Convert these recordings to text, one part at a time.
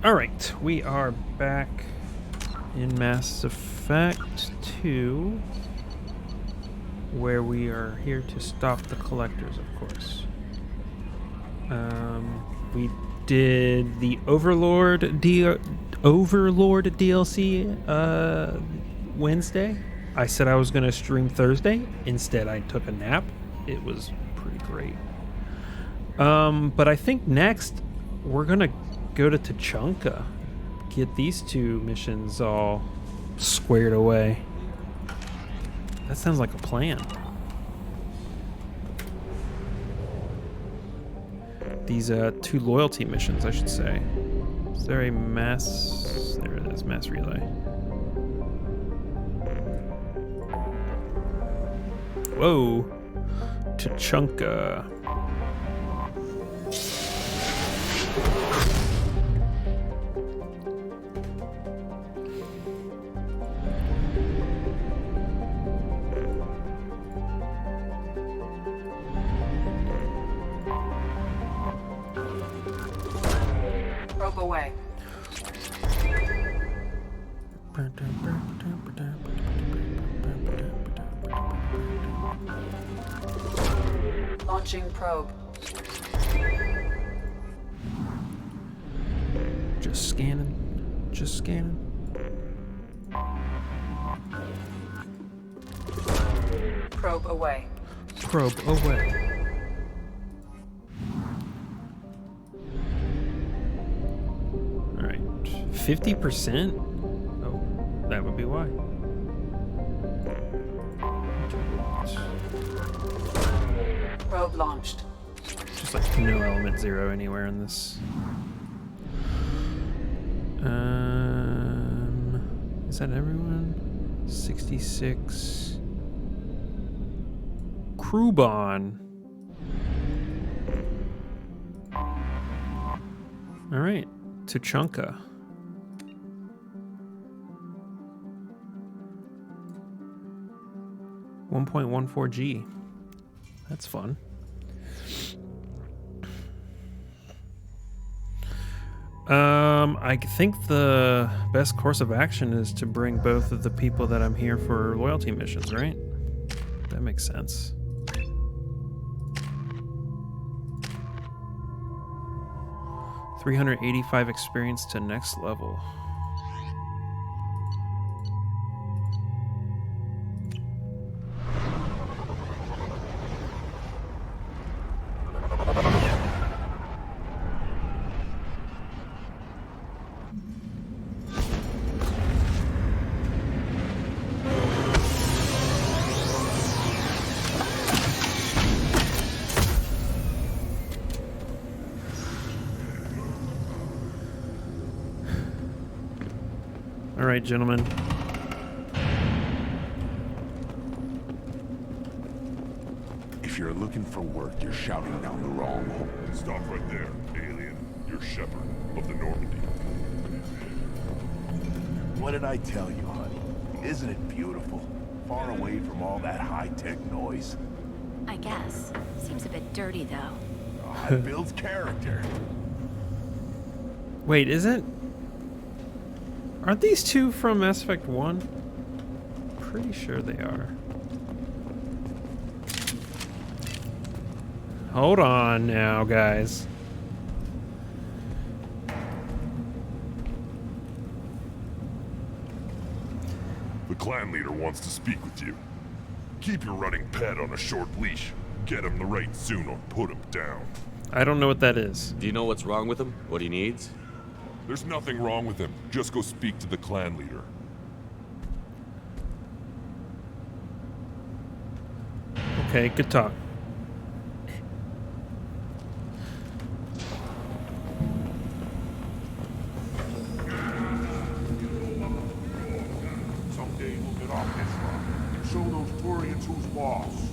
Alright, we are back in Mass Effect 2, where we are here to stop the collectors, of course. We did the Overlord DLC Wednesday. I said I was going to stream Thursday. Instead, I took a nap. It was pretty great. But I think next we're going to go to Tuchanka, get these two missions all squared away. That sounds like a plan. These two loyalty missions, I should say. Is there a mass? There it is, mass relay. Whoa, Tuchanka. Probe away. Launching probe. Just scanning. Just scanning. Probe away. Probe away. Alright. 50%? Oh, that would be why. Probe launched. Just like no element zero anywhere in this. Is that everyone? 66. Krubon. All right, Tuchanka. $1.14G. That's fun. I think the best course of action is to bring both of the people that I'm here for loyalty missions, right? That makes sense. $385 experience to next level. All right, gentlemen. If you're looking for work, you're shouting down the wrong hole. Stop right there, alien. You're Shepard of the Normandy. What did I tell you, honey? Isn't it beautiful? Far away from all that high-tech noise. I guess. Seems a bit dirty, though. Oh, it builds character. Wait, aren't these two from Mass Effect 1? Pretty sure they are. Hold on now, guys. The clan leader wants to speak with you. Keep your running pet on a short leash. Get him the right soon or put him down. I don't know what that is. Do you know what's wrong with him? What he needs? There's nothing wrong with him. Just go speak to the clan leader. Okay, good talk. Someday we'll get off this rock and show those Turians who's boss.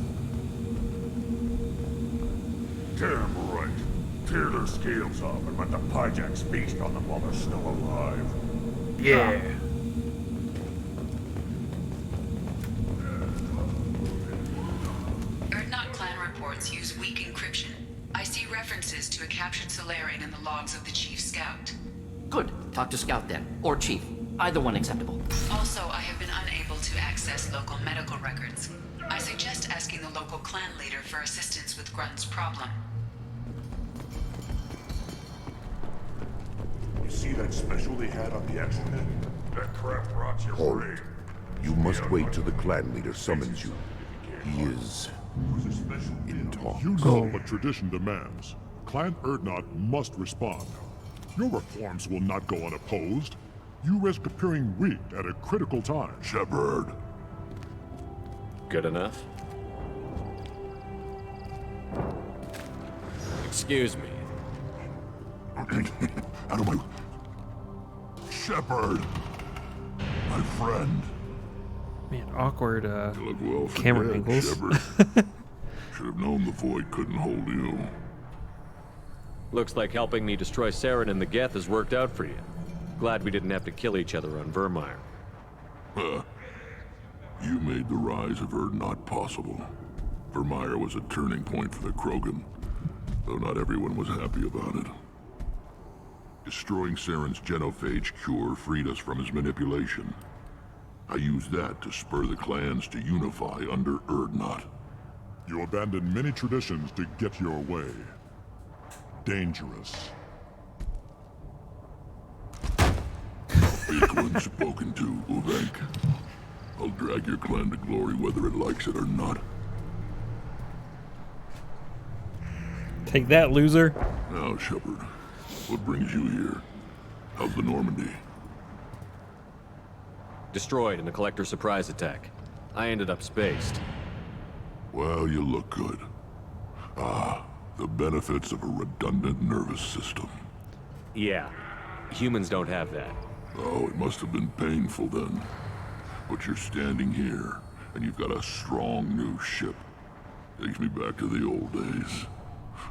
Damn right. Tear their scales off and let the Pyjaks feast on them while they're still alive. Yeah. Erdnot clan reports use weak encryption. I see references to a captured Solarian in the logs of the Chief Scout. Good. Talk to Scout then. Or Chief. Either one acceptable. Also, I have been unable to access local medical records. I suggest asking the local clan leader for assistance with Grunt's problem. You see that special they had on the extranet? That crap rots your Hold. brain. You must wait till the clan leader summons you. He is in talks. You know what tradition demands. Clan Erdnot must respond. Your reforms will not go unopposed. You risk appearing weak at a critical time. Shepard. Good enough? Excuse me. Out of my... Shepard! My friend. Man, awkward You look well for camera dead, angles. Shepard. Should have known the Void couldn't hold you. Looks like helping me destroy Saren and the Geth has worked out for you. Glad we didn't have to kill each other on Vermeer. Huh. You made the rise of Erdnot possible. Vermeer was a turning point for the Krogan, though not everyone was happy about it. Destroying Saren's genophage cure freed us from his manipulation. I used that to spur the clans to unify under Erdnot. You abandoned many traditions to get your way. Dangerous. Big one spoken to, Uvenk. I'll drag your clan to glory whether it likes it or not. Take that, loser. Now, Shepard, what brings you here? How's the Normandy? Destroyed in a collector surprise attack. I ended up spaced. Well, you look good. Ah, the benefits of a redundant nervous system. Yeah, humans don't have that. Oh, it must have been painful then. But you're standing here, and you've got a strong new ship. Takes me back to the old days.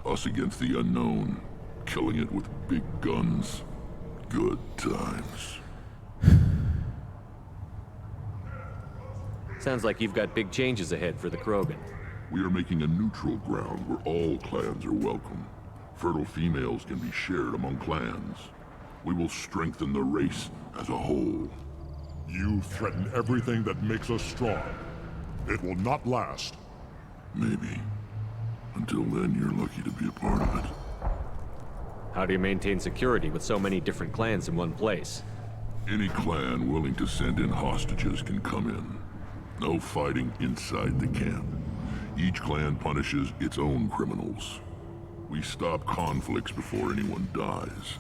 Us against the unknown, killing it with big guns. Good times. Sounds like you've got big changes ahead for the Krogan. We are making a neutral ground where all clans are welcome. Fertile females can be shared among clans. We will strengthen the race as a whole. You threaten everything that makes us strong. It will not last. Maybe. Until then, you're lucky to be a part of it. How do you maintain security with so many different clans in one place? Any clan willing to send in hostages can come in. No fighting inside the camp. Each clan punishes its own criminals. We stop conflicts before anyone dies.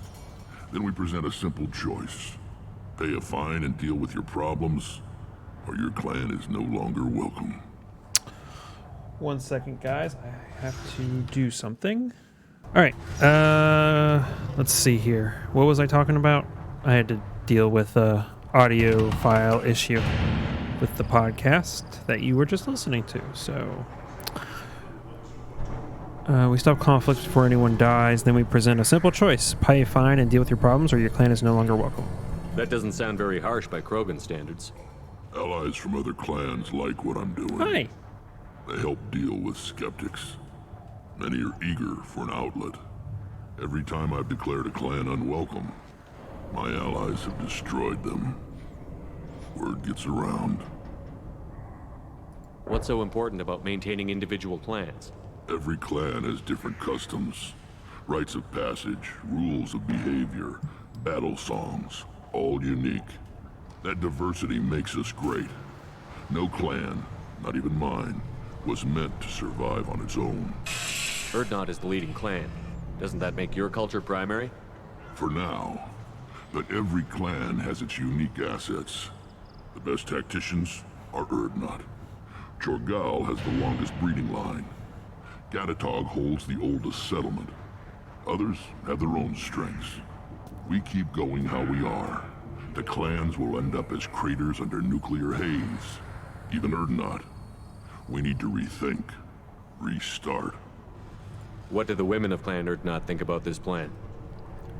Then we present a simple choice. Pay a fine and deal with your problems, or your clan is no longer welcome. 1 second, guys. I have to do something. All right. Let's see here. What was I talking about? I had to deal with a audio file issue with the podcast that you were just listening to. So we stop conflicts before anyone dies. Then we present a simple choice: pay a fine and deal with your problems, or your clan is no longer welcome. That doesn't sound very harsh by Krogan standards. Allies from other clans like what I'm doing. Hi. They help deal with skeptics. Many are eager for an outlet. Every time I've declared a clan unwelcome, my allies have destroyed them. Word gets around. What's so important about maintaining individual clans? Every clan has different customs, rites of passage, rules of behavior, battle songs, all unique. That diversity makes us great. No clan, not even mine, was meant to survive on its own. Erdnot is the leading clan. Doesn't that make your culture primary? For now. But every clan has its unique assets. The best tacticians are Erdnot. Chorgal has the longest breeding line. Gatatog holds the oldest settlement. Others have their own strengths. We keep going how we are. The clans will end up as craters under nuclear haze. Even Erdnot. We need to rethink. Restart. What do the women of Clan Erdnot think about this plan?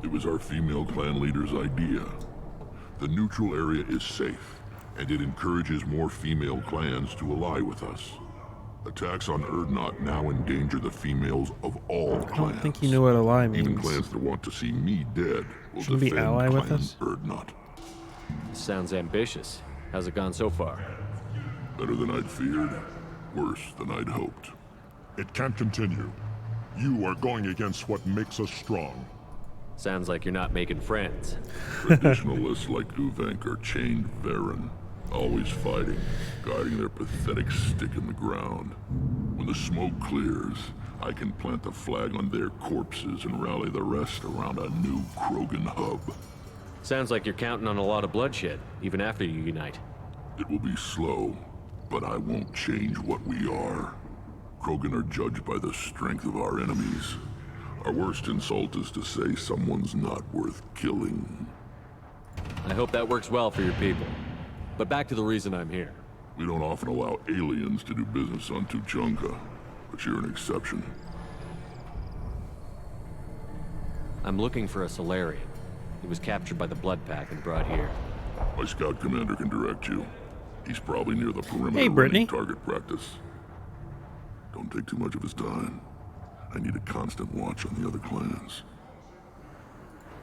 It was our female clan leader's idea. The neutral area is safe, and it encourages more female clans to ally with us. Attacks on Erdnot now endanger the females of all clans. I don't think you know what ally means. Even clans that want to see me dead will Shouldn't be defend ally with Clan us? Erdnot. Sounds ambitious. How's it gone so far? Better than I'd feared, worse than I'd hoped. It can't continue. You are going against what makes us strong. Sounds like you're not making friends. Traditionalists like Uvenk are chained Varen, always fighting, guiding their pathetic stick in the ground. When the smoke clears, I can plant the flag on their corpses and rally the rest around a new Krogan hub. Sounds like you're counting on a lot of bloodshed, even after you unite. It will be slow, but I won't change what we are. Krogan are judged by the strength of our enemies. Our worst insult is to say someone's not worth killing. I hope that works well for your people. But back to the reason I'm here. We don't often allow aliens to do business on Tuchanka, but you're an exception. I'm looking for a Solarian. He was captured by the Blood Pack and brought here. My scout commander can direct you. He's probably near the perimeter Hey, Brittany. running target practice. Don't take too much of his time. I need a constant watch on the other clans.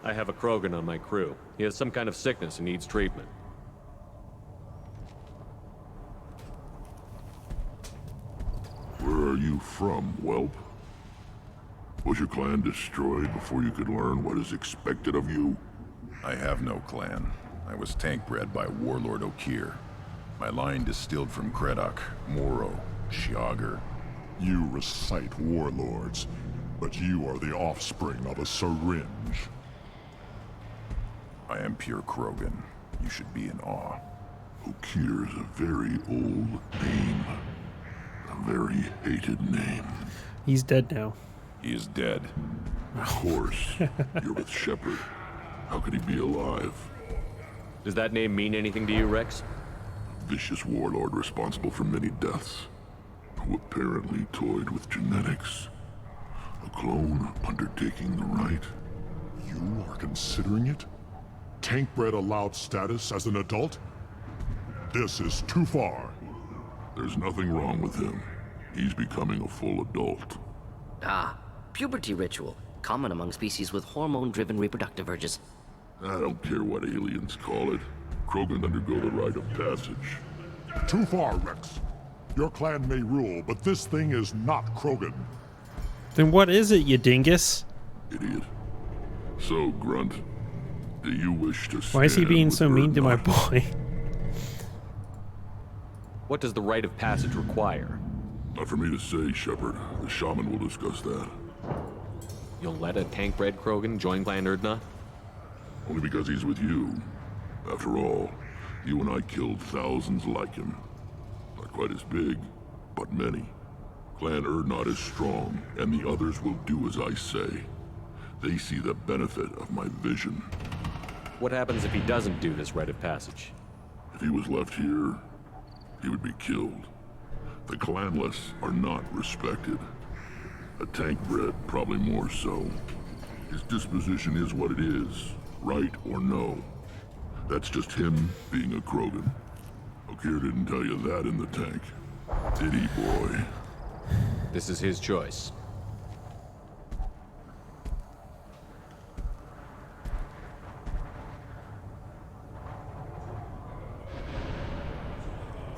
I have a Krogan on my crew. He has some kind of sickness and needs treatment. Where are you from, whelp? Was your clan destroyed before you could learn what is expected of you? I have no clan. I was tank bred by Warlord Okir. My line distilled from Kredok, Moro, Shiagar. You recite warlords, but you are the offspring of a syringe. I am pure Krogan. You should be in awe. Okir is a very old name. A very hated name. He's dead now. He is dead. Of course. You're with Shepard. How could he be alive? Does that name mean anything to you, Rex? Vicious warlord responsible for many deaths, who apparently toyed with genetics. A clone undertaking the right. You are considering it? Tank-bred allowed status as an adult? This is too far. There's nothing wrong with him. He's becoming a full adult. Ah, puberty ritual. Common among species with hormone-driven reproductive urges. I don't care what aliens call it. Krogan undergo the rite of passage. Too far, Rex. Your clan may rule, but this thing is not Krogan. Then what is it, you dingus? Idiot. So, Grunt, do you wish to Why is he stand being with so mean to my Erdnot? boy? What does the rite of passage require? Not for me to say, Shepard. The shaman will discuss that. You'll let a tank-bred Krogan join Clan Erdna? Only because he's with you. After all, you and I killed thousands like him. Not quite as big, but many. Clan Erdnot is strong, and the others will do as I say. They see the benefit of my vision. What happens if he doesn't do this rite of passage? If he was left here, he would be killed. The clanless are not respected. A tank-bred, probably more so. His disposition is what it is, right or no. That's just him being a Krogan. Okir didn't tell you that in the tank, did he, boy? This is his choice.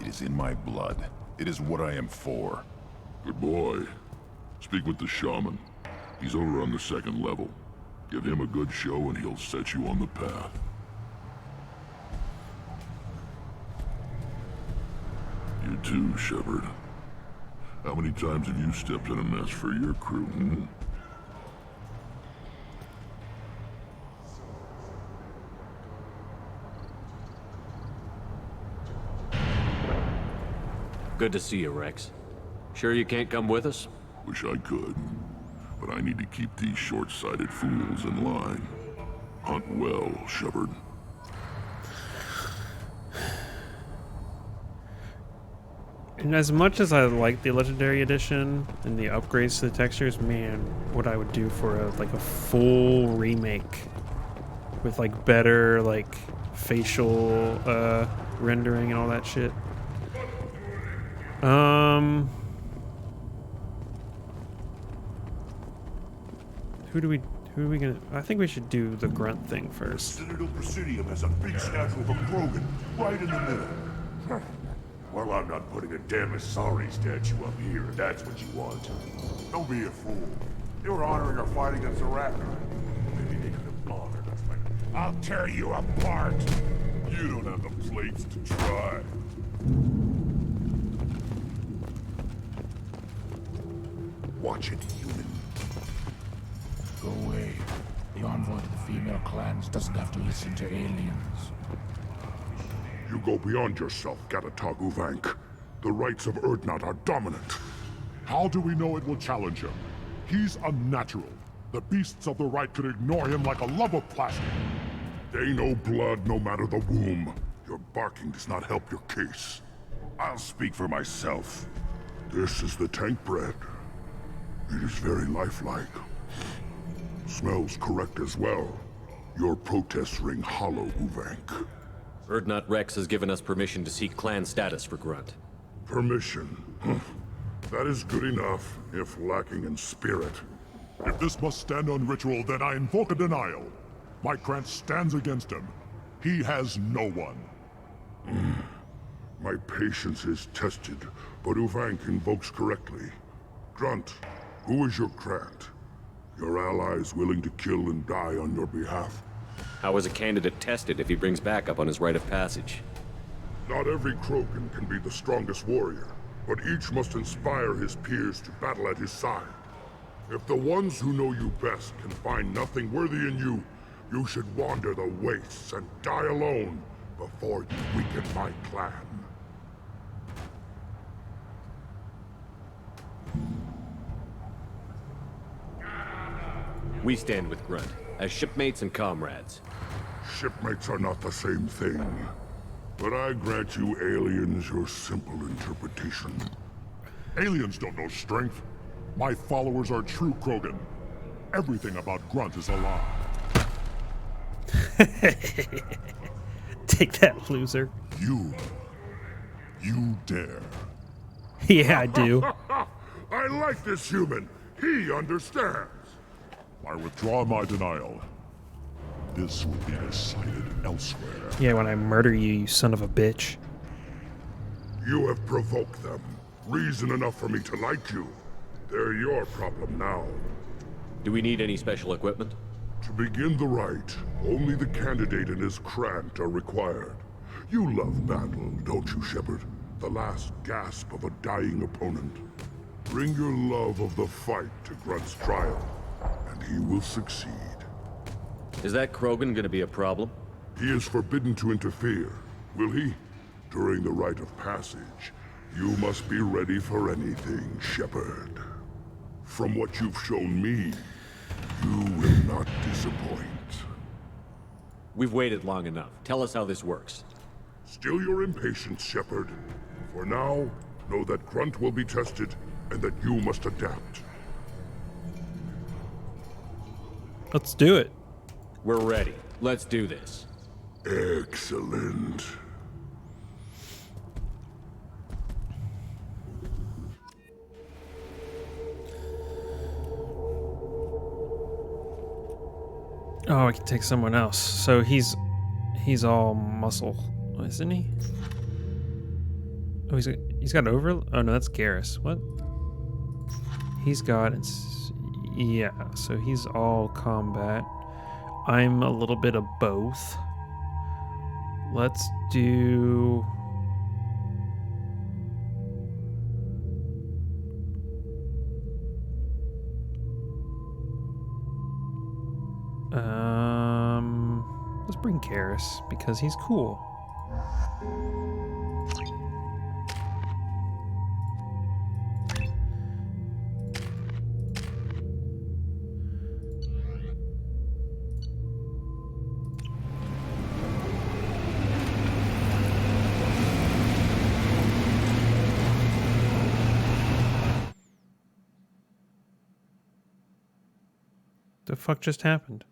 It is in my blood. It is what I am for. Good boy. Speak with the shaman. He's over on the second level. Give him a good show and he'll set you on the path. You too, Shepard. How many times have you stepped in a mess for your crew, hmm? Good to see you, Rex. Sure you can't come with us? Wish I could. But I need to keep these short-sighted fools in line. Hunt well, Shepard. And as much as I like the Legendary Edition and the upgrades to the textures, man, what I would do for a full remake with better facial rendering and all that shit. Who do we gonna... I think we should do the grunt thing first. Citadel Presidium has a big statue of a Krogan right in the middle. Well, I'm not putting a damn sorry statue up here, if that's what you want. Don't be a fool. You were honoring our fight against the Raptor. Maybe they could have bothered us, but I'll tear you apart. You don't have the plates to try. Watch it, human. Go away. The envoy to the female clans doesn't have to listen to aliens. You go beyond yourself, Gatatog Uvank. The rights of Urdnot are dominant. How do we know it will challenge him? He's unnatural. The beasts of the right could ignore him like a lump of plastic. They know blood no matter the womb. Your barking does not help your case. I'll speak for myself. This is the tank bread. It is very lifelike. Smells correct as well. Your protests ring hollow, Uvank. Urdnot Rex has given us permission to seek clan status for Grunt. Permission. That is good enough, if lacking in spirit. If this must stand on ritual, then I invoke a denial. My Krantz stands against him. He has no one. My patience is tested, but Uvank invokes correctly. Grunt, who is your Krant? Your allies willing to kill and die on your behalf? How is a candidate tested if he brings backup on his rite of passage? Not every Krogan can be the strongest warrior, but each must inspire his peers to battle at his side. If the ones who know you best can find nothing worthy in you, you should wander the wastes and die alone before you weaken my clan. We stand with Grunt, as shipmates and comrades. Shipmates are not the same thing. But I grant you aliens your simple interpretation. Aliens don't know strength. My followers are true Krogan. Everything about Grunt is a lie. Take that, loser. You dare. Yeah, I do. I like this human. He understands. I withdraw my denial. This will be decided elsewhere. Yeah, when I murder you, you son of a bitch. You have provoked them. Reason enough for me to like you. They're your problem now. Do we need any special equipment? To begin the rite, only the candidate and his Krant are required. You love battle, don't you, Shepard? The last gasp of a dying opponent. Bring your love of the fight to Grunt's trial, and he will succeed. Is that Krogan gonna be a problem? He is forbidden to interfere, will he? During the rite of passage, you must be ready for anything, Shepard. From what you've shown me, you will not disappoint. We've waited long enough. Tell us how this works. Still your impatience, Shepard. For now, know that Grunt will be tested, and that you must adapt. Let's do it. We're ready. Let's do this. Excellent. Oh, I can take someone else. So he's all muscle, isn't he? Oh, he's got over. Oh no, that's Garrus. What? He's got yeah. So he's all combat. I'm a little bit of both. Let's do. Let's bring Garrus because he's cool. The fuck just happened?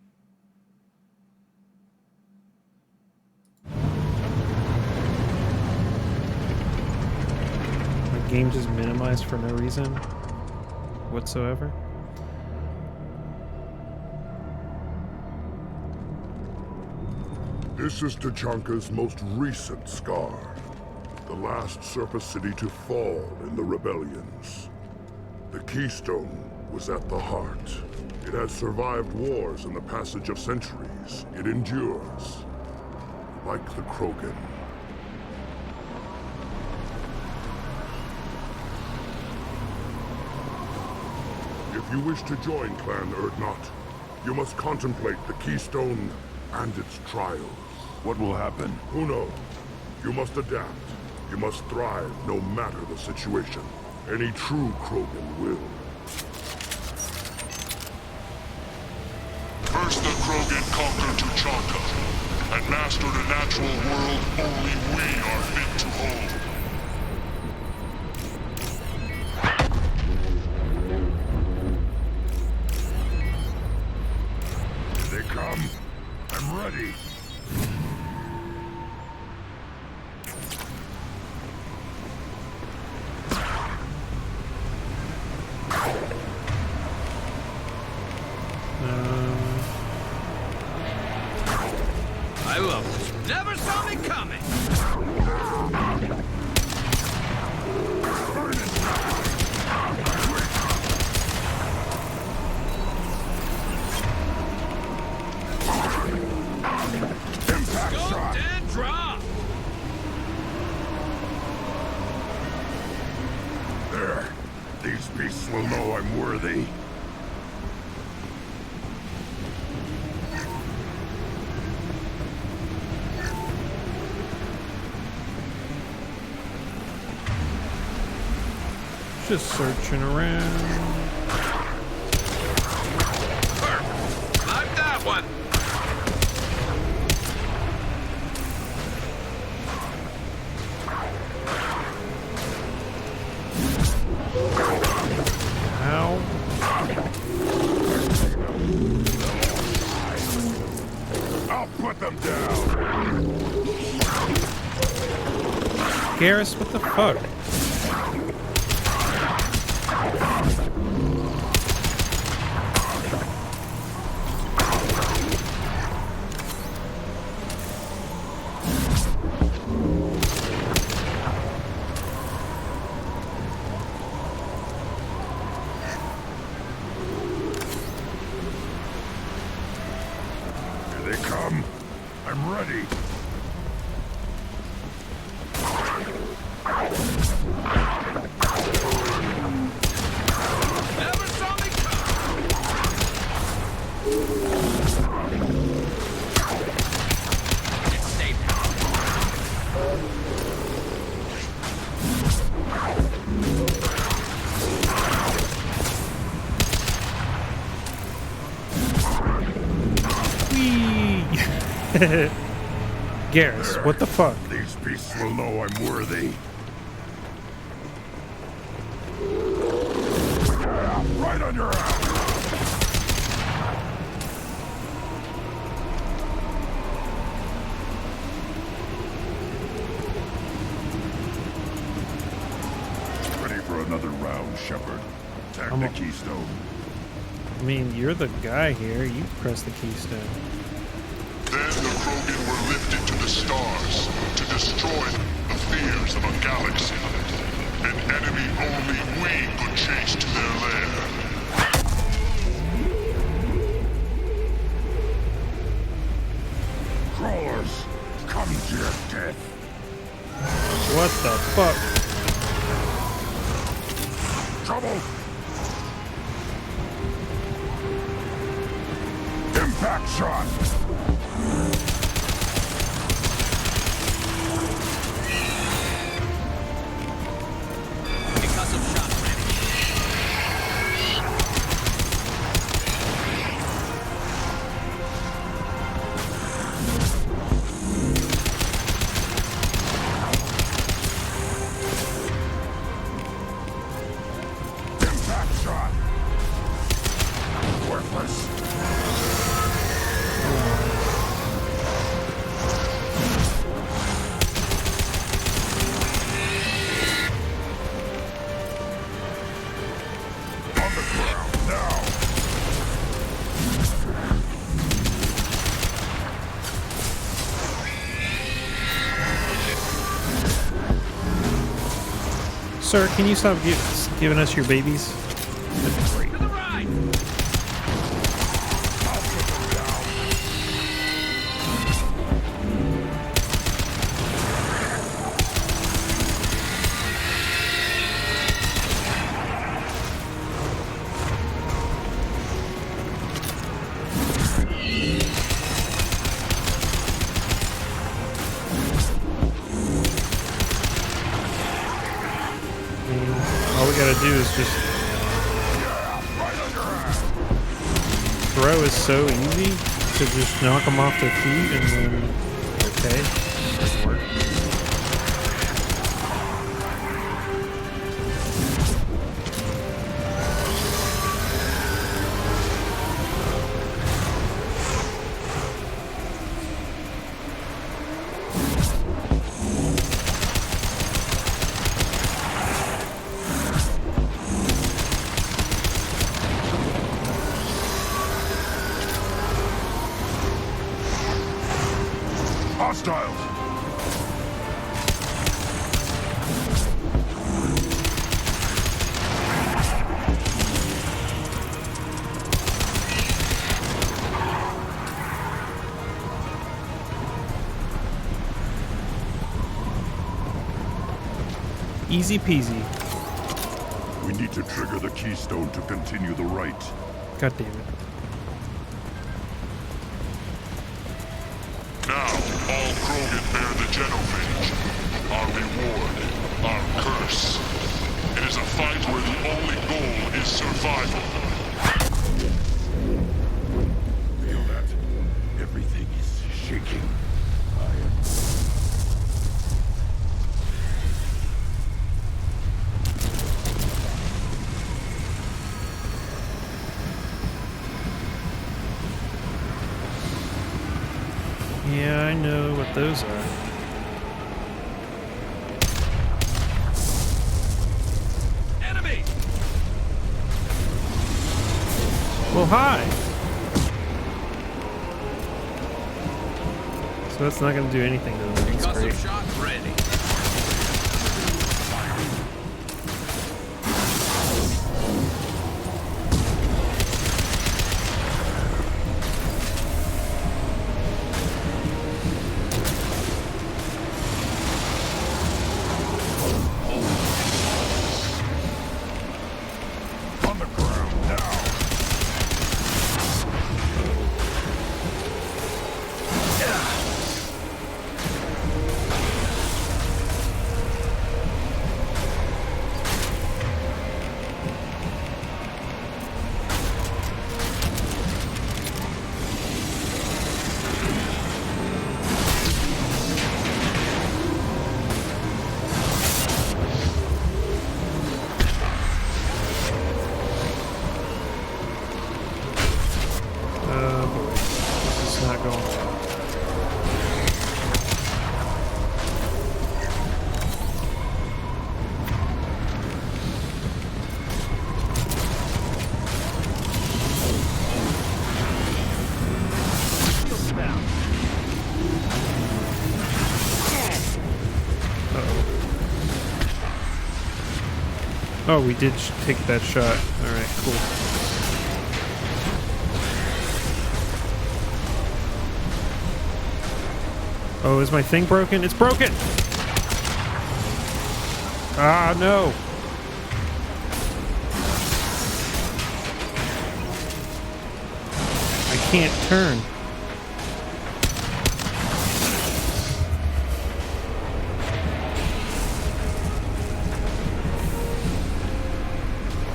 Game just minimized for no reason whatsoever. This is Tachanka's most recent scar. The last surface city to fall in the rebellions. The Keystone was at the heart. It has survived wars and the passage of centuries. It endures. Like the Krogan. If you wish to join Clan Urdnot, you must contemplate the Keystone and its trials. What will happen? Who knows? You must adapt. You must thrive no matter the situation. Any true Krogan will. First the Krogan conquered Tuchanka, and mastered a natural world only we are fit to hold. Here they come. I'm ready. I love this. Never saw me coming! Impact shot! And drop! There. These beasts will know I'm worthy. Just searching around. Like that one! Ow. I'll put them down. Garrus, what the fuck? Here they come. I'm ready. Never saw me coming! It's safe Whee! Garrus, what the fuck? These beasts will know I'm worthy. Right on your ass! Ready for another round, Shepard. Attack the Keystone. I mean, you're the guy here. You press the keystone. Then the Krogan were lifted to the stars to destroy the fears of a galaxy. An enemy only we could chase to their lair. Crawlers, come to your death. What the fuck? Trouble! Impact shot! Concussive shot ready. Impact shot! Worthless! Sir, can you stop giving us your babies? That'd be great. To the right! All we gotta do is just throw is so easy to just knock them off their feet and then okay, doesn't work. Hostiles! Easy peasy. We need to trigger the keystone to continue the right. God damn it. Now, all Krogan bear the genophage. Our reward, our curse. It is a fight where the only goal is survival. Feel that? Everything is shaking. Yeah, I know what those are. Enemy! Well, hi! So that's not gonna do anything to them. That's Concussive great. shot ready. On the ground now! Oh boy. This is not going well. Oh, we did take that shot. Alright, cool. Oh, is my thing broken? It's broken! Ah, no! I can't turn.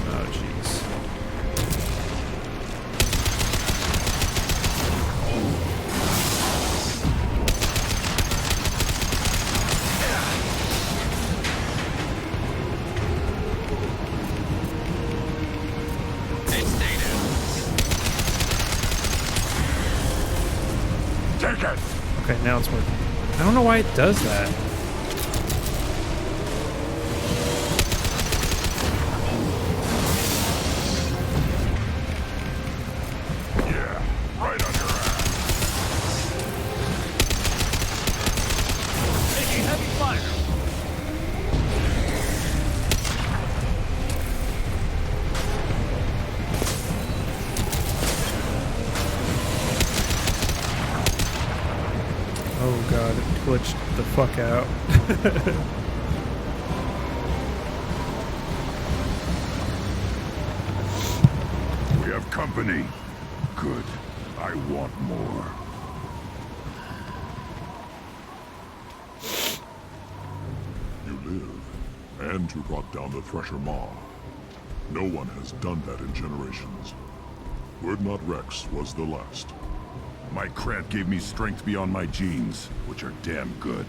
Oh, jeez. Hey, stay down. Take it! Okay, now it's working. I don't know why it does that. Yeah, right on your ass. Taking heavy fire. Oh god, it glitched the fuck out. We have company. Good. I want more. You live, and you brought down the Thresher Maw. No one has done that in generations. Urdnot Rex was the last. My Krat gave me strength beyond my genes, which are damn good.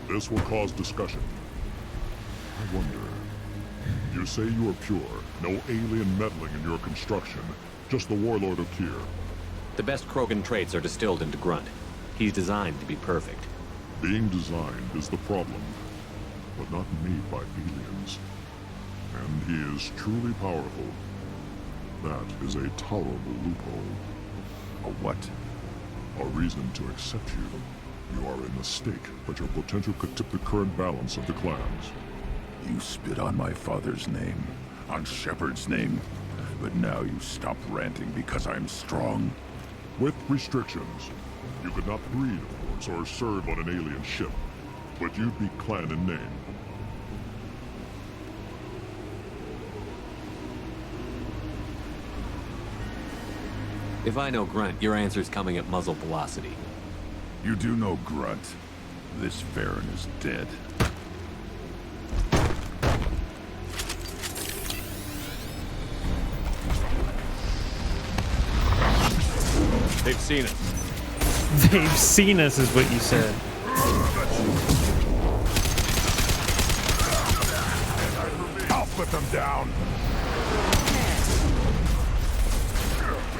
This will cause discussion. I wonder... You say you are pure, no alien meddling in your construction, just the Warlord Okir. The best Krogan traits are distilled into Grunt. He's designed to be perfect. Being designed is the problem, but not made by aliens. And he is truly powerful. That is a tolerable loophole. A what? A reason to accept you. You are a mistake, but your potential could tip the current balance of the clans. You spit on my father's name, on Shepard's name, but now you stop ranting because I'm strong. With restrictions. You could not breed, of course, or serve on an alien ship, but you'd be clan in name. If I know Grunt, your answer's coming at muzzle velocity. You do know Grunt. This Farron is dead. They've seen us. They've seen us is what you said. I'll put them down.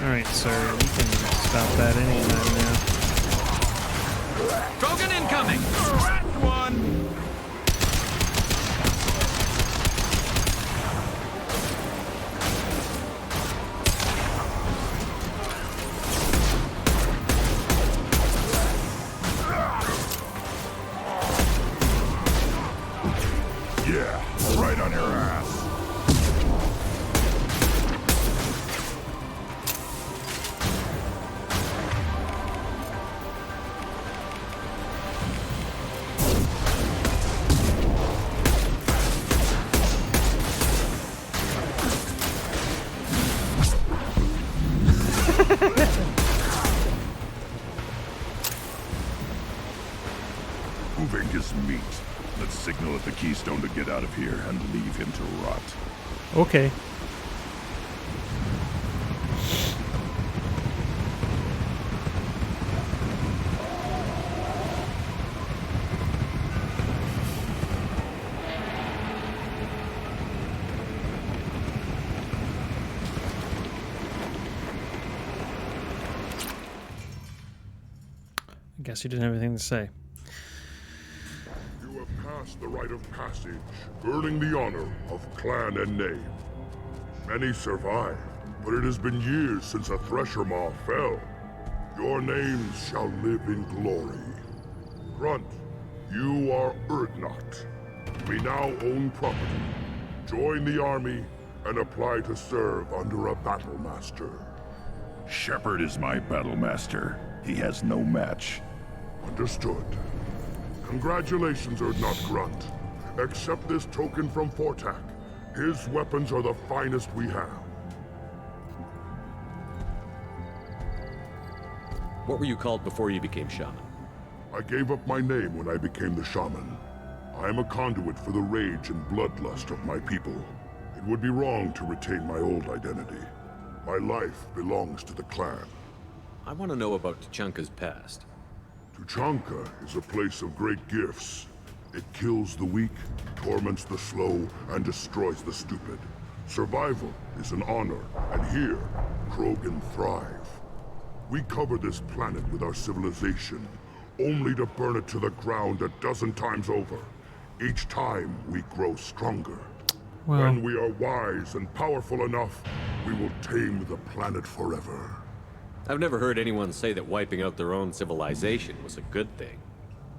Alright, sir, we can stop that anytime now. Krogan incoming! Rat one! Yeah, right on your ass. Moving his meat. Let's signal at the Keystone to get out of here and leave him to rot. Okay. I guess you didn't have anything to say. You have passed the rite of passage, earning the honor of clan and name. Many survived, but it has been years since a Thresher Maw fell. Your names shall live in glory. Grunt, you are Urdnot. We now own property. Join the army and apply to serve under a battle master. Shepard is my battle master. He has no match. Understood. Congratulations, Urdnot Grunt. Accept this token from Fortak. His weapons are the finest we have. What were you called before you became shaman? I gave up my name when I became the shaman. I am a conduit for the rage and bloodlust of my people. It would be wrong to retain my old identity. My life belongs to the clan. I want to know about Tuchanka's past. Tuchanka is a place of great gifts. It kills the weak, torments the slow, and destroys the stupid. Survival is an honor, and here, Krogan thrive. We cover this planet with our civilization, only to burn it to the ground a dozen times over. Each time, we grow stronger. Well, when we are wise and powerful enough, we will tame the planet forever. I've never heard anyone say that wiping out their own civilization was a good thing.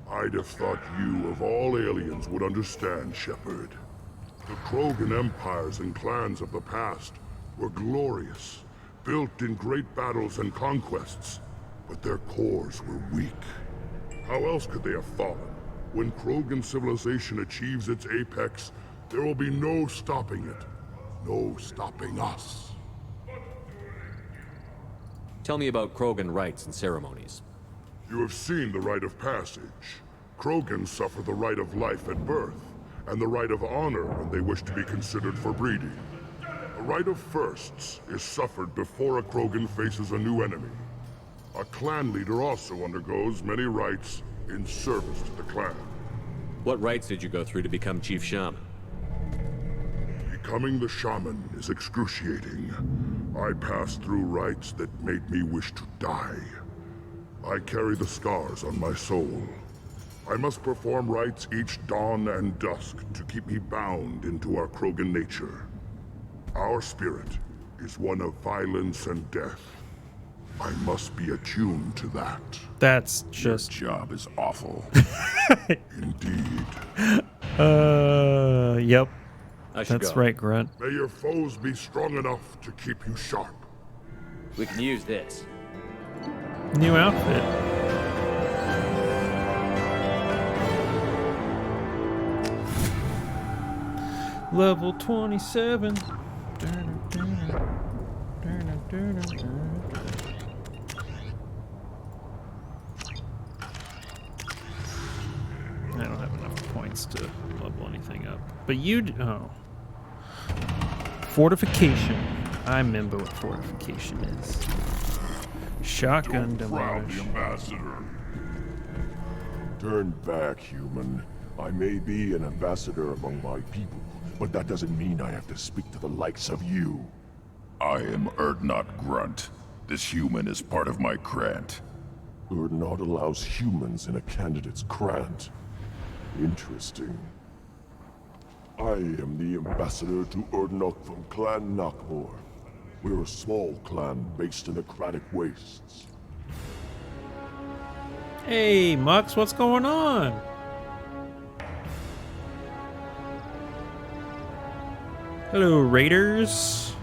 I'd have thought you, of all aliens, would understand, Shepard. The Krogan empires and clans of the past were glorious, built in great battles and conquests, but their cores were weak. How else could they have fallen? When Krogan civilization achieves its apex, there will be no stopping it. No stopping us. Tell me about Krogan rites and ceremonies. You have seen the rite of passage. Krogans suffer the rite of life at birth, and the rite of honor when they wish to be considered for breeding. The rite of firsts is suffered before a Krogan faces a new enemy. A clan leader also undergoes many rites in service to the clan. What rites did you go through to become Chief Shaman? Becoming the shaman is excruciating. I passed through rites that made me wish to die. I carry the scars on my soul. I must perform rites each dawn and dusk to keep me bound into our Krogan nature. Our spirit is one of violence and death. I must be attuned to that. That's just... Your job is awful. Indeed. Yep. That's right, Grunt. May your foes be strong enough to keep you sharp. We can use this. New outfit. Level 27. I don't have enough points to level anything up. But oh. Fortification. I remember what fortification is. Shotgun demolish. Ambassador. Turn back, human. I may be an ambassador among my people, but that doesn't mean I have to speak to the likes of you. I am Erdnot Grunt. This human is part of my Krant. Erdnot allows humans in a candidate's Krant. Interesting. I am the ambassador to Erdnot from Clan Nakmor. We're a small clan based in the Kratic Wastes. Hey, Mux, what's going on? Hello, Raiders.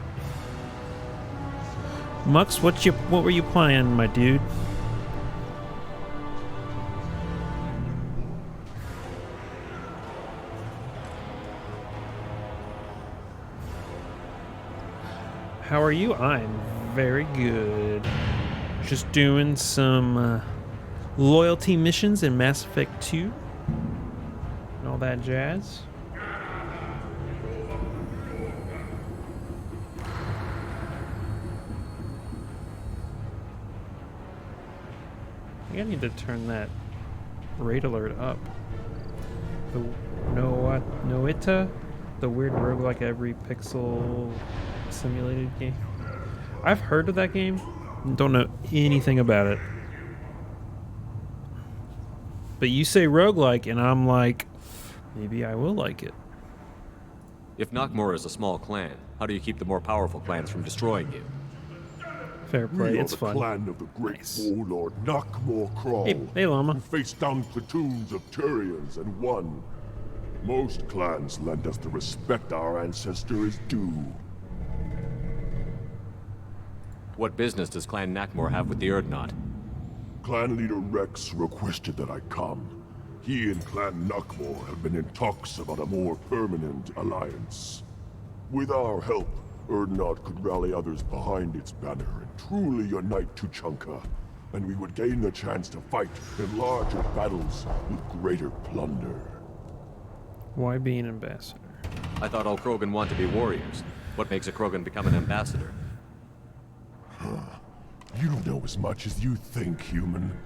Mux, what were you playing, my dude? How are you? I'm very good. Just doing some loyalty missions in Mass Effect 2 and all that jazz. I think I need to turn that raid alert up. The Noita, the weird roguelike every pixel simulated game. I've heard of that game, don't know anything about it. But you say roguelike, and I'm like, maybe I will like it. If Nakmor is a small clan, how do you keep the more powerful clans from destroying you? Fair play, We are it's the fun. clan of the great warlord Nakmor Crawl, Hey, Llama. who faced down platoons of Turians and won. Most clans lend us the respect our ancestor is due. What business does Clan Nakmor have with the Erdnot? Clan leader Rex requested that I come. He and Clan Nakmor have been in talks about a more permanent alliance. With our help, Erdnot could rally others behind its banner and truly unite Tuchanka, and we would gain the chance to fight in larger battles with greater plunder. Why be an ambassador? I thought all Krogan want to be warriors. What makes a Krogan become an ambassador? You don't know as much as you think, human.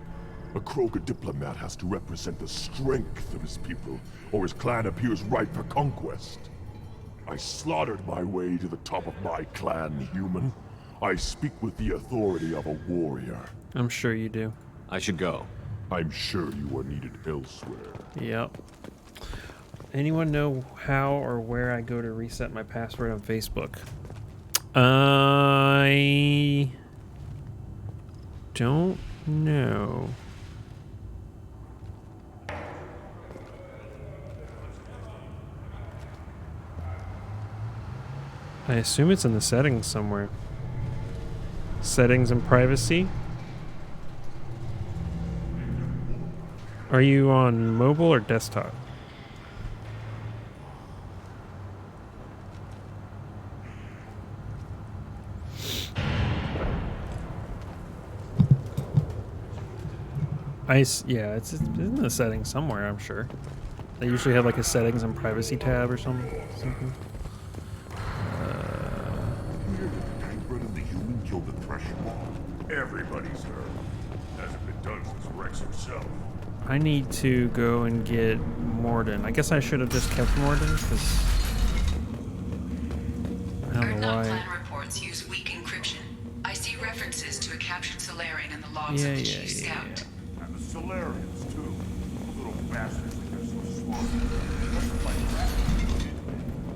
A Krogan diplomat has to represent the strength of his people, or his clan appears ripe for conquest. I slaughtered my way to the top of my clan, human. I speak with the authority of a warrior. I'm sure you do. I should go. I'm sure you are needed elsewhere. Yep. Anyone know how or where I go to reset my password on Facebook? I don't know. I assume it's in the settings somewhere. Settings and privacy. Are you on mobile or desktop? Yeah, it's in the settings somewhere, I'm sure. They usually have like a settings and privacy tab or something. The human killed the thresher moth. Everybody's heard. Hasn't been done since Rex himself. I need to go and get Morden. I guess I should have just kept Morden because I don't know why. Plan reports use weak encryption. I see references to a captured Solarian in the logs of the Chief Scout. And the Solarians, too. Little bastards think they're so smart.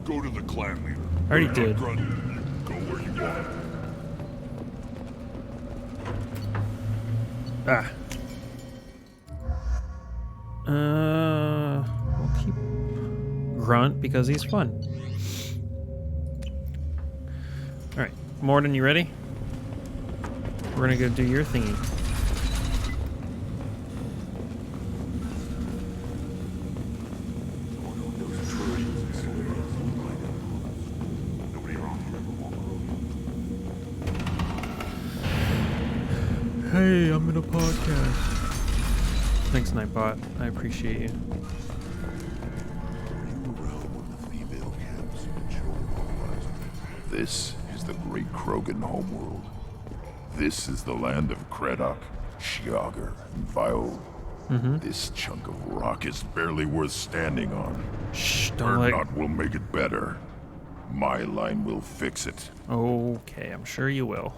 Go to the clan leader. I already did. Go where you want. We'll keep Grunt because he's fun. Alright, Morden, you ready? We're gonna go do your thingy. Hey, I'm in a podcast. Thanks, Nightbot. I appreciate you. This is the great Krogan homeworld. This is the land of Creddock, Shiagar, and VoD. This chunk of rock is barely worth standing on. Shh, don't let... Urdnot will make it better. My line will fix it. Okay, I'm sure you will.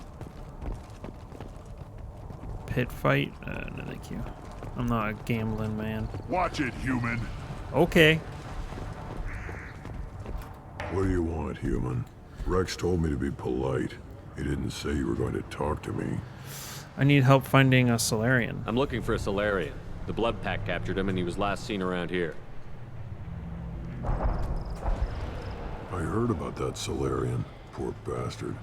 Pit fight? No, thank you. I'm not a gambling man. Watch it, human. Okay. What do you want, human? Rex told me to be polite. He didn't say you were going to talk to me. I need help finding a Solarian. I'm looking for a Solarian. The Blood Pack captured him and he was last seen around here. I heard about that Solarian. Poor bastard.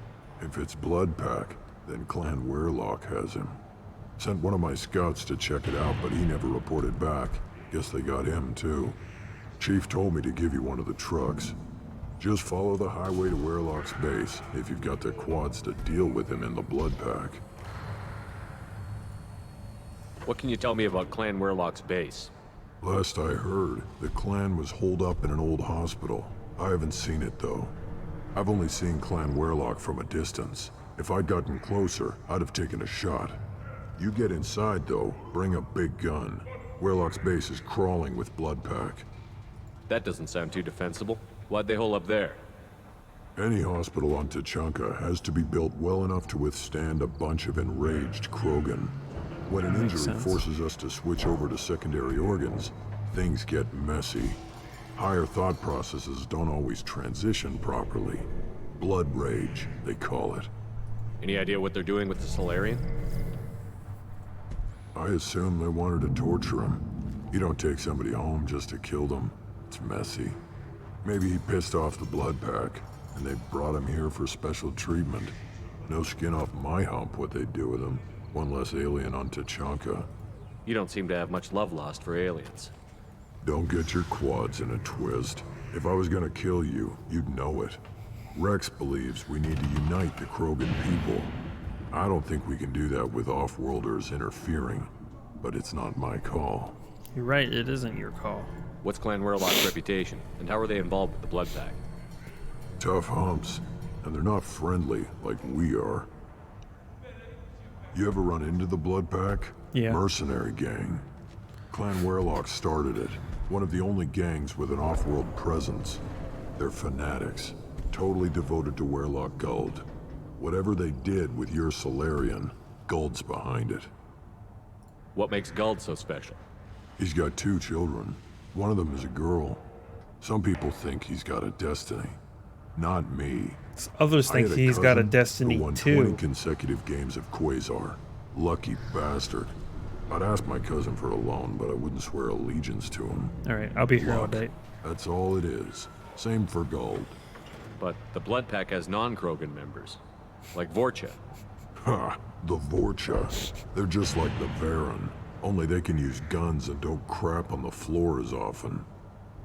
If it's Blood Pack, then Clan Weirlock has him. Sent one of my scouts to check it out, but he never reported back. Guess they got him, too. Chief told me to give you one of the trucks. Just follow the highway to Weirlock's base, if you've got the quads to deal with him in the Blood Pack. What can you tell me about Clan Weirlock's base? Last I heard, the clan was holed up in an old hospital. I haven't seen it, though. I've only seen Clan Weirlock from a distance. If I'd gotten closer, I'd have taken a shot. You get inside, though, bring a big gun. Weirlock's base is crawling with Blood Pack. That doesn't sound too defensible. Why'd they hole up there? Any hospital on Tuchanka has to be built well enough to withstand a bunch of enraged Krogan. When an injury forces us to switch over to secondary organs, things get messy. Higher thought processes don't always transition properly. Blood rage, they call it. Any idea what they're doing with the Solarian? I assume they wanted to torture him. You don't take somebody home just to kill them. It's messy. Maybe he pissed off the Blood Pack, and they brought him here for special treatment. No skin off my hump what they'd do with him. One less alien on Tuchanka. You don't seem to have much love lost for aliens. Don't get your quads in a twist. If I was gonna kill you, you'd know it. Rex believes we need to unite the Krogan people. I don't think we can do that with off-worlders interfering, but it's not my call. You're right, it isn't your call. What's Clan Weirlock's reputation, and how are they involved with the Blood Pack? Tough humps, and they're not friendly like we are. You ever run into the Blood Pack? Yeah. Mercenary gang. Clan Weirlock started it. One of the only gangs with an off-world presence. They're fanatics, totally devoted to Weirlock Guld. Whatever they did with your Solarian, Guld's behind it. What makes Guld so special? He's got 2 children. One of them is a girl. Some people think he's got a destiny. Not me. Others think he's got a destiny who won too. 20 consecutive games of Quasar. Lucky bastard. I'd ask my cousin for a loan, but I wouldn't swear allegiance to him. Alright, I'll be here all Luck. day. That's all it is. Same for Guld. But the Blood Pack has non-Krogan members, like Vorcha. Ha! The Vorcha. They're just like the Varen. Only they can use guns and don't crap on the floor as often.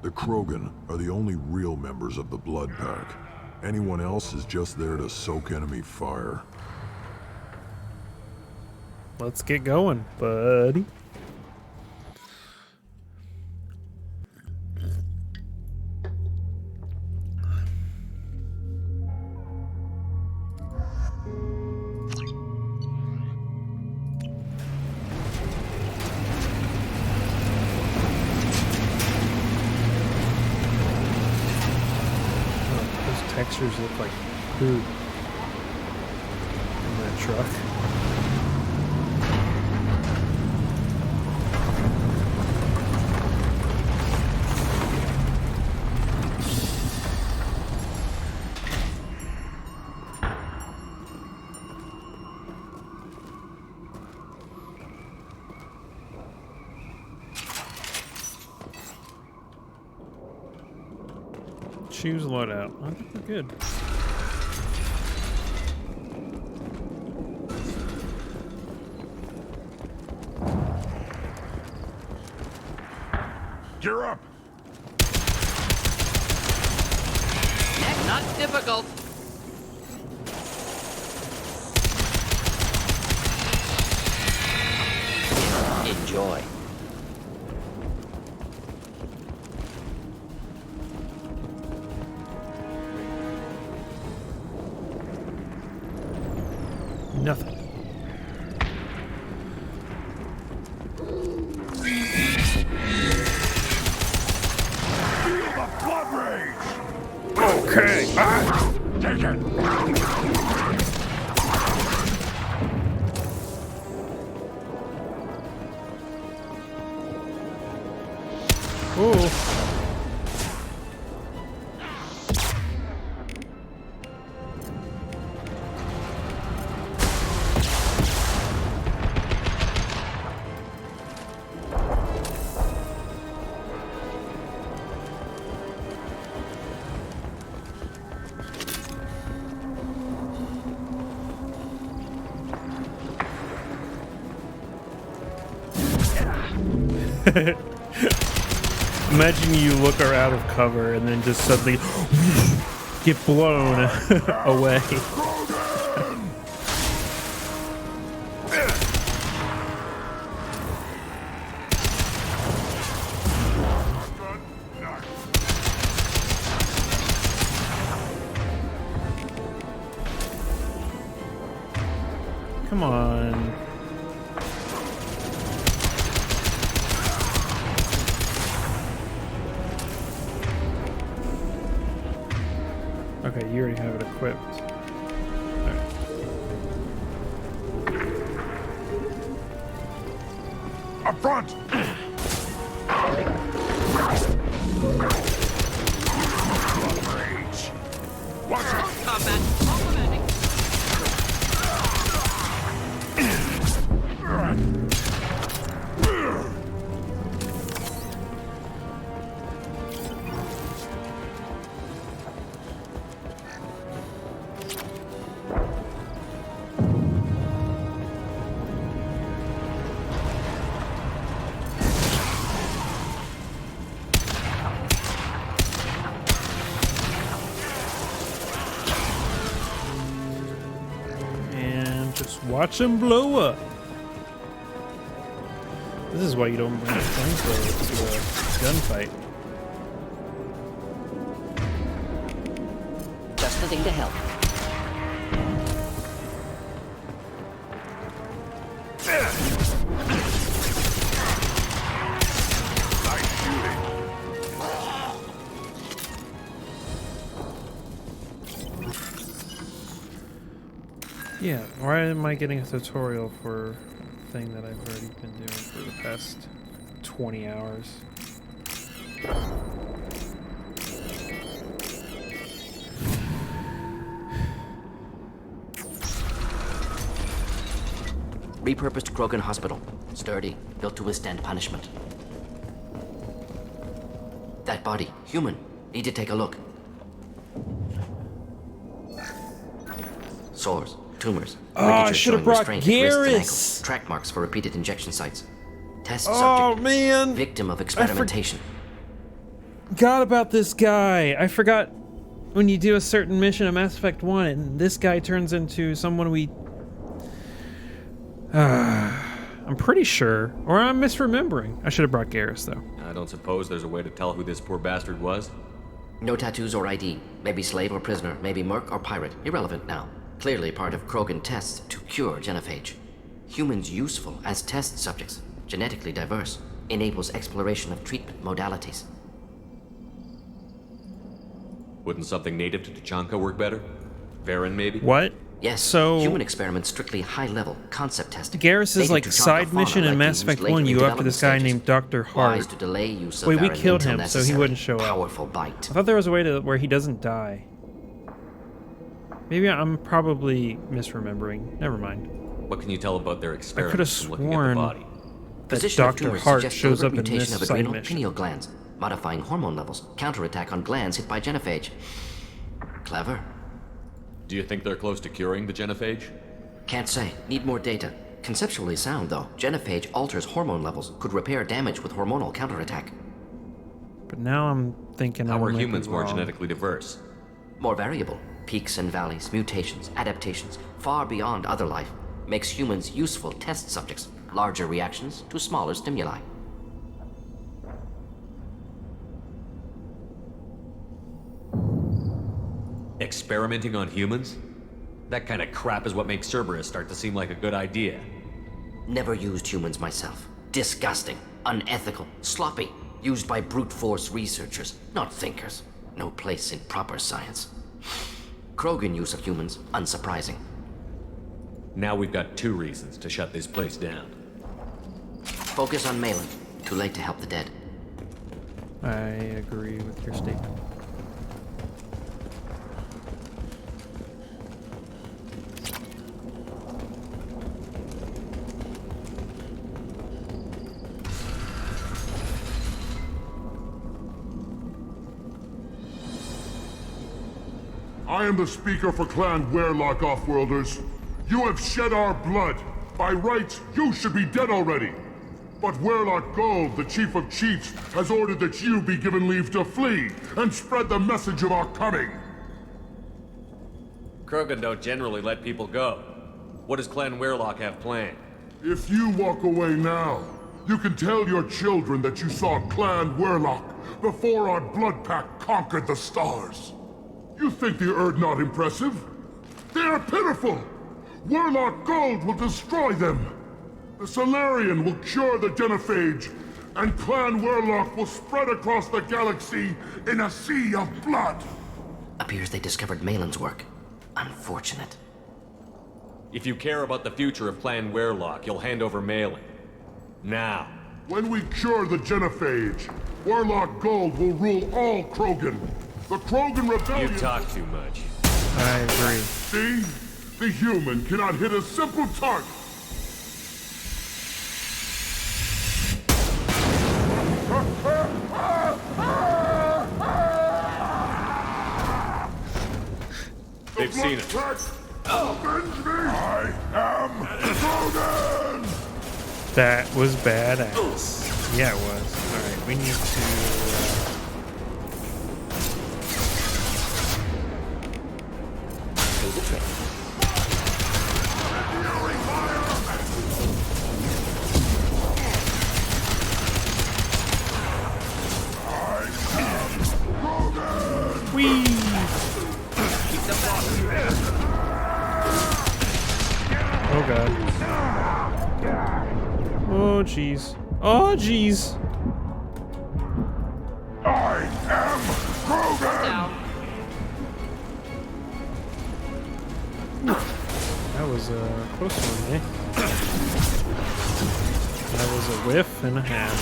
The Krogan are the only real members of the Blood Pack. Anyone else is just there to soak enemy fire. Let's get going, buddy. Textures look like poop in that truck. Choose loadout. I think we're good. Gear up! Heck, not difficult. Enjoy. Nothing. Feel the blood rage! Okay. Take it! Ooh. Imagine you look her out of cover and then just suddenly get blown away. Come on. Okay, you already have it equipped. Alright. Up front! Watch it! Combat complimenting. Watch them blow up. This is why you don't bring a flamethrower to a gunfight. Just the thing to help. Nice shooting. Yeah, why am I getting a tutorial for a thing that I've already been doing for the past 20 hours? Repurposed Krogan hospital. Sturdy, built to withstand punishment. That body, human. Need to take a look. Sores, tumors. Oh, I ligatures should have showing brought restraint at wrists and Garrus. ankles, track marks for repeated injection sites. Test Oh, subject. man. Victim of experimentation. Forgot about this guy. I forgot when you do a certain mission in Mass Effect 1 and this guy turns into someone we... I'm pretty sure. Or I'm misremembering. I should have brought Garrus, though. I don't suppose there's a way to tell who this poor bastard was? No tattoos or ID. Maybe slave or prisoner. Maybe merc or pirate. Irrelevant now. Clearly part of Krogan tests to cure genophage. Humans useful as test subjects. Genetically diverse. Enables exploration of treatment modalities. Wouldn't something native to Tachanka work better? Varen, maybe? What? Yes, so human experiments strictly high-level concept testing. Garrus's like side mission in Mass Effect 1, you go after this guy named Dr. Hart. To delay use of Wait, we Varen killed until him, so he wouldn't show up. Powerful bite. I thought there was a way to where he doesn't die. Maybe I'm probably misremembering. Never mind. What can you tell about their I could have experiments from looking at the sworn body? that Position of Dr. tumors Hart suggests shows up deliberate in mutation this of side adrenal mission. pineal glands, modifying hormone levels, counterattack on glands hit by genophage. Clever. Do you think they're close to curing the genophage? Can't say. Need more data. Conceptually sound, though. Genophage alters hormone levels, could repair damage with hormonal counterattack. But now I'm thinking How I are might be humans more wrong. genetically diverse? More variable. Peaks and valleys, mutations, adaptations, far beyond other life. Makes humans useful test subjects. Larger reactions to smaller stimuli. Experimenting on humans? That kind of crap is what makes Cerberus start to seem like a good idea. Never used humans myself. Disgusting, unethical, sloppy. Used by brute force researchers, not thinkers. No place in proper science. Krogan use of humans, unsurprising. Now we've got 2 reasons to shut this place down. Focus on Malin. Too late to help the dead. I agree with your statement. I am the speaker for Clan Werelock, Offworlders. You have shed our blood. By rights, you should be dead already. But Werelock Gold, the Chief of Chiefs, has ordered that you be given leave to flee and spread the message of our coming. Krogan don't generally let people go. What does Clan Werelock have planned? If you walk away now, you can tell your children that you saw Clan Werelock before our blood pact conquered the stars. You think the Erd not impressive? They are pitiful! Werelock Gold will destroy them! The Solarian will cure the genophage, and Clan Werelock will spread across the galaxy in a sea of blood! Appears they discovered Malin's work. Unfortunate. If you care about the future of Clan Werelock, you'll hand over Malin. Now. When we cure the genophage, Werelock Gold will rule all Krogan. The Krogan Rebellion... You talk too much. I agree. See? The human cannot hit a simple target. They've seen us. Avenge me! I am Krogan! That was badass. Yeah, it was. Alright, we need to... Whee! Oh god. Oh jeez. Oh jeez. I am Krogan! That was a close one, eh? That was a whiff and a half.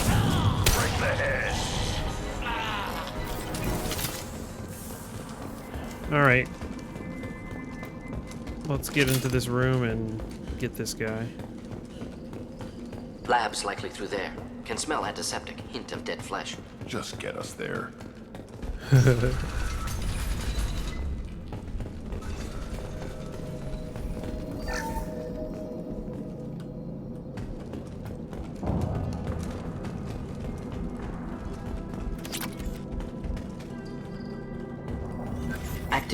Break the head! Alright. Let's get into this room and get this guy. Lab's likely through there. Can smell antiseptic. Hint of dead flesh. Just get us there.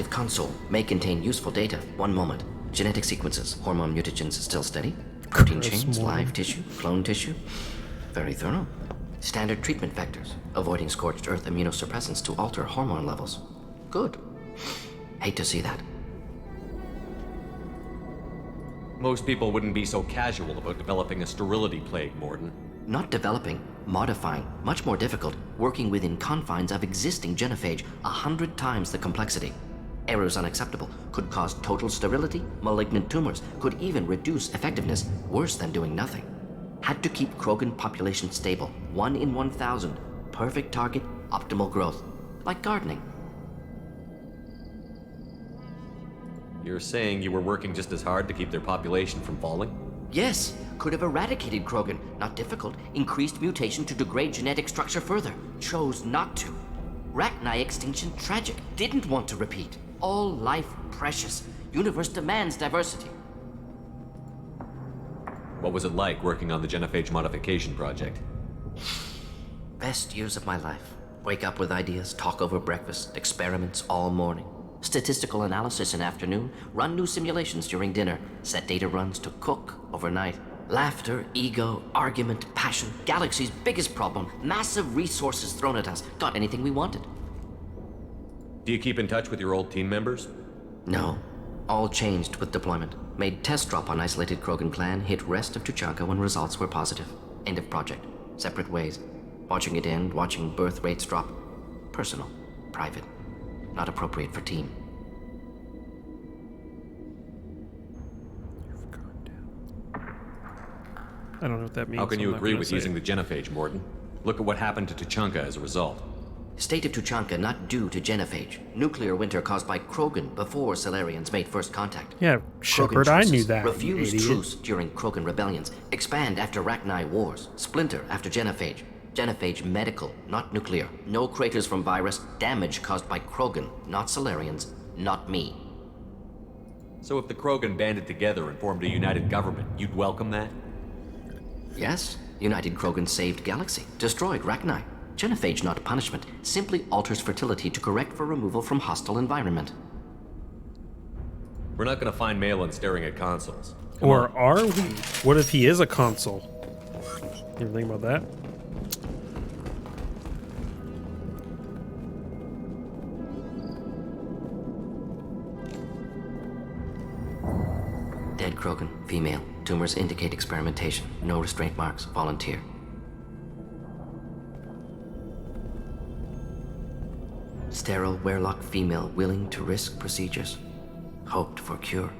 active console may contain useful data. One moment. Genetic sequences, hormone mutagens still steady. Protein chains, live tissue, clone tissue. Very thorough. Standard treatment vectors, avoiding scorched earth immunosuppressants to alter hormone levels. Good. Hate to see that. Most people wouldn't be so casual about developing a sterility plague, Morden. Not developing, modifying, much more difficult, working within confines of existing genophage, 100 times the complexity. Errors unacceptable, could cause total sterility, malignant tumors, could even reduce effectiveness, worse than doing nothing. Had to keep Krogan population stable, 1 in 1,000, perfect target, optimal growth, like gardening. You're saying you were working just as hard to keep their population from falling? Yes, could have eradicated Krogan. Not difficult. Increased mutation to degrade genetic structure further. Chose not to. Rachni extinction tragic. Didn't want to repeat. All life precious. Universe demands diversity. What was it like working on the genophage modification project? Best years of my life. Wake up with ideas, talk over breakfast, experiments all morning. Statistical analysis in afternoon, run new simulations during dinner, set data runs to cook overnight. Laughter, ego, argument, passion, galaxy's biggest problem, massive resources thrown at us. Got anything we wanted. Do you keep in touch with your old team members? No. All changed with deployment. Made test drop on isolated Krogan clan, hit rest of Tuchanka when results were positive. End of project. Separate ways. Watching it end, watching birth rates drop. Personal. Private. Not appropriate for team. I don't know what that means. How can you agree with using the genophage, Morden? Look at what happened to Tuchanka as a result. State of Tuchanka not due to genophage. Nuclear winter caused by Krogan before Solarians made first contact. Yeah, Shepard, I knew that. Refuse truce during Krogan rebellions. Expand after Rachni wars. Splinter after genophage. Genophage medical, not nuclear. No craters from virus. Damage caused by Krogan, not Solarians, not me. So if the Krogan banded together and formed a united government, you'd welcome that? Yes. United Krogan saved Galaxy. Destroyed Rachni. Genophage not punishment. Simply alters fertility to correct for removal from hostile environment. We're not gonna find Malin staring at consoles. Or are we? What if he is a console? You ever think about that? Dead Krogan, female. Tumors indicate experimentation. No restraint marks. Volunteer. Sterile Werelock female willing to risk procedures. Hoped for cure.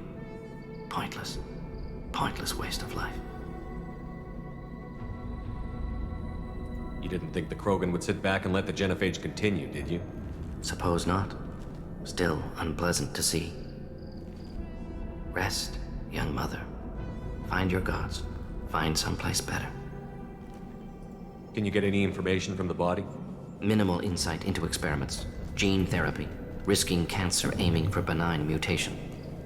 Pointless. Pointless waste of life. You didn't think the Krogan would sit back and let the genophage continue, did you? Suppose not. Still unpleasant to see. Rest, young mother. Find your gods. Find someplace better. Can you get any information from the body? Minimal insight into experiments. Gene therapy. Risking cancer aiming for benign mutation.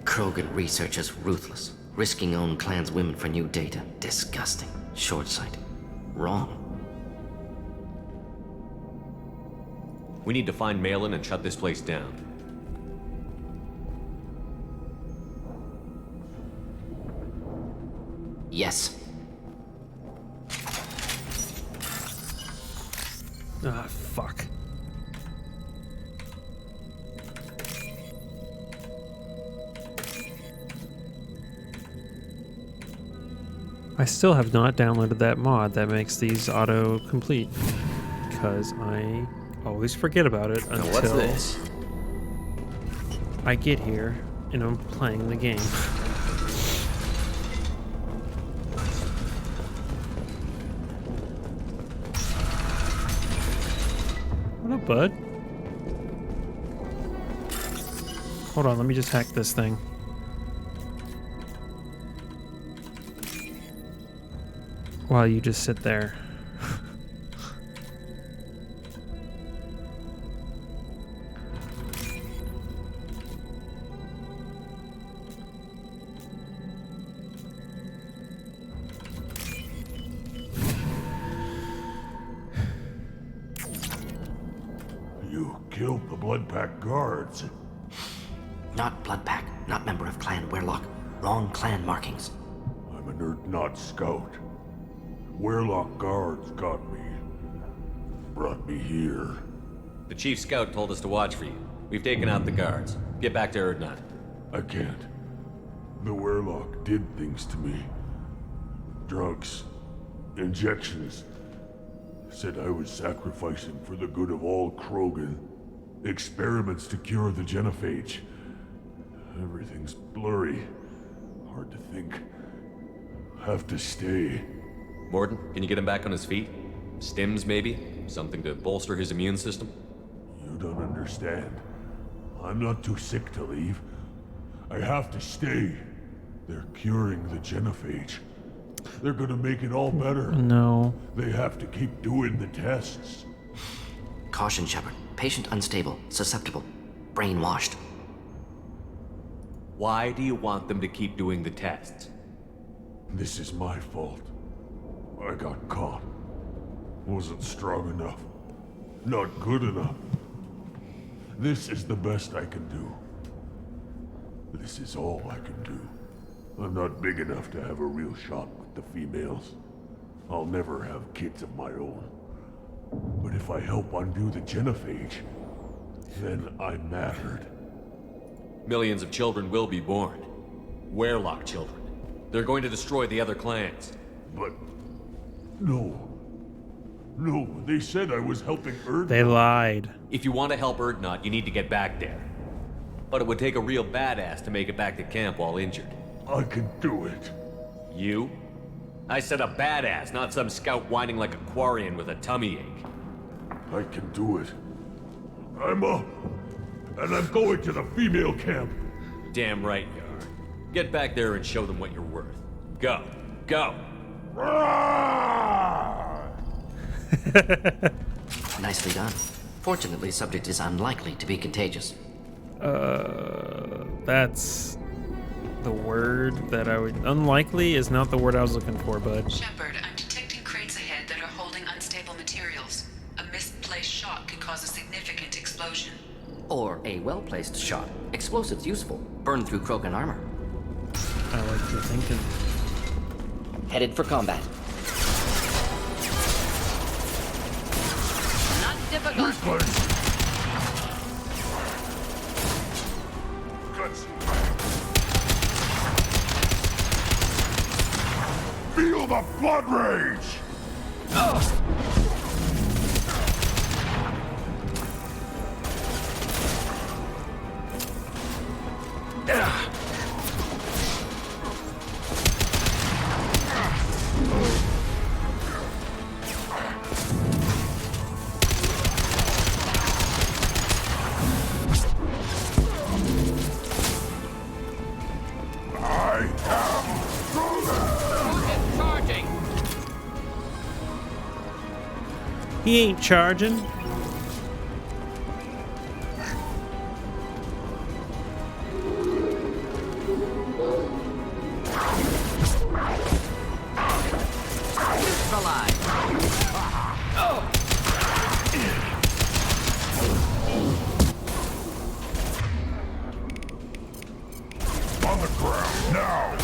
Krogan research is ruthless. Risking own clan's women for new data. Disgusting. Short-sighted. Wrong. We need to find Malin and shut this place down. Yes. Ah, fuck. I still have not downloaded that mod that makes these auto-complete. Because I always forget about it until what's this? I get here and I'm playing the game. What up, bud? Hold on, let me just hack this thing. While you just sit there. You killed the Blood Pack guards. Not blood pack, not member of Clan Werlock. Wrong clan markings. I'm an Urdnot scout. Werlock guards got me. Brought me here. The chief scout told us to watch for you. We've taken out the guards. Get back to Urdnot. I can't. The Werlock did things to me. Drugs. Injections. Said I was sacrificing for the good of all Krogan. Experiments to cure the genophage. Everything's blurry. Hard to think. Have to stay. Morden, can you get him back on his feet? Stims, maybe? Something to bolster his immune system? You don't understand. I'm not too sick to leave. I have to stay. They're curing the genophage. They're gonna make it all better. No. They have to keep doing the tests. Caution, Shepard. Patient unstable, susceptible, brainwashed. Why do you want them to keep doing the tests? This is my fault. I got caught. Wasn't strong enough. Not good enough. This is the best I can do. This is all I can do. I'm not big enough to have a real shot with the females. I'll never have kids of my own. But if I help undo the genophage, then I mattered. Millions of children will be born. Werlock children. They're going to destroy the other clans. But... no. No, they said I was helping Urdnot. They lied. If you want to help Urdnot, you need to get back there. But it would take a real badass to make it back to camp while injured. I can do it. You? I said a badass, not some scout whining like a Quarian with a tummy ache. I can do it. I'm up. And I'm going to the female camp. Damn right you are. Get back there and show them what you're worth. Go. Go. Nicely done. Fortunately, subject is unlikely to be contagious. That's the word that I would... Unlikely is not the word I was looking for, bud. Shepard, I'm detecting crates ahead that are holding unstable materials. A misplaced shot could cause a significant explosion. Or a well-placed shot. Explosives useful. Burn through Krogan armor. I like your thinking. Headed for combat. Not difficult. Feel the blood rage! He ain't charging. On the ground, now!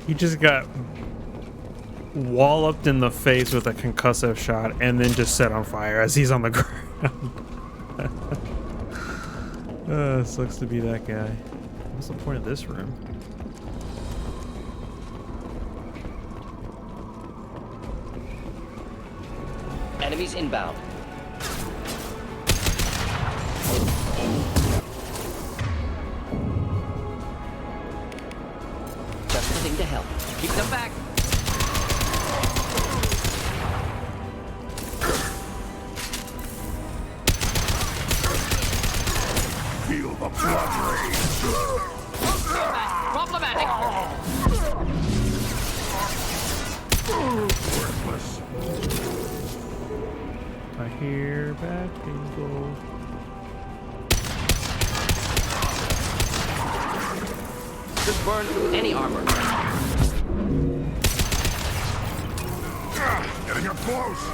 He just got walloped in the face with a concussive shot and then just set on fire as he's on the ground. Sucks to be that guy. What's the point of this room? Enemies inbound. Just the thing to help. Keep them back. Feel the blood rage! Problematic. Worthless. I hear bad people. Just burn through any armor. Getting up close!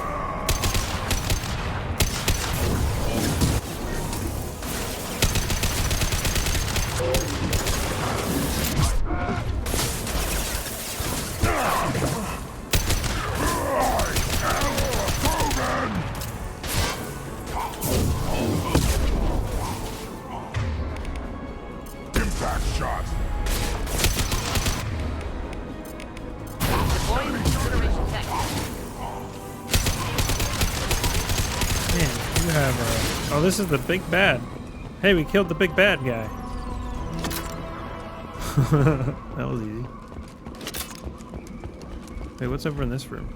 have a... Oh, this is the big bad. Hey, we killed the big bad guy. That was easy. Wait, what's over in this room?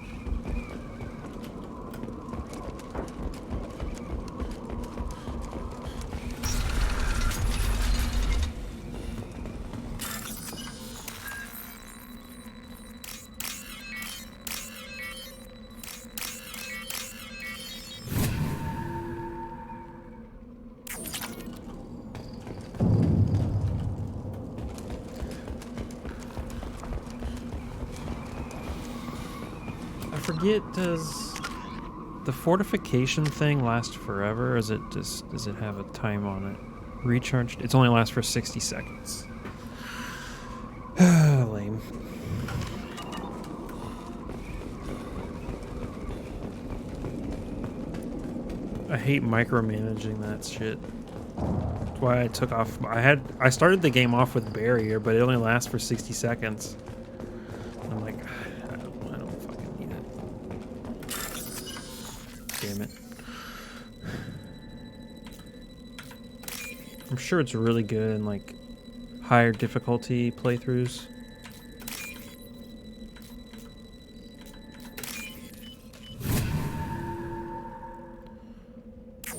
Does the fortification thing last forever, or is it just, does it have a time on it? Recharged? It's only lasts for 60 seconds. Lame. I hate micromanaging that shit. That's why I took off. I started the game off with barrier, but it only lasts for 60 seconds. I'm like, I don't fucking need it. Damn it. I'm sure it's really good in like higher difficulty playthroughs.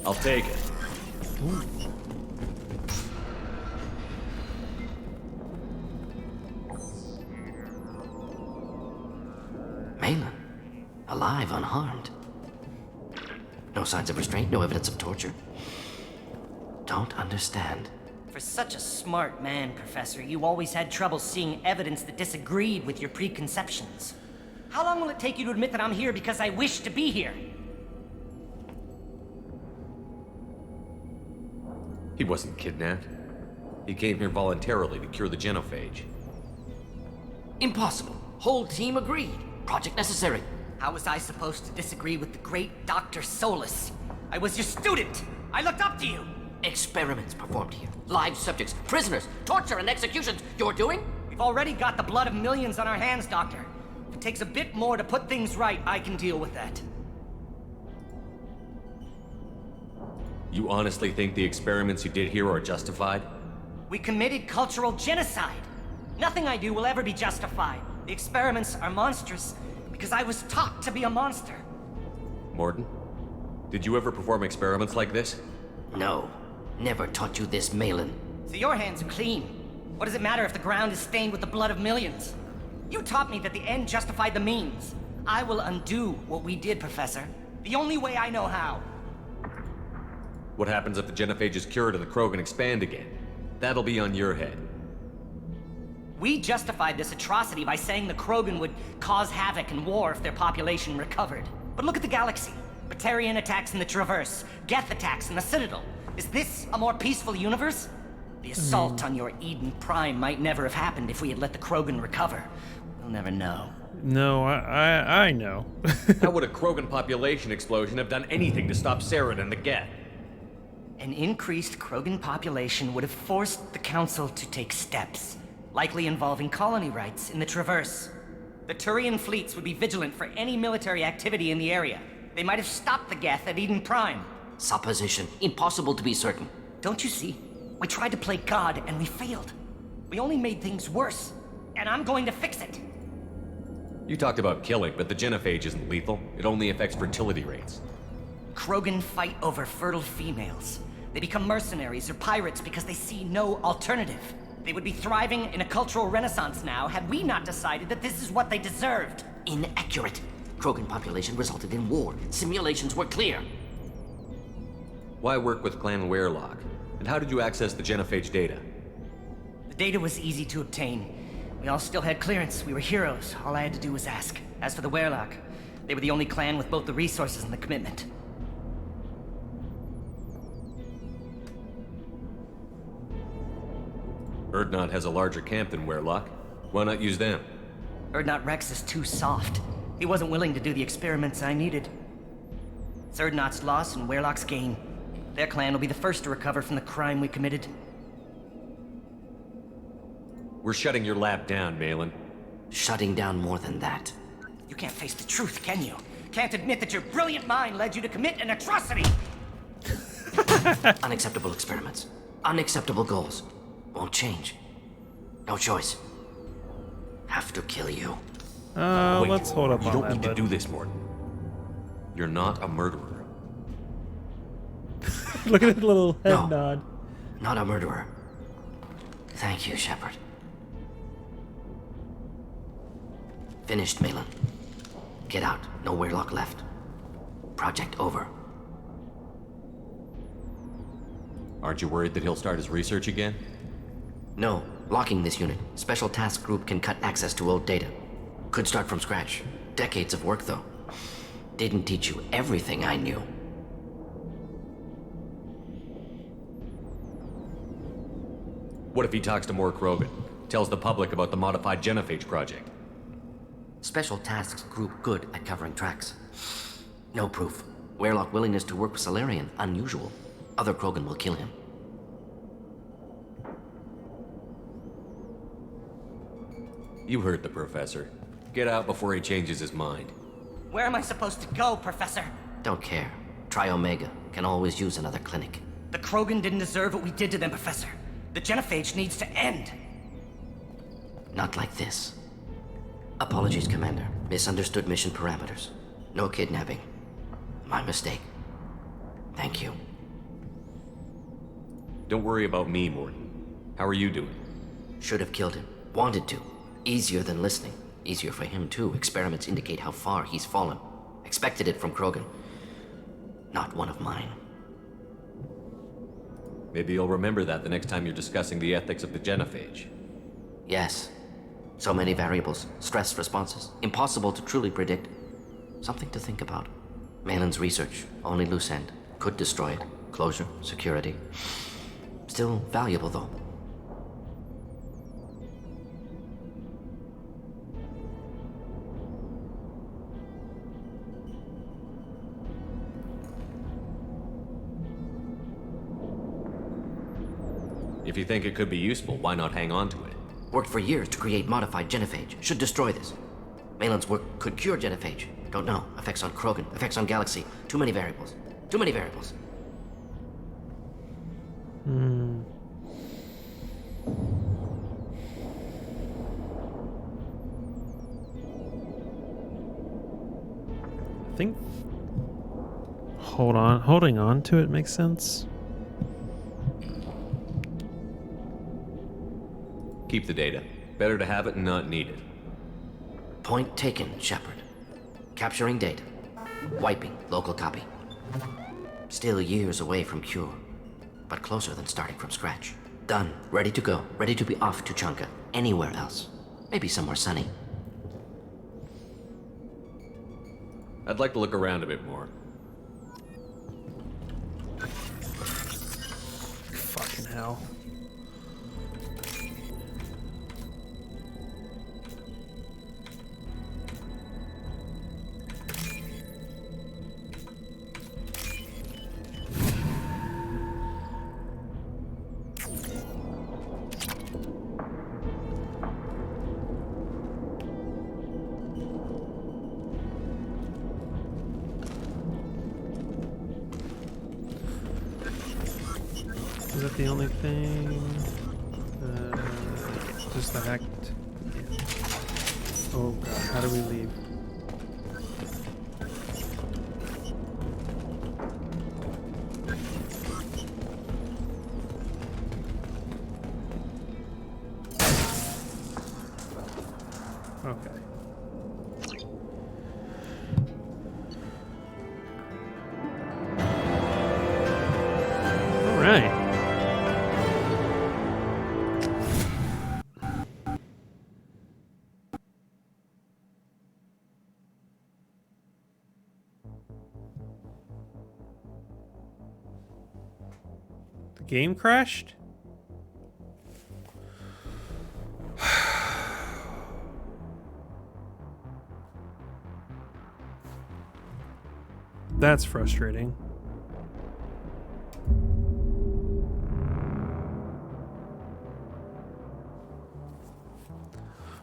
I'll take it. Ooh. Malin, alive, unharmed. No signs of restraint, no evidence of torture. Don't understand. For such a smart man, Professor, you always had trouble seeing evidence that disagreed with your preconceptions. How long will it take you to admit that I'm here because I wish to be here? He wasn't kidnapped. He came here voluntarily to cure the genophage. Impossible. Whole team agreed. Project necessary. How was I supposed to disagree with the great Dr. Solus? I was your student. I looked up to you. Experiments performed here. Live subjects, prisoners, torture and executions. You're doing? We've already got the blood of millions on our hands, Doctor. If it takes a bit more to put things right, I can deal with that. You honestly think the experiments you did here are justified? We committed cultural genocide. Nothing I do will ever be justified. The experiments are monstrous because I was taught to be a monster. Morton, did you ever perform experiments like this? No. Never taught you this, Malin. So your hands are clean. What does it matter if the ground is stained with the blood of millions? You taught me that the end justified the means. I will undo what we did, Professor. The only way I know how. What happens if the genophage is cured and the Krogan expand again? That'll be on your head. We justified this atrocity by saying the Krogan would cause havoc and war if their population recovered. But look at the galaxy. Batarian attacks in the Traverse, Geth attacks in the Citadel. Is this a more peaceful universe? The assault on your Eden Prime might never have happened if we had let the Krogan recover. We'll never know. No, I know. How would a Krogan population explosion have done anything to stop Saren and the Geth? An increased Krogan population would have forced the Council to take steps, likely involving colony rights in the Traverse. The Turian fleets would be vigilant for any military activity in the area. They might have stopped the Geth at Eden Prime. Supposition. Impossible to be certain. Don't you see? We tried to play God and we failed. We only made things worse. And I'm going to fix it. You talked about killing, but the genophage isn't lethal. It only affects fertility rates. Krogan fight over fertile females. They become mercenaries or pirates because they see no alternative. They would be thriving in a cultural renaissance now had we not decided that this is what they deserved. Inaccurate. Krogan population resulted in war. Simulations were clear. Why work with Clan Weirlock? And how did you access the genophage data? The data was easy to obtain. We all still had clearance. We were heroes. All I had to do was ask. As for the Weirlock, they were the only clan with both the resources and the commitment. Urdnot has a larger camp than Weirlock. Why not use them? Urdnot Rex is too soft. He wasn't willing to do the experiments I needed. It's Urdnot's loss and Weirlock's gain. Their clan will be the first to recover from the crime we committed. We're shutting your lab down, Malin. Shutting down more than that. You can't face the truth, can you? Can't admit that your brilliant mind led you to commit an atrocity! Unacceptable experiments. Unacceptable goals. Won't change. No choice. Have to kill you. Wait, Let's hold up you on don't that, need to bud. do this, Morton. You're not a murderer. Look at that little head No. nod. Not a murderer. Thank you, Shepard. Finished, Malin. Get out. No Weirlock left. Project over. Aren't you worried that he'll start his research again? No. Locking this unit. Special Task Group can cut access to old data. Could start from scratch. Decades of work, though. Didn't teach you everything I knew. What if he talks to more Krogan? Tells the public about the modified genophage project? Special Tasks Group good at covering tracks. No proof. Weirlock willingness to work with Salarian, unusual. Other Krogan will kill him. You heard the professor. Get out before he changes his mind. Where am I supposed to go, Professor? Don't care. Try Omega. Can always use another clinic. The Krogan didn't deserve what we did to them, Professor. The genophage needs to end. Not like this. Apologies, Commander. Misunderstood mission parameters. No kidnapping. My mistake. Thank you. Don't worry about me, Morton. How are you doing? Should have killed him. Wanted to. Easier than listening. Easier for him, too. Experiments indicate how far he's fallen. Expected it from Krogan. Not one of mine. Maybe you'll remember that the next time you're discussing the ethics of the genophage. Yes. So many variables. Stress responses. Impossible to truly predict. Something to think about. Malin's research. Only loose end. Could destroy it. Closure. Security. Still valuable, though. If you think it could be useful, why not hang on to it? Worked for years to create modified genophage. Should destroy this. Malin's work could cure genophage. Don't know. Effects on Krogan. Effects on Galaxy. Too many variables. Too many variables. I think holding on to it makes sense. Keep the data. Better to have it and not need it. Point taken, Shepard. Capturing data. Wiping local copy. Still years away from cure, but closer than starting from scratch. Done. Ready to go. Ready to be off to Chunka. Anywhere else. Maybe somewhere sunny. I'd like to look around a bit more. Fucking hell. Is that the only thing? Just the hacked. Yeah. Oh god, how do we leave? Okay. All right. The game crashed? That's frustrating.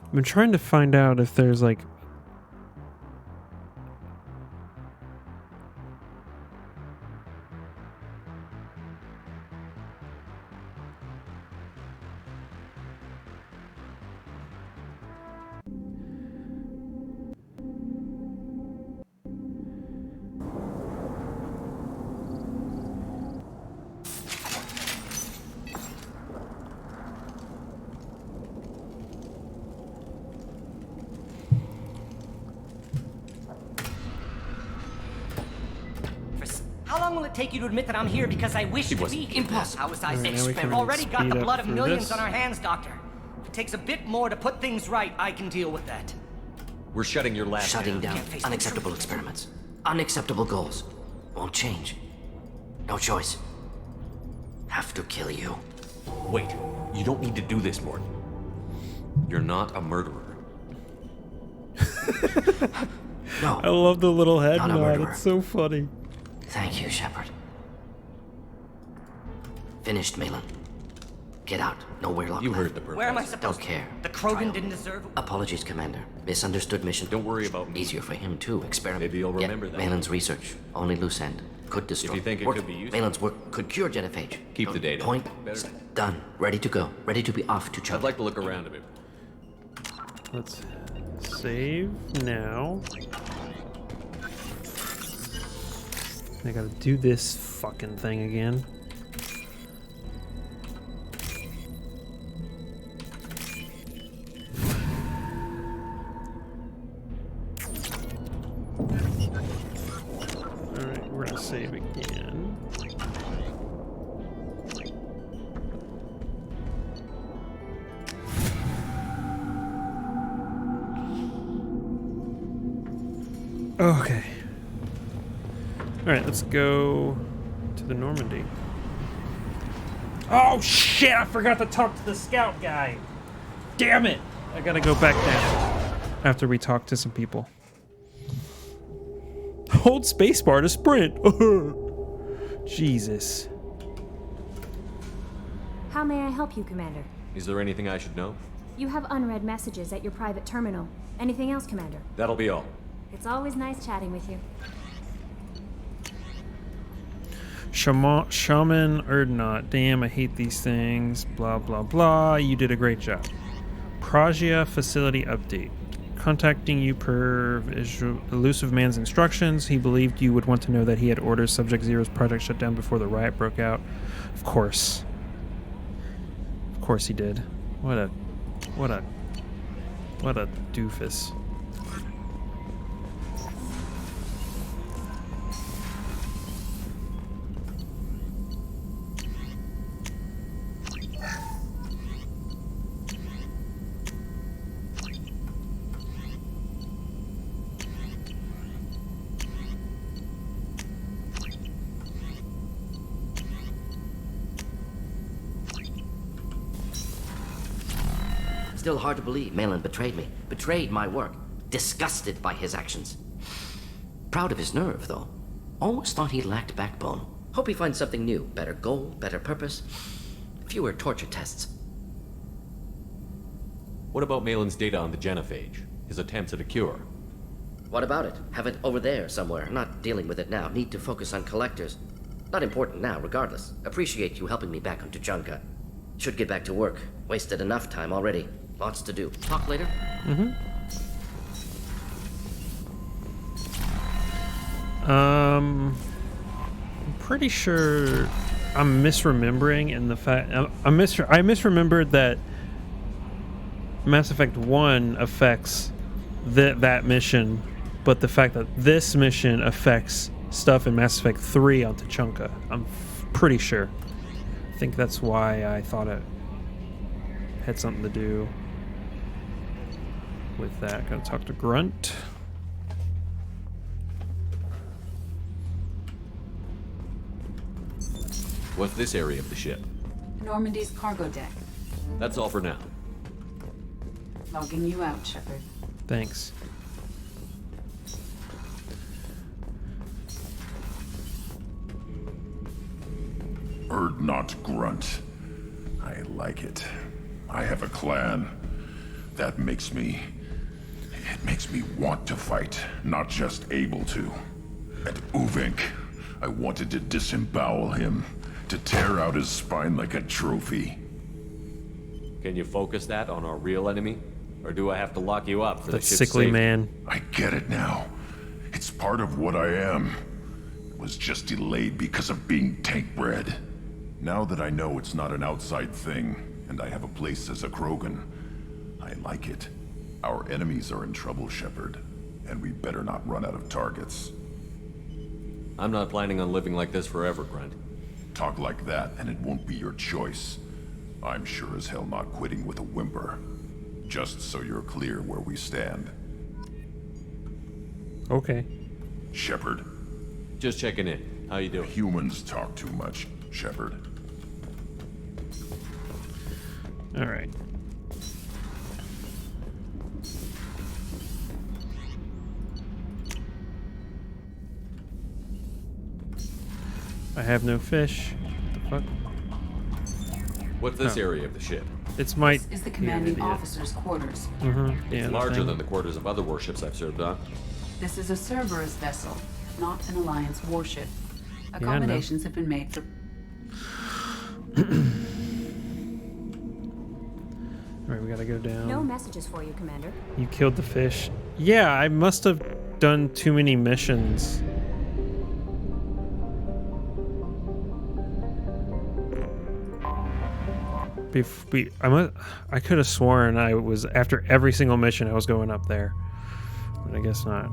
I've been trying to find out if there's like How long will it take you to admit that I'm here because I wish to be here? Impossible. How was I Alright, now we We've can already got speed the up blood of through millions this. on our hands, Doctor. If it takes a bit more to put things right, I can deal with that. We're shutting your lab Shutting down. down unacceptable experiments. Unacceptable goals. Won't change. No choice. Have to kill you. Wait, you don't need to do this, Morton. You're not a murderer. No. I love the little head Not a nod. murderer. It's so funny. Thank you, Shepard. Finished, Malin. Get out. Nowhere left. You heard the purpose. Where am I supposed Don't care. to? The Krogan didn't deserve... Apologies, Commander. Misunderstood mission. Don't worry about me. Easier for him, too. Experiment. Maybe you'll remember that. Malin's research. Only loose end. Could destroy. If you think it work. could be useful. Malin's work could cure genophage. Keep the data. Point. Better. Done. Ready to go. Ready to be off to I'd Chunk. like to look around a bit. Let's save now. I gotta do this fucking thing again. Alright, we're gonna save again. Okay. Alright, let's go to the Normandy. Oh shit, I forgot to talk to the scout guy. Damn it! I gotta go back down after we talk to some people. Hold spacebar to sprint. Jesus. How may I help you, Commander? Is there anything I should know? You have unread messages at your private terminal. Anything else, Commander? That'll be all. It's always nice chatting with you. Shaman Erdnot. Damn, I hate these things. Blah, blah, blah. You did a great job. Pragia facility update. Contacting you per elusive man's instructions. He believed you would want to know that he had ordered Subject Zero's project shut down before the riot broke out. Of course. Of course he did. What a doofus. Still hard to believe Malin betrayed me. Betrayed my work. Disgusted by his actions. Proud of his nerve, though. Always thought he lacked backbone. Hope he finds something new. Better goal, better purpose. Fewer torture tests. What about Malin's data on the genophage? His attempts at a cure? What about it? Have it over there somewhere. Not dealing with it now. Need to focus on collectors. Not important now, regardless. Appreciate you helping me back on Tuchanka. Should get back to work. Wasted enough time already. Lots to do. Talk later? Mm-hmm. I'm pretty sure I'm misremembering in the fact I misremembered that Mass Effect 1 affects that mission, but the fact that this mission affects stuff in Mass Effect 3 on Tuchanka. I'm pretty sure. I think that's why I thought it had something to do with that. Gotta talk to Grunt. What's this area of the ship? Normandy's cargo deck. That's all for now. Logging you out, Shepard. Thanks. Erdnot Grunt. I like it. I have a clan. That makes me... It makes me want to fight, not just able to. And Uvink, I wanted to disembowel him, to tear out his spine like a trophy. Can you focus that on our real enemy? Or do I have to lock you up for That the ship's sickly safety? man. I get it now. It's part of what I am. It was just delayed because of being tank-bred. Now that I know it's not an outside thing, and I have a place as a Krogan, I like it. Our enemies are in trouble, Shepard, and we better not run out of targets. I'm not planning on living like this forever, Grunt. Talk like that, and it won't be your choice. I'm sure as hell not quitting with a whimper. Just so you're clear where we stand. Okay. Shepard. Just checking in. How you doing? Humans talk too much, Shepard. All right. I have no fish. What the fuck? What's this area of the ship? It's my... This is the commanding officer's quarters. Mm-hmm. Yeah, It's larger than the quarters of other warships I've served on. This is a Cerberus vessel, not an Alliance warship. Accommodations have been made for... Alright, we gotta go down. No messages for you, Commander. You killed the fish. Yeah, I must have done too many missions. I could have sworn I was, after every single mission, I was going up there. But I guess not.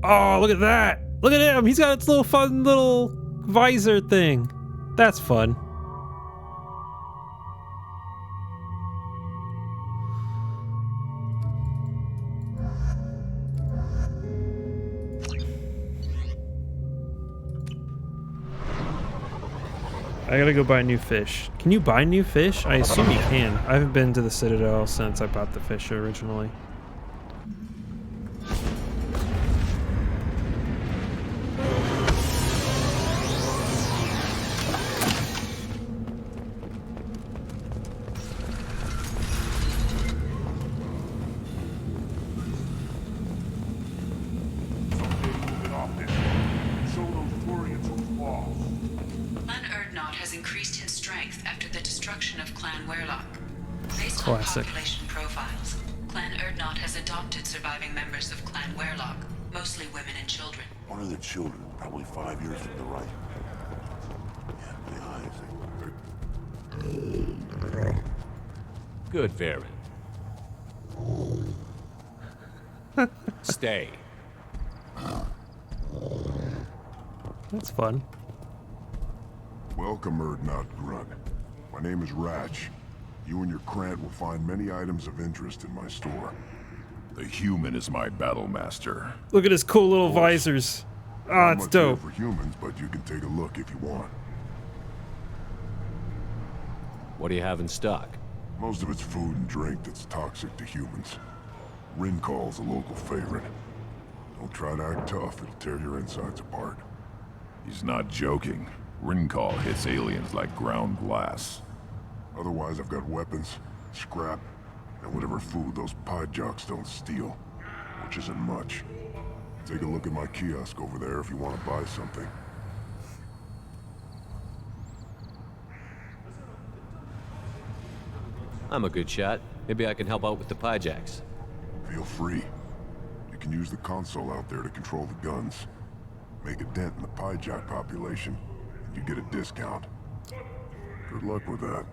Oh, look at that! Look at him! He's got its little fun little visor thing. That's fun. I gotta go buy new fish. Can you buy new fish? I assume you can. I haven't been to the Citadel since I bought the fish originally. Classic. Population profiles. Clan Erdnot has adopted surviving members of Clan Werlock, mostly women and children. One of the children, probably 5 years from the right. Yeah, the eyes. Good, Varen. Stay. That's fun. Welcome, Erdnot Grunt. My name is Ratch. You and your Krant will find many items of interest in my store. The human is my battle master. Look at his cool little visors. Ah, it's dope. For humans, but you can take a look if you want. What do you have in stock? Most of it's food and drink that's toxic to humans. Rincall's a local favorite. Don't try to act tough, it'll tear your insides apart. He's not joking. Rincall hits aliens like ground glass. Otherwise, I've got weapons, scrap, and whatever food those pie jocks don't steal, which isn't much. Take a look at my kiosk over there if you want to buy something. I'm a good shot. Maybe I can help out with the pie jacks. Feel free. You can use the console out there to control the guns. Make a dent in the pie jack population, and you get a discount. Good luck with that.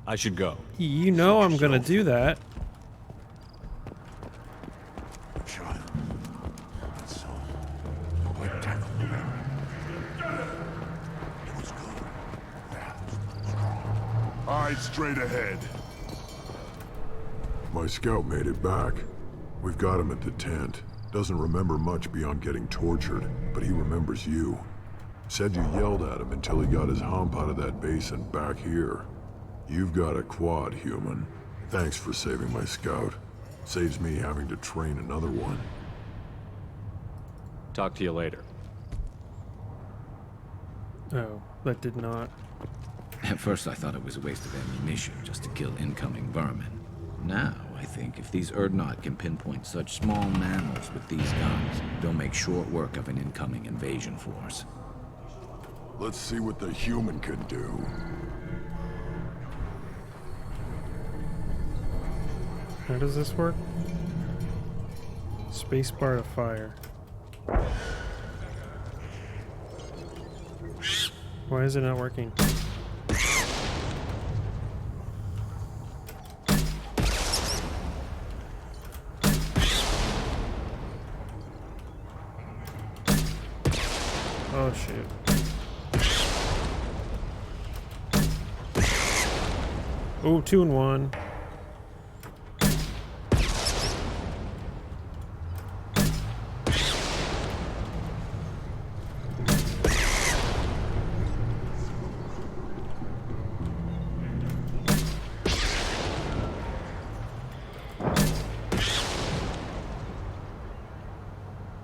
I should go. You know I'm gonna do that. Alright, straight ahead. My scout made it back. We've got him at the tent. Doesn't remember much beyond getting tortured, but he remembers you. Said you yelled at him until he got his hump out of that basin back here. You've got a quad, human. Thanks for saving my scout. Saves me having to train another one. Talk to you later. Oh, that did not. At first I thought it was a waste of ammunition just to kill incoming vermin. Now, I think if these Erdnot can pinpoint such small mammals with these guns, they'll make short work of an incoming invasion force. Let's see what the human can do. How does this work? Spacebar to fire. Why is it not working? Oh, shoot. Oh, 2 and 1.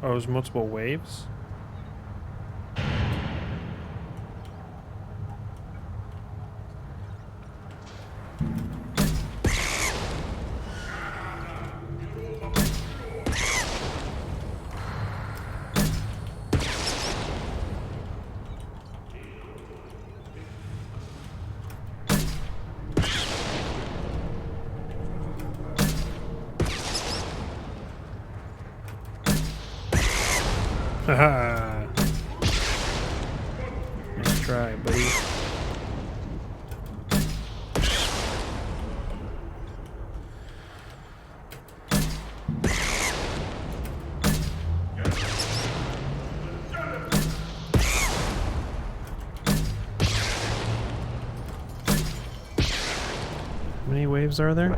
Oh, there's multiple waves? Haha. Nice try, buddy. How many waves are there?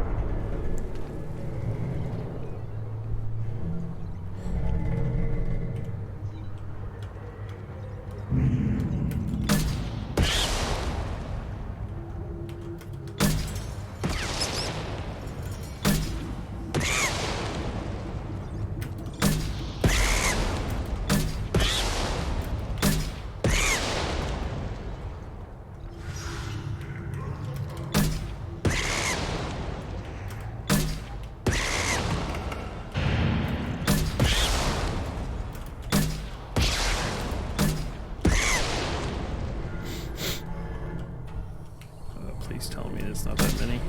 Please tell me it's not that many.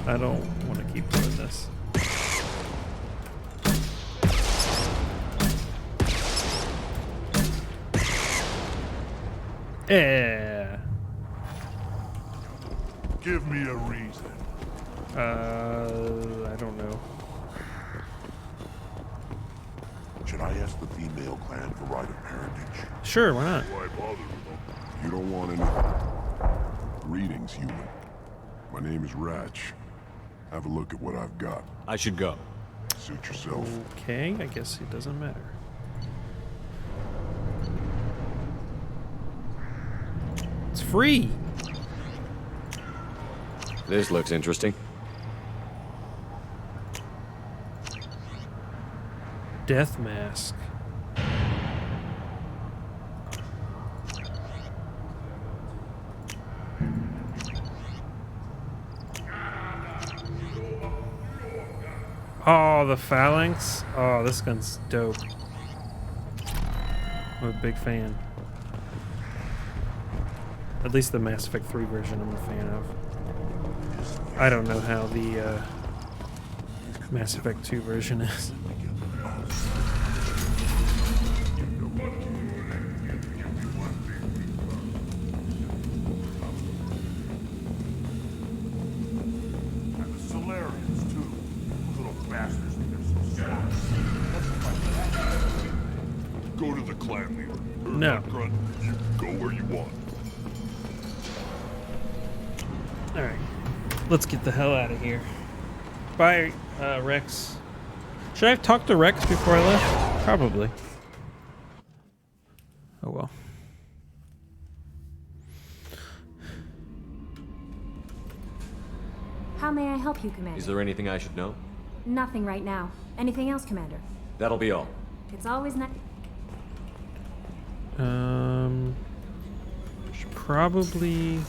I don't want to keep doing this. Yeah. Give me a reason. I don't know. Should I ask the female clan for right of parentage? Sure, why not? Why bother with them? You don't want any. Greetings, human. My name is Ratch. Have a look at what I've got. I should go. Suit yourself. Okay, I guess it doesn't matter. It's free. This looks interesting. Death mask. Oh, the phalanx. Oh, this gun's dope. I'm a big fan. At least the Mass Effect 3 version I'm a fan of. I don't know how the Mass Effect 2 version is. Go to the clan leader. No. Grunt, you go where you want. Alright. Let's get the hell out of here. Bye, Rex. Should I have talked to Rex before I left? Probably. Oh well. How may I help you, Commander? Is there anything I should know? Nothing right now. Anything else, Commander? That'll be all. It's always not. Should probably.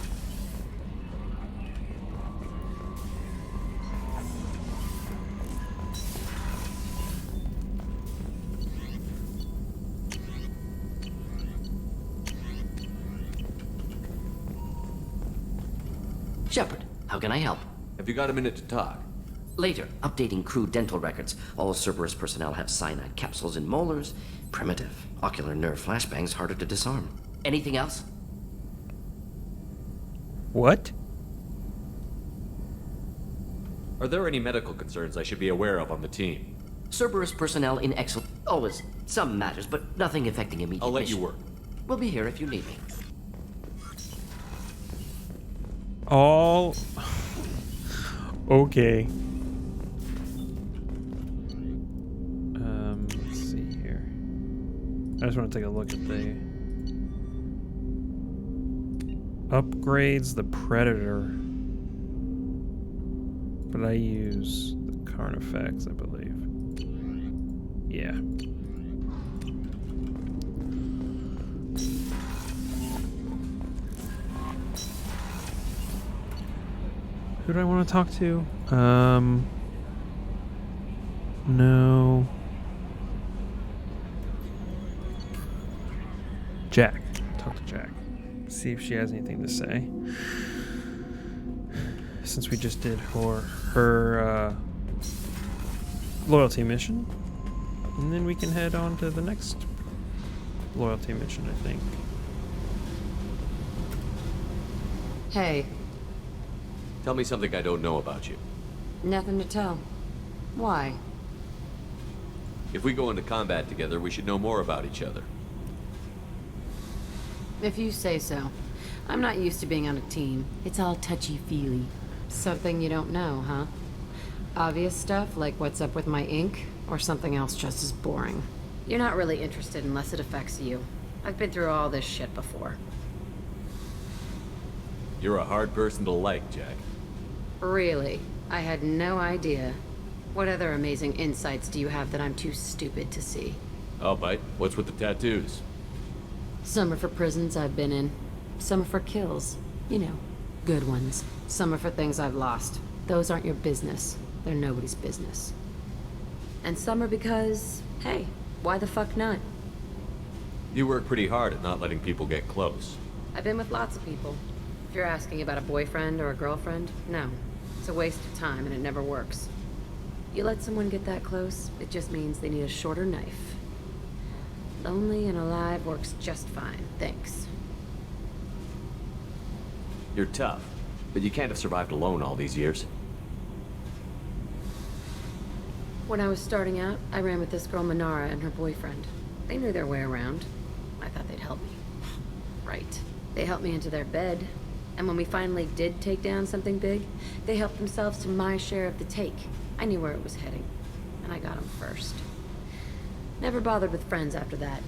Shepard, how can I help? Have you got a minute to talk? Later, updating crew dental records. All Cerberus personnel have cyanide capsules in molars. Primitive. Ocular nerve flashbangs harder to disarm. Anything else? What? Are there any medical concerns I should be aware of on the team? Cerberus personnel in excellent... Always some matters, but nothing affecting immediate I'll let mission. you work. We'll be here if you need me. All... Okay. Let's see here. I just want to take a look at the... Upgrades the Predator. But I use the Carnifex, I believe. Yeah. Who do I want to talk to? No. Jack. Talk to Jack. See if she has anything to say. Since we just did her loyalty mission. And then we can head on to the next loyalty mission, I think. Hey, Tell me something I don't know about you. nothing to tell. Why? If we go into combat together, we should know more about each other. If you say so. I'm not used to being on a team. It's all touchy-feely. Something you don't know, huh? Obvious stuff, like what's up with my ink, or something else just as boring. You're not really interested unless it affects you. I've been through all this shit before. You're a hard person to like, Jack. Really? I had no idea. What other amazing insights do you have that I'm too stupid to see? I'll bite. What's with the tattoos? Some are for prisons I've been in. Some are for kills. You know, good ones. Some are for things I've lost. Those aren't your business. They're nobody's business. And some are because, hey, why the fuck not? You work pretty hard at not letting people get close. I've been with lots of people. If you're asking about a boyfriend or a girlfriend, no. It's a waste of time and it never works. You let someone get that close, it just means they need a shorter knife. Lonely and alive works just fine, thanks. You're tough, but you can't have survived alone all these years. When I was starting out, I ran with this girl Minara and her boyfriend. They knew their way around. I thought they'd help me. Right. They helped me into their bed. And when we finally did take down something big, they helped themselves to my share of the take. I knew where it was heading. And I got them first. Never bothered with friends after that.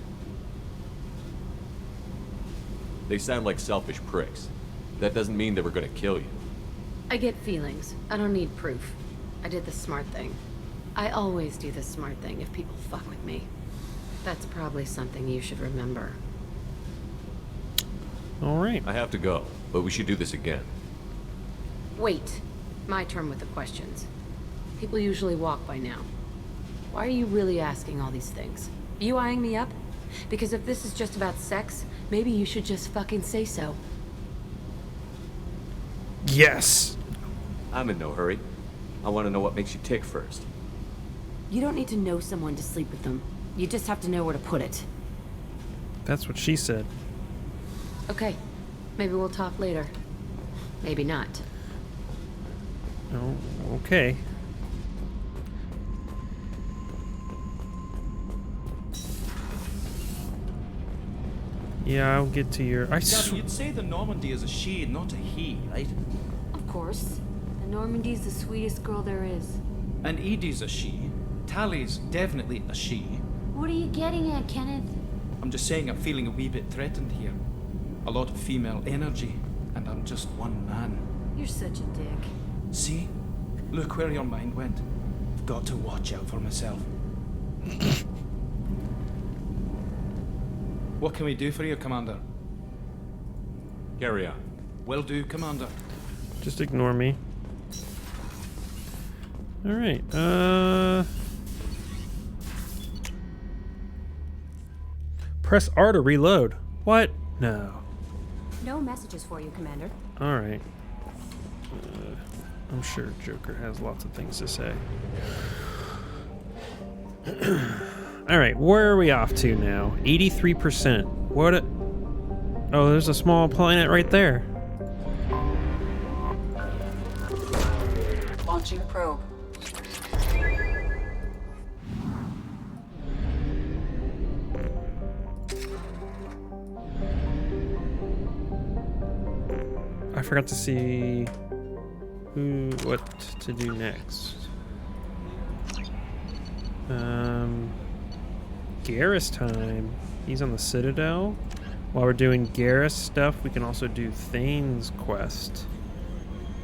They sound like selfish pricks. That doesn't mean they were gonna kill you. I get feelings. I don't need proof. I did the smart thing. I always do the smart thing if people fuck with me. That's probably something you should remember. All right. I have to go, but we should do this again. Wait. My turn with the questions. People usually walk by now. Why are you really asking all these things? Are you eyeing me up? Because if this is just about sex, maybe you should just fucking say so. Yes. I'm in no hurry. I want to know what makes you tick first. You don't need to know someone to sleep with them. You just have to know where to put it. That's what she said. Okay. Maybe we'll talk later. Maybe not. Oh, okay. Yeah, I'll get to your... Gabby, you'd say the Normandy is a she, not a he, right? Of course. The Normandy's the sweetest girl there is. And Edie's a she. Tally's definitely a she. What are you getting at, Kenneth? I'm just saying I'm feeling a wee bit threatened here. A lot of female energy, and I'm just one man. You're such a dick. See? Look where your mind went. I've got to watch out for myself. What can we do for you, Commander? Carry on. Will do, Commander. Just ignore me. All right. Press R to reload. What? No. No messages for you, Commander. All right. I'm sure Joker has lots of things to say. All right, where are we off to now? 83%. What? Oh, there's a small planet right there. Launching probe. forgot to see what to do next. Garrus time. He's on the Citadel. While we're doing Garrus stuff, we can also do Thane's quest,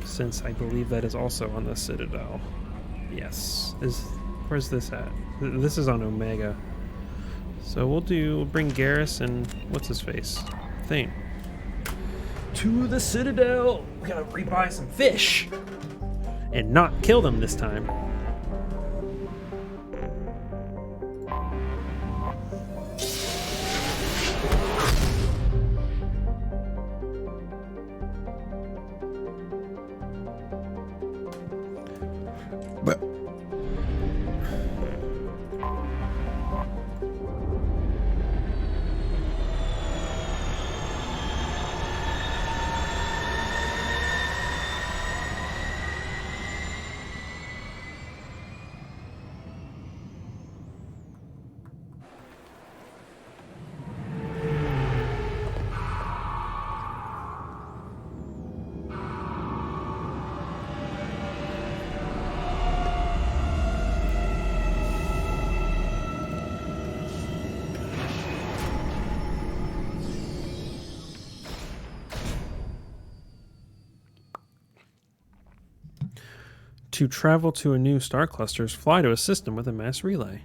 since I believe that is also on the Citadel. Yes. Where's this at? This is on Omega. So we'll bring Garrus and what's his face? Thane. To the Citadel. We gotta rebuy some fish. And not kill them this time. But To travel to a new star clusters, fly to a system with a mass relay.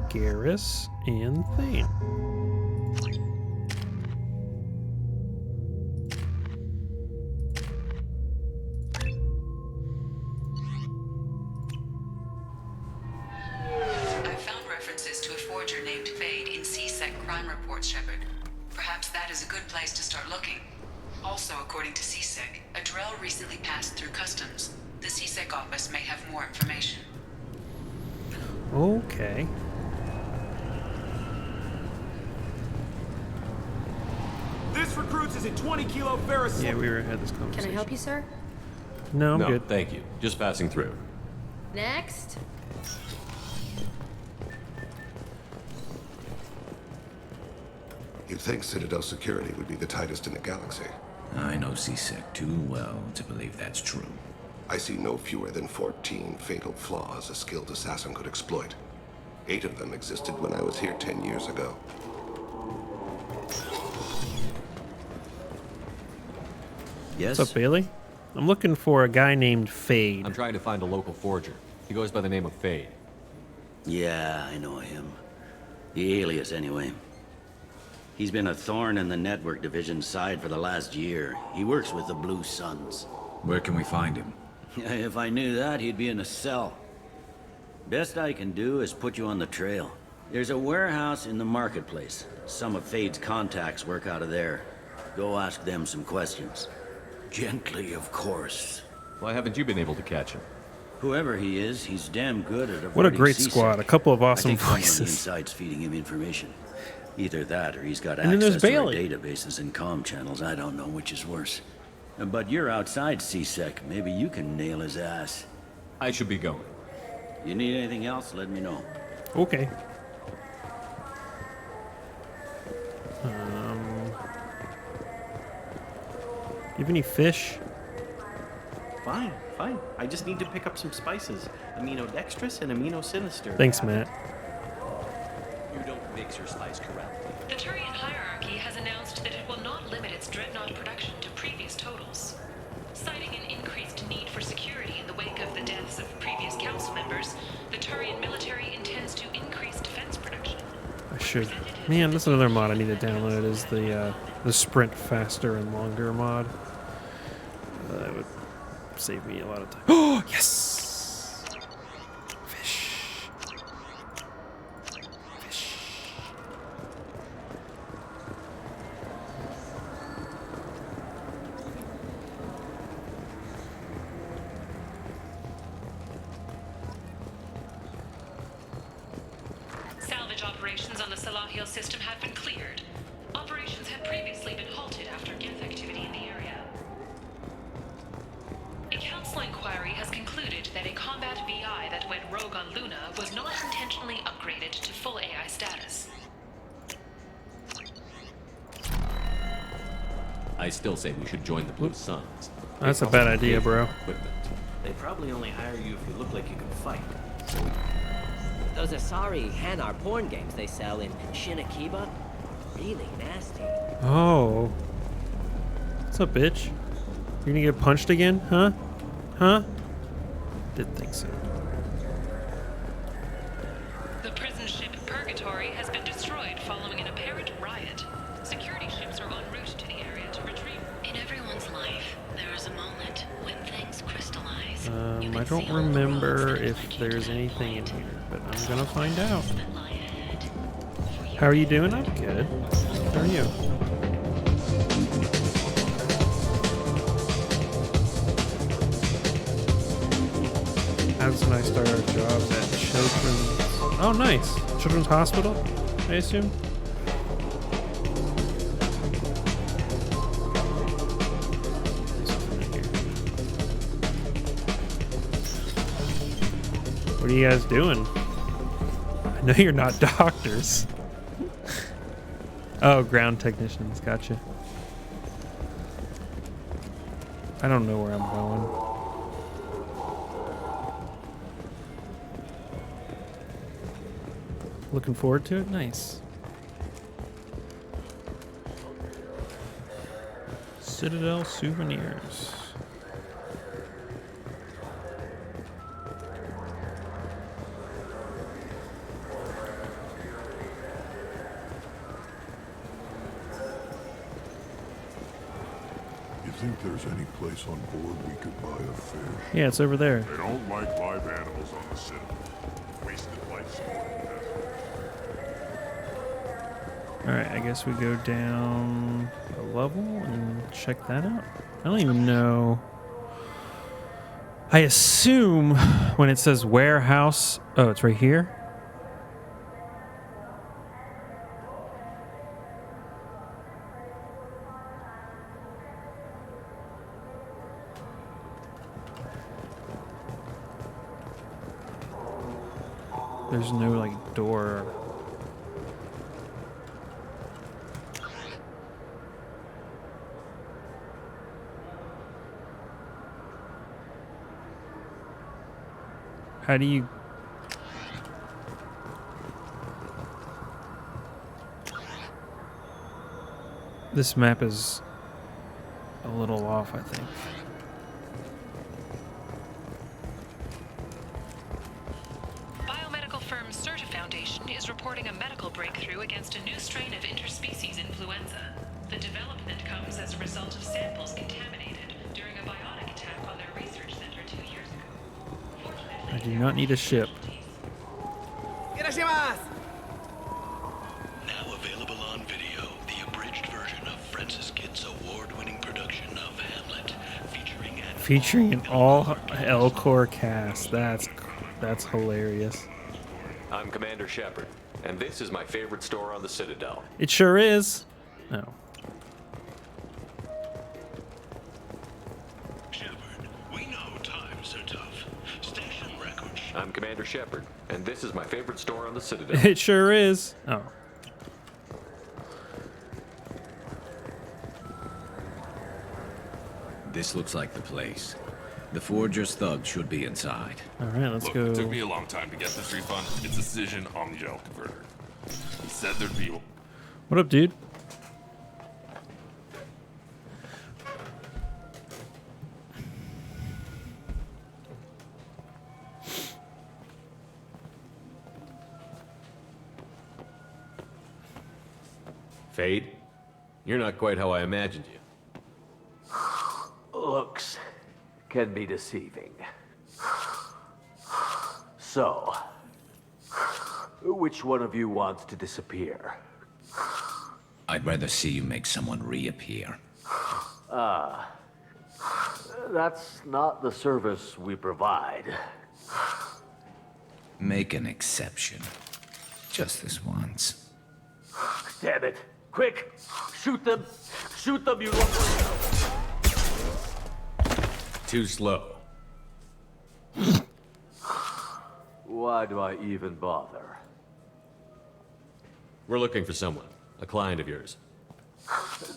Garrus and Thane. I found references to a forger named Fade in CSEC crime reports, Shepard. Perhaps that is a good place to start looking. Also, according to CSEC, a Drell recently passed through customs. The CSEC office may have more information. Okay. This recruits is a 20 kilo ferrous. Yeah, we had this conversation. Can I help you, sir? No, I'm no, good. Thank you. Just passing through. Next. You'd think Citadel security would be the tightest in the galaxy. I know CSEC too well to believe that's true. I see no fewer than 14 fatal flaws a skilled assassin could exploit. 8 of them existed when I was here 10 years ago. Yes? What's up, Bailey? I'm looking for a guy named Fade. I'm trying to find a local forger. He goes by the name of Fade. Yeah, I know him. The alias, anyway. He's been a thorn in the network division's side for the last year. He works with the Blue Suns. Where can we find him? If I knew that, he'd be in a cell. Best I can do is put you on the trail. There's a warehouse in the marketplace. Some of Fade's contacts work out of there. Go ask them some questions. Gently, of course. Why haven't you been able to catch him? Whoever he is, he's damn good at What a avoiding great CSEC. squad. A couple of awesome I think someone on the voices. inside's feeding him information. Either that or he's got And then there's access to our Bailey. databases and comm channels. I don't know which is worse. But you're outside CSEC. Maybe you can nail his ass. I should be going. You need anything else, let me know. Okay. You have any fish? Fine. I just need to pick up some spices. Aminodextrous and aminosinister. Thanks, Matt. You don't mix your spice correctly. The Turian hierarchy has announced that it will not limit its dreadnought production to previous totals. Citing an increased need for security in the wake of the deaths of previous council members, the Turian military intends to increase defense production. I should. Man, that's another mod I need to download. Is the sprint faster and longer mod. That would save me a lot of time. Oh yes! Fish. Salvage operations on the Salahiel system have been cleared. Operations had previously been halted after Geth activity in the area. A council inquiry has concluded that a combat VI that went rogue on Luna was not intentionally upgraded to full AI status. I I still say we should join the Blue Suns. That's a bad idea, bro. Equipment. They probably only hire you if you look like you can fight. Those Asari Hanar porn games they sell in Shinakiba, really nasty. Oh. What's up, bitch? You're gonna get punched again? Huh? Huh? Didn't think so. The prison ship Purgatory has been destroyed following an apparent riot. Security ships are en route to the area to retrieve. In everyone's life, there is a moment when things crystallize. I don't remember if there's anything in here, but I'm gonna find out. How are you doing? I'm good. How are you? That's when I start our jobs at Children's. Oh, nice. Children's Hospital, I assume. What are you guys doing? I know you're not doctors. Oh, ground technicians. Gotcha. I don't know where I'm going. Looking forward to it? Nice. Citadel souvenirs. You think there's any place on board we could buy a fish? Yeah, it's over there. They don't like live animals on the Citadel. Wasted life support. Alright, I guess we go down a level and check that out. I don't even know. I assume when it says warehouse... Oh, it's right here? There's no, like, door. How do you... This map is a little off, I think. Biomedical firm Certa Foundation is reporting a medical breakthrough against a new strain of interspecies influenza. The development comes as a result of samples contaminated during a biotic attack on their research center 2 years ago. I do not need a ship. Now available on video, the abridged version of Francis Kidd's award-winning production of Hamlet, Featuring an all Elcor cast. That's hilarious. I'm Commander Shepard, and this is my favorite store on the Citadel. It sure is. No. I'm Commander Shepard, and this is my favorite store on the Citadel. It sure is. Oh. This looks like the place. The Forger's thugs should be inside. All right, let's Look, go. It took me a long time to get this refund. It's a Cision Omnigel converter. He said there'd be... What up, dude? Fade, you're not quite how I imagined you. Looks can be deceiving. So, which one of you wants to disappear? I'd rather see you make someone reappear. That's not the service we provide. Make an exception. Just this once. Damn it. Quick! Shoot them! Shoot them, you... Too slow. Why do I even bother? We're looking for someone. A client of yours.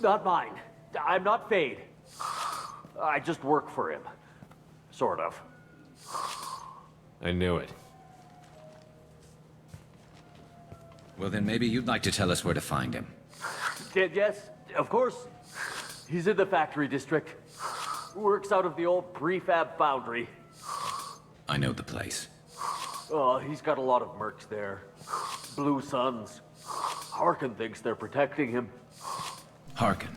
Not mine. I'm not Fade. I just work for him. Sort of. I knew it. Well, then maybe you'd like to tell us where to find him. Yes, of course. He's in the factory district. Works out of the old prefab foundry. I know the place. Oh, he's got a lot of mercs there. Blue Suns. Harkin thinks they're protecting him. Harkin.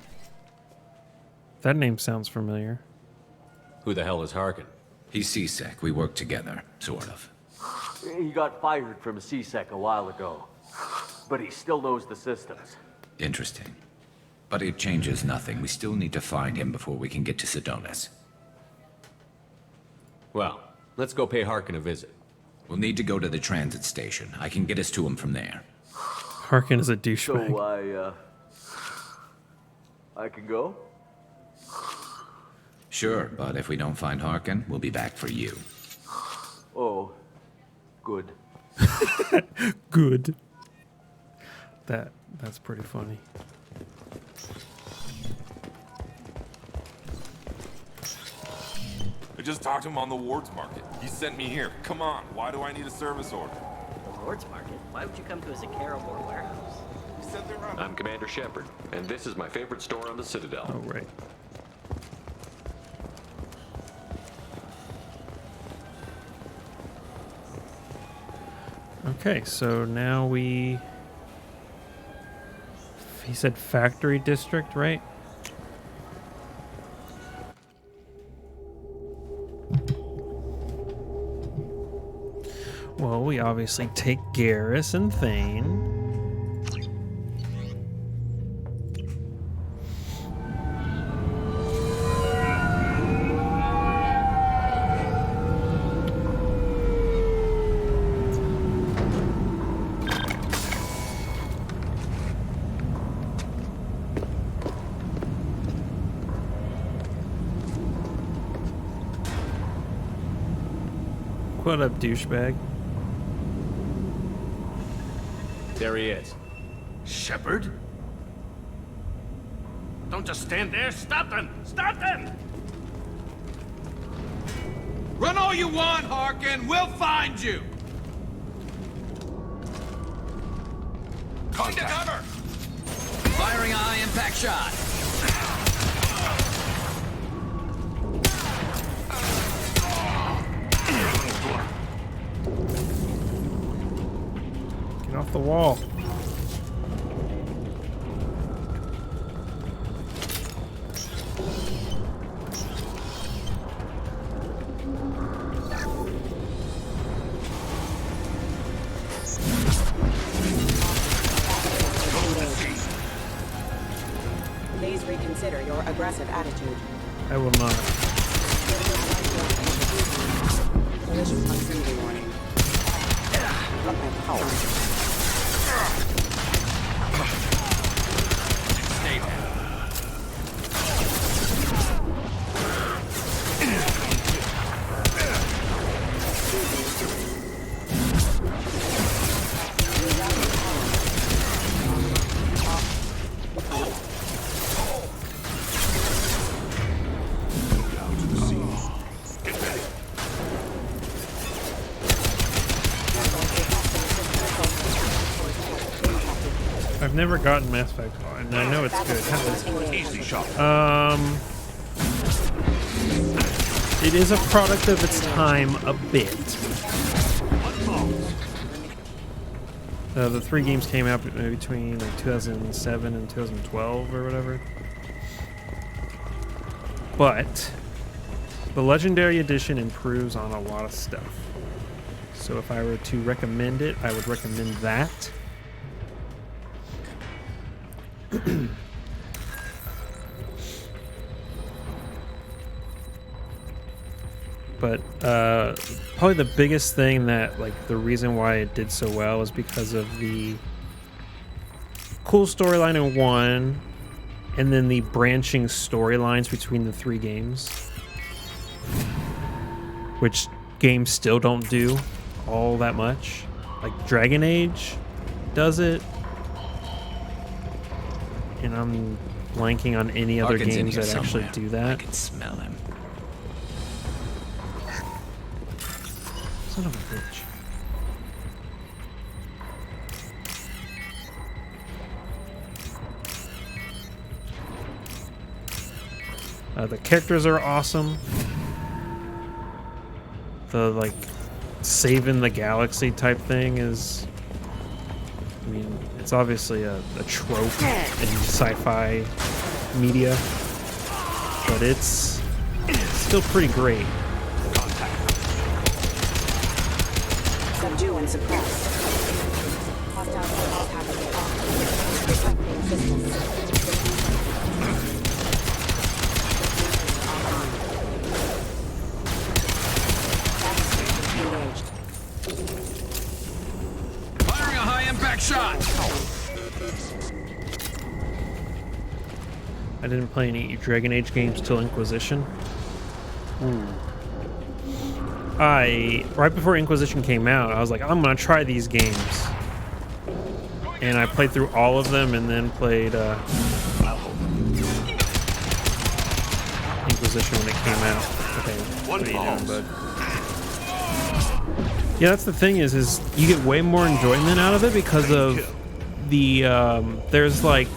That name sounds familiar. Who the hell is Harkin? He's C-Sec. We work together, sort of. He got fired from C-Sec a while ago. But he still knows the systems. Interesting. But it changes nothing. We still need to find him before we can get to Sedonis. Well, let's go pay Harkin a visit. We'll need to go to the transit station. I can get us to him from there. Harkin is a douchebag. So I can go? Sure, but if we don't find Harkin, we'll be back for you. Oh, good. Good. That's pretty funny. I just talked to him on the Wards Market. He sent me here. Come on, why do I need a service order? The Wards Market? Why would you come to a Zakarabor warehouse? He said they're on. I'm Commander Shepard, and this is my favorite store on the Citadel. Oh, right. Okay, so now he said factory district, right? Well, we obviously take Garrus and Thane. What up, douchebag? There he is. Shepard? Don't just stand there. Stop them! Stop them! Run all you want, Harkin. We'll find you. Going to cover! Firing a high impact shot. Get off the wall. Please reconsider your aggressive attitude. I will not. Collision proximity warning. Drop my power. Stay there. I've never gotten Mass Effect, and I know it's good. Easy shot. It is a product of its time a bit. The 3 games came out between like 2007 and 2012 or whatever. But the Legendary Edition improves on a lot of stuff. So if I were to recommend it, I would recommend that. But probably the biggest thing that, like, the reason why it did so well is because of the cool storyline in 1, and then the branching storylines between the 3 games, which games still don't do all that much. Like Dragon Age does it, and I'm blanking on any other Harkin's in games here that actually somewhere. do that. I can smell him. Son of a bitch. The characters are awesome. The, like, saving the galaxy type thing is... I mean, it's obviously a trope in sci-fi media, but it's still pretty great. Subdue and suppress. Hostile forces happening off. Detecting systems. Firing a high-impact shot! I didn't play any Dragon Age games till Inquisition. Right before Inquisition came out, I was like, I'm gonna try these games. And I played through all of them and then played Inquisition when it came out. Okay, what are you doing, bud? Yeah, that's the thing is you get way more enjoyment out of it because of the, there's like...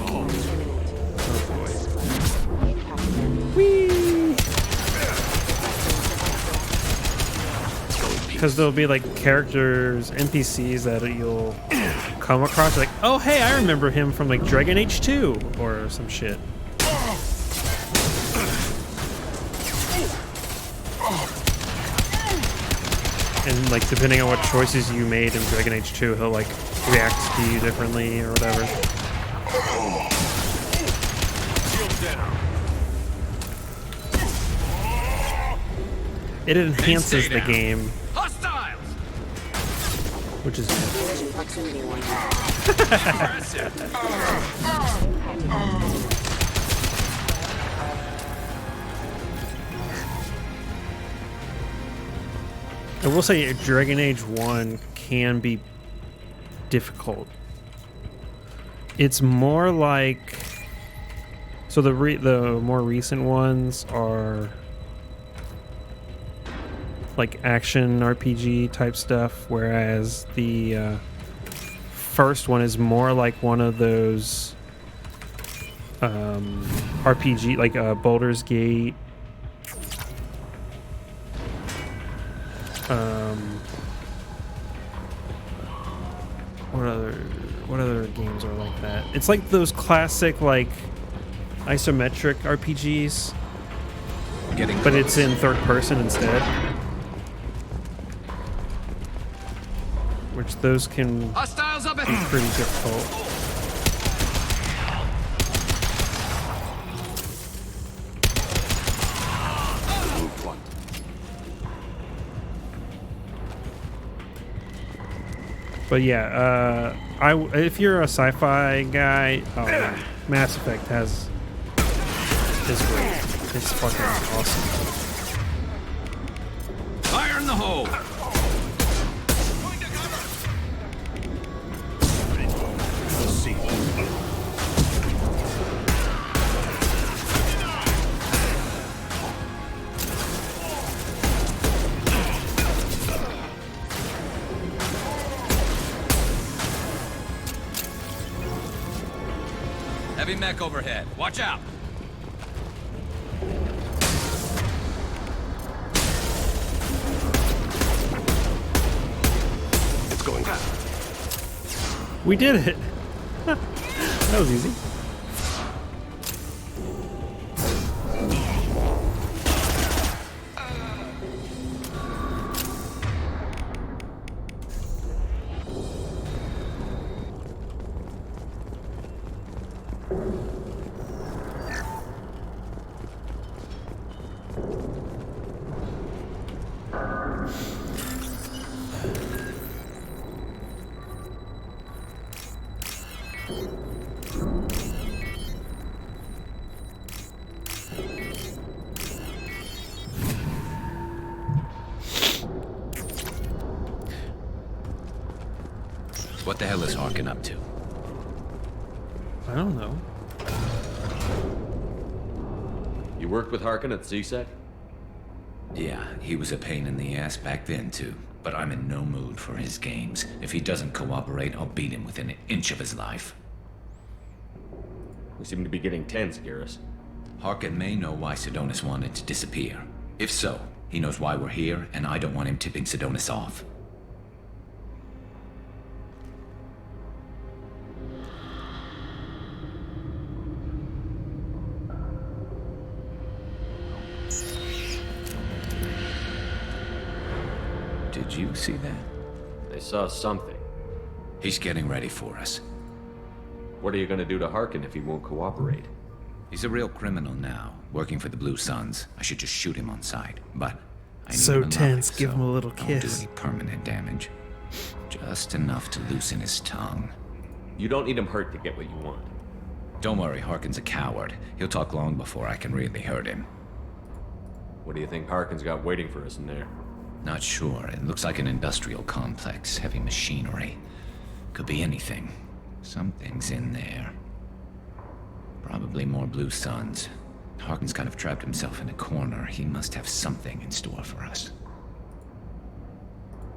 Because there'll be like characters, NPCs that you'll come across, like, oh hey, I remember him from like Dragon Age 2 or some shit. And like depending on what choices you made in Dragon Age 2, he'll like react to you differently or whatever. It enhances the game. Hostiles! Which is I will say Dragon Age 1 can be difficult. It's more like... So the more recent ones are like action RPG type stuff, whereas the first one is more like one of those RPG, like Baldur's Gate. What other games are like that? It's like those classic like isometric RPGs, but it's in third person instead. Which those can be pretty difficult. But yeah, if you're a sci-fi guy, Mass Effect is great. It's fucking awesome. Fire in the hole! Heavy mech overhead. Watch out! It's going. We did it. That was easy. What the hell is Harkin up to? I don't know. You worked with Harkin at CSEC? Yeah, he was a pain in the ass back then, too. But I'm in no mood for his games. If he doesn't cooperate, I'll beat him within an inch of his life. We seem to be getting tense, Garrus. Harkin may know why Sidonis wanted to disappear. If so, he knows why we're here, and I don't want him tipping Sidonis off. Did you see that? They saw something. He's getting ready for us. What are you gonna do to Harkin if he won't cooperate? He's a real criminal now, working for the Blue Suns. I should just shoot him on sight, but I need So him alive, tense, give him a little don't do kiss. any permanent damage. Just enough to loosen his tongue. You don't need him hurt to get what you want. Don't worry, Harkin's a coward. He'll talk long before I can really hurt him. What do you think Harkin's got waiting for us in there? Not sure. It looks like an industrial complex, heavy machinery. Could be anything. Something's in there. Probably more Blue Suns. Harkin's kind of trapped himself in a corner. He must have something in store for us.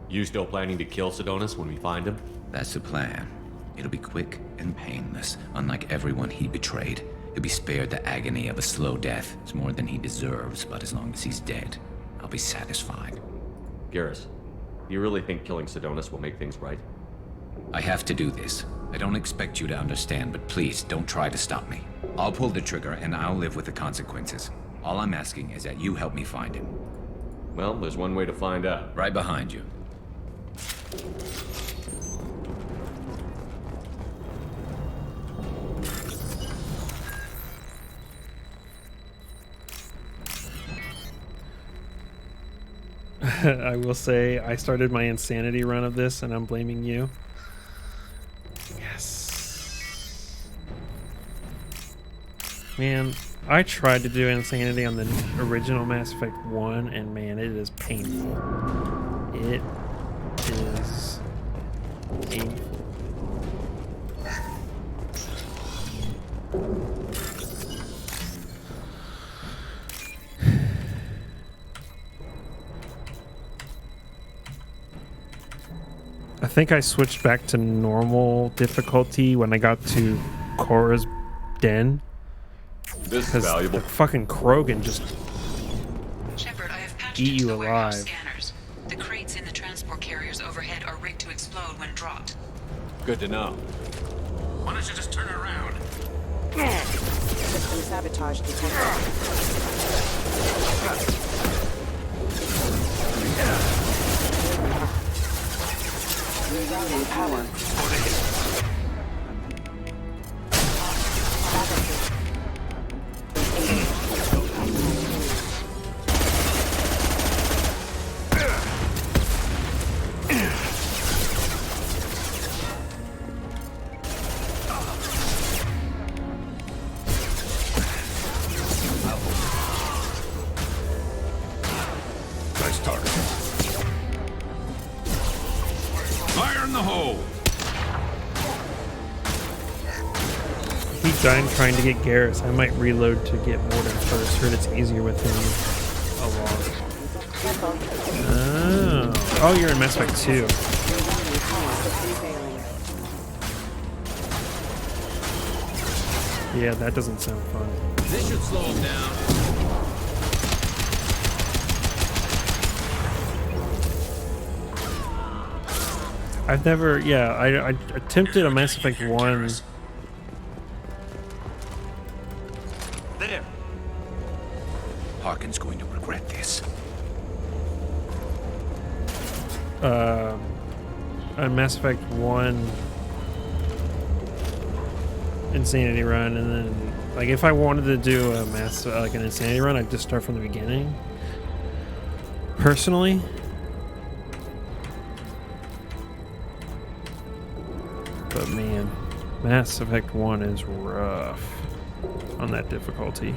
You still planning to kill Sidonis when we find him? That's the plan. It'll be quick and painless, unlike everyone he betrayed. He'll be spared the agony of a slow death. It's more than he deserves, but as long as he's dead, I'll be satisfied. Garrus, do you really think killing Sidonis will make things right? I have to do this. I don't expect you to understand, but please don't try to stop me. I'll pull the trigger and I'll live with the consequences. All I'm asking is that you help me find him. Well, there's one way to find out. Right behind you. I will say I started my insanity run of this and I'm blaming you. Yes. Man, I tried to do insanity on the original Mass Effect 1 and man, it is painful. It is painful. I think I switched back to normal difficulty when I got to Cora's den. This is valuable. The fucking Krogan just Shepard, I have patched eat into you the warehouse alive. scanners. The crates in the transport carriers overhead are rigged to explode when dropped. Good to know. Why don't you just turn around? System sabotage detected. Rerouting power. Nice target. Fire in the hole! Keep dying trying to get Garrus. I might reload to get Morden first. Heard it's easier with him along. Oh, you're in Mass Effect 2. Yeah, that doesn't sound fun. This should slow him down. I've never, yeah, I attempted a Mass Effect 1. There. Harkin's going to regret this. A Mass Effect 1 insanity run, and then like if I wanted to do a like an insanity run, I'd just start from the beginning. Personally, but man, Mass Effect 1 is rough on that difficulty.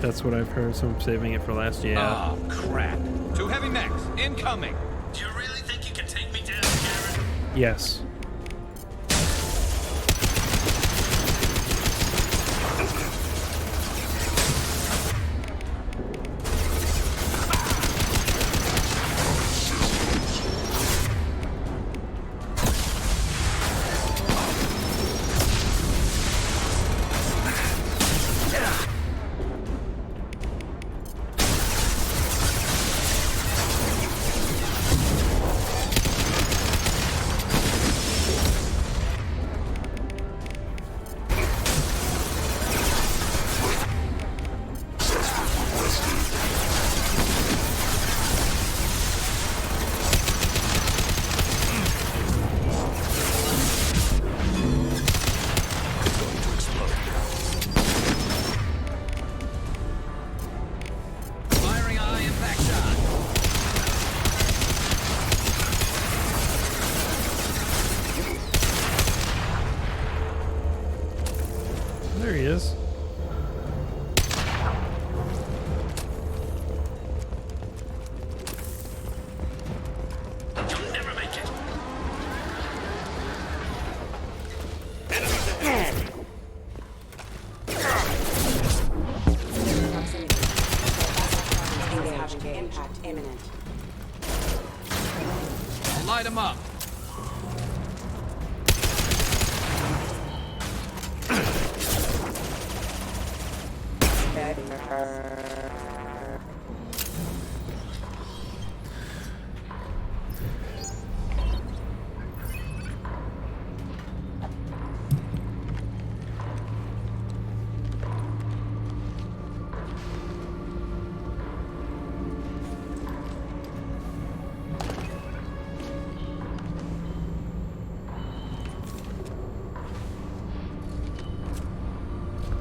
That's what I've heard, so I'm saving it for last. Yeah. Oh, crap. 2 heavy mechs, incoming. Do you really think you can take me down, Garrett? Yes. Firing eye impact shot. There he is. You'll never make it. Impact imminent. Light him up.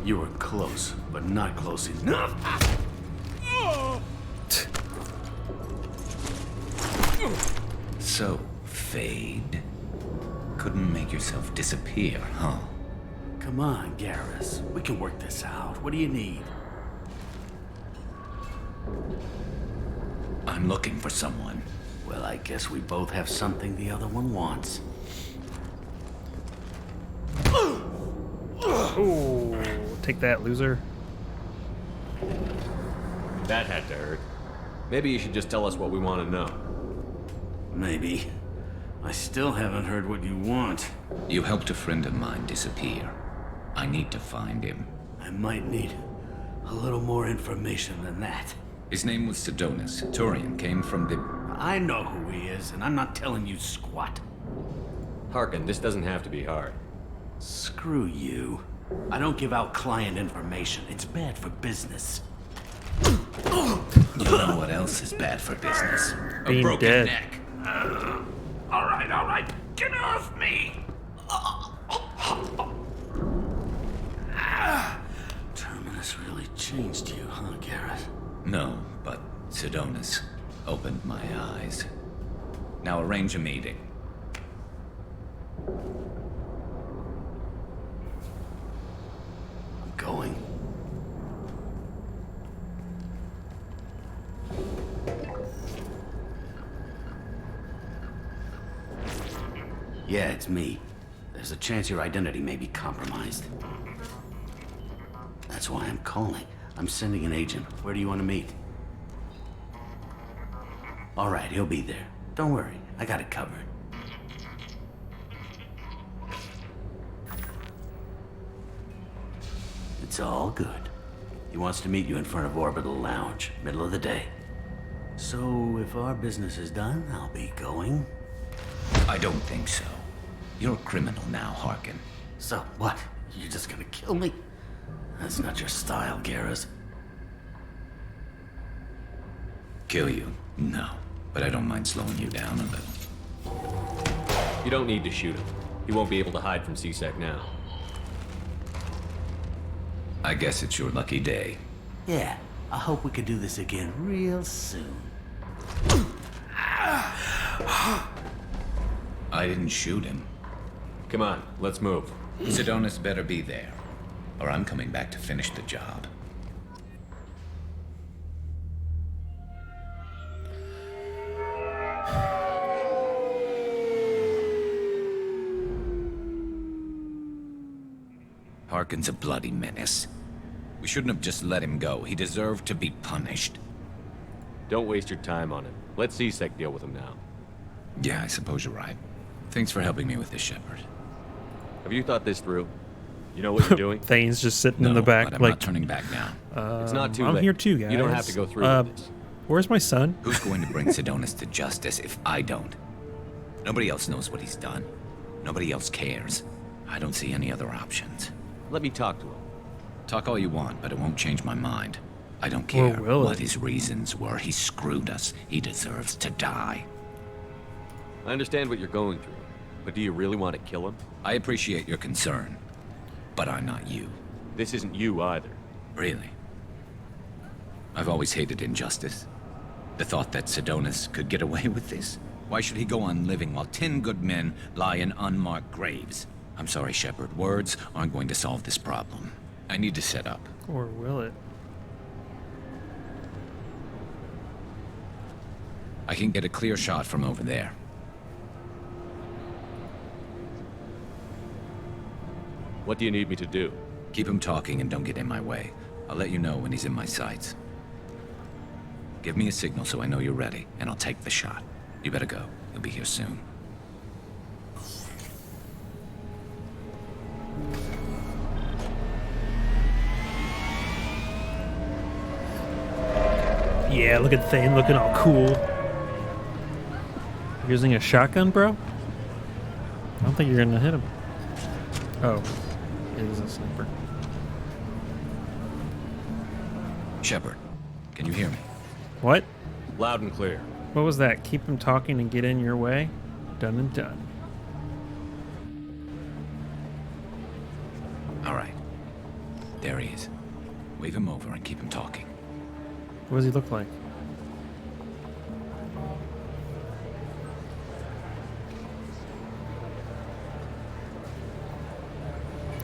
You were close, but not close enough. So, Fade. Couldn't make yourself disappear, huh? Come on, Garrus. We can work this out. What do you need? I'm looking for someone. Well, I guess we both have something the other one wants. Oh, take that, loser. That had to hurt. Maybe you should just tell us what we want to know. Maybe. I still haven't heard what you want. You helped a friend of mine disappear. I need to find him. I might need a little more information than that. His name was Sidonis. Turian came from the... I know who he is, and I'm not telling you squat. Harkin, this doesn't have to be hard. Screw you. I don't give out client information. It's bad for business. You know what else is bad for business? Being a broken dead. neck. All right. Get off me! Terminus really changed you, huh, Garrett? No, but Sidonis opened my eyes. Now arrange a meeting. I'm going. Yeah, it's me. There's a chance your identity may be compromised. That's why I'm calling. I'm sending an agent. Where do you want to meet? All right, he'll be there. Don't worry, I got it covered. It's all good. He wants to meet you in front of Orbital Lounge, middle of the day. So, if our business is done, I'll be going. I don't think so. You're a criminal now, Harkin. So, what? You're just gonna kill me? That's not your style, Garrus. Kill you? No. But I don't mind slowing you down a little. You don't need to shoot him. He won't be able to hide from C-Sec now. I guess it's your lucky day. Yeah, I hope we can do this again real soon. I didn't shoot him. Come on, let's move. Sidonis better be there, or I'm coming back to finish the job. Harkin's a bloody menace. We shouldn't have just let him go. He deserved to be punished. Don't waste your time on him. Let C-Sec deal with him now. Yeah, I suppose you're right. Thanks for helping me with this, Shepard. Have you thought this through? You know what you're doing? Thane's just sitting No, in the back, but I'm like, not turning back now. It's not too I'm late. here too, guys. You don't have to go through with this. Where's my son? Who's going to bring Sidonis to justice if I don't? Nobody else knows what he's done. Nobody else cares. I don't see any other options. Let me talk to him. Talk all you want, but it won't change my mind. I don't Or care will what it? his reasons were. He screwed us. He deserves to die. I understand what you're going through, but do you really want to kill him? I appreciate your concern, but I'm not you. This isn't you either. Really? I've always hated injustice. The thought that Sidonis could get away with this. Why should he go on living while 10 good men lie in unmarked graves? I'm sorry, Shepard. Words aren't going to solve this problem. I need to set up. Or will it? I can get a clear shot from over there. What do you need me to do? Keep him talking and don't get in my way. I'll let you know when he's in my sights. Give me a signal so I know you're ready, and I'll take the shot. You better go. He'll be here soon. Yeah, look at Thane looking all cool. Using a shotgun, bro? I don't think you're gonna hit him. Oh, it is a sniper. Shepard, can you hear me? What? Loud and clear. What was that? Keep him talking and get in your way? Done and done. All right. There he is. Wave him over and keep him talking. What does he look like?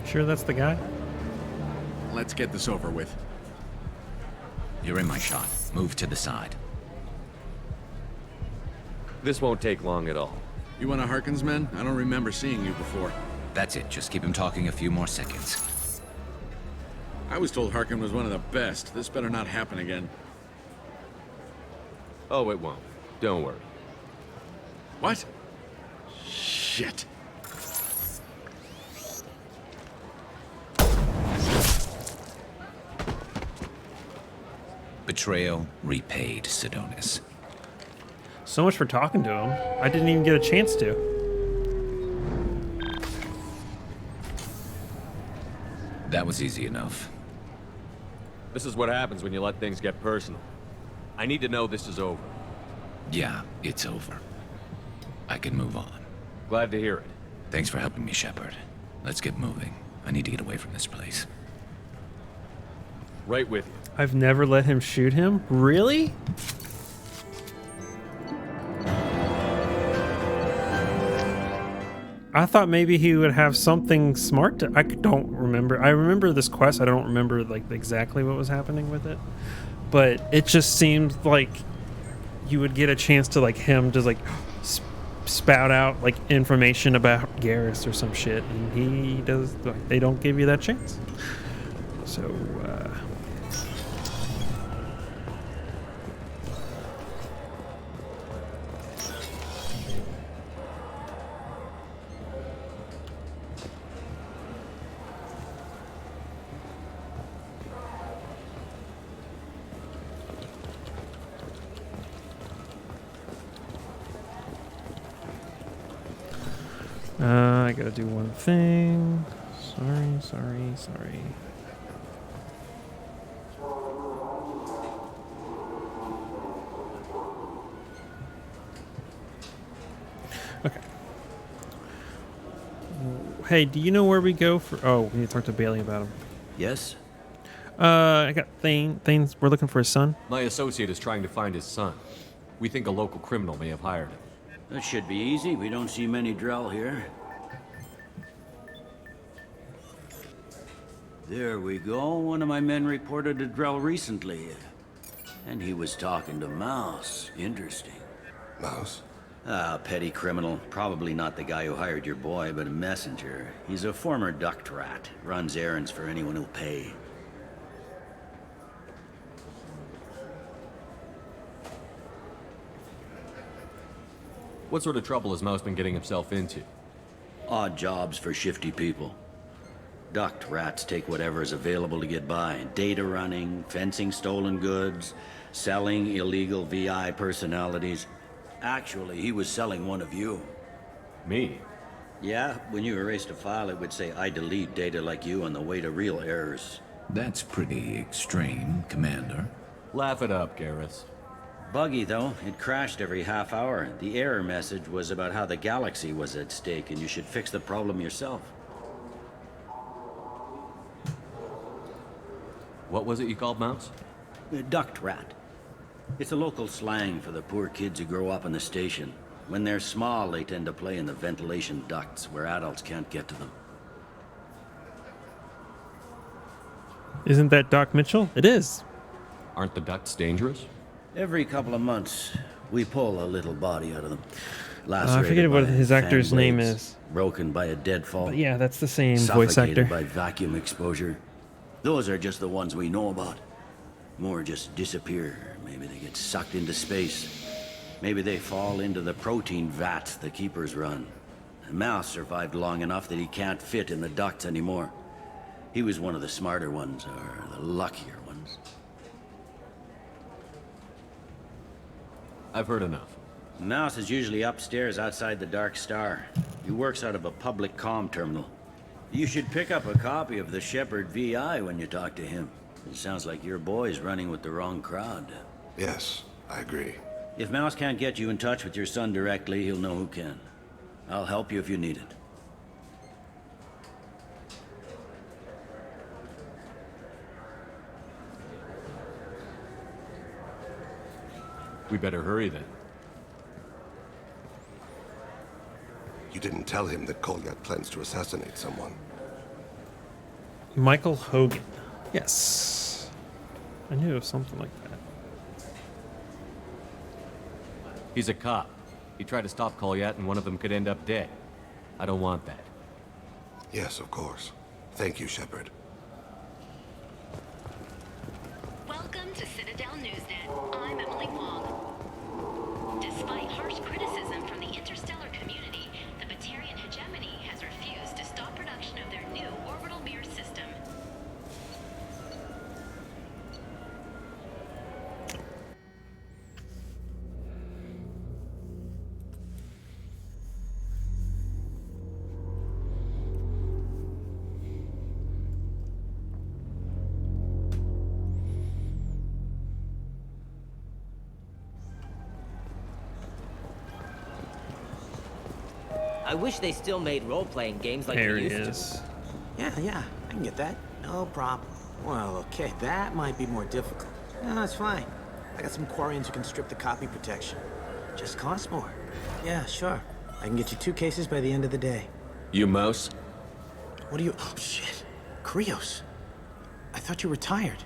Sure that's the guy? Let's get this over with. You're in my shot. Move to the side. This won't take long at all. You one of Harkin's men? I don't remember seeing you before. That's it. Just keep him talking a few more seconds. I was told Harkin was one of the best. This better not happen again. Oh, it won't. Don't worry. What? Shit. Betrayal repaid, Sidonis. So much for talking to him. I didn't even get a chance to. That was easy enough. This is what happens when you let things get personal. I need to know this is over. Yeah, it's over. I can move on. Glad to hear it. Thanks for helping me, Shepard. Let's get moving. I need to get away from this place. Right with you. I've never let him shoot him? Really? I thought maybe he would have something smart to... I don't remember. I remember this quest. I don't remember like exactly what was happening with it. But it just seemed like you would get a chance to like him just like spout out like information about Garrus or some shit. And he does... Like, they don't give you that chance. So, I gotta do one thing. Sorry. Okay. Hey, do you know where we go for... Oh, we need to talk to Bailey about him. Yes? I got Thane. We're looking for his son. My associate is trying to find his son. We think a local criminal may have hired him. That should be easy. We don't see many Drell here. There we go. One of my men reported a Drell recently. And he was talking to Mouse. Interesting. Mouse? Ah, petty criminal. Probably not the guy who hired your boy, but a messenger. He's a former duct rat. Runs errands for anyone who'll pay. What sort of trouble has Mouse been getting himself into? Odd jobs for shifty people. Duct rats take whatever is available to get by. Data running, fencing stolen goods, selling illegal VI personalities. Actually, he was selling one of you. Me? Yeah, when you erased a file, it would say, I delete data like you on the way to real errors. That's pretty extreme, Commander. Laugh it up, Garrus. Buggy, though. It crashed every half hour. The error message was about how the galaxy was at stake, and you should fix the problem yourself. What was it you called Mouse? Duct rat. It's a local slang for the poor kids who grow up in the station. When they're small, they tend to play in the ventilation ducts where adults can't get to them. Isn't that Doc Mitchell? It is. Aren't the ducts dangerous? Every couple of months, we pull a little body out of them. I forget what his actor's name is. Broken by a deadfall. But yeah, that's the same voice actor. Suffocated by vacuum exposure. Those are just the ones we know about. More just disappear. Maybe they get sucked into space. Maybe they fall into the protein vats the keepers run. Mouse survived long enough that he can't fit in the ducts anymore. He was one of the smarter ones, or the luckier ones. I've heard enough. Mouse is usually upstairs outside the Dark Star. He works out of a public comm terminal. You should pick up a copy of the Shepherd VI when you talk to him. It sounds like your boy's running with the wrong crowd. Yes, I agree. If Mouse can't get you in touch with your son directly, he'll know who can. I'll help you if you need it. We better hurry then. You didn't tell him that Kolyat plans to assassinate someone. Michael Hogan. Yes. I knew it was something like that. He's a cop. He tried to stop Kolyat and one of them could end up dead. I don't want that. Yes, of course. Thank you, Shepard. Welcome to Citadel Newsnet. I'm Emily Wong. Despite harsh criticism from the interstellar community, the Batarian hegemony has refused to stop production of their new orbital mirror system. I wish they still made role-playing games like There they he used is. Yeah, I can get that. No problem. Well, okay, that might be more difficult. No, it's fine. I got some Quarians who can strip the copy protection. Just costs more. Yeah, sure. I can get you 2 cases by the end of the day. You Mouse? What are you... Oh, shit. Krios. I thought you were retired.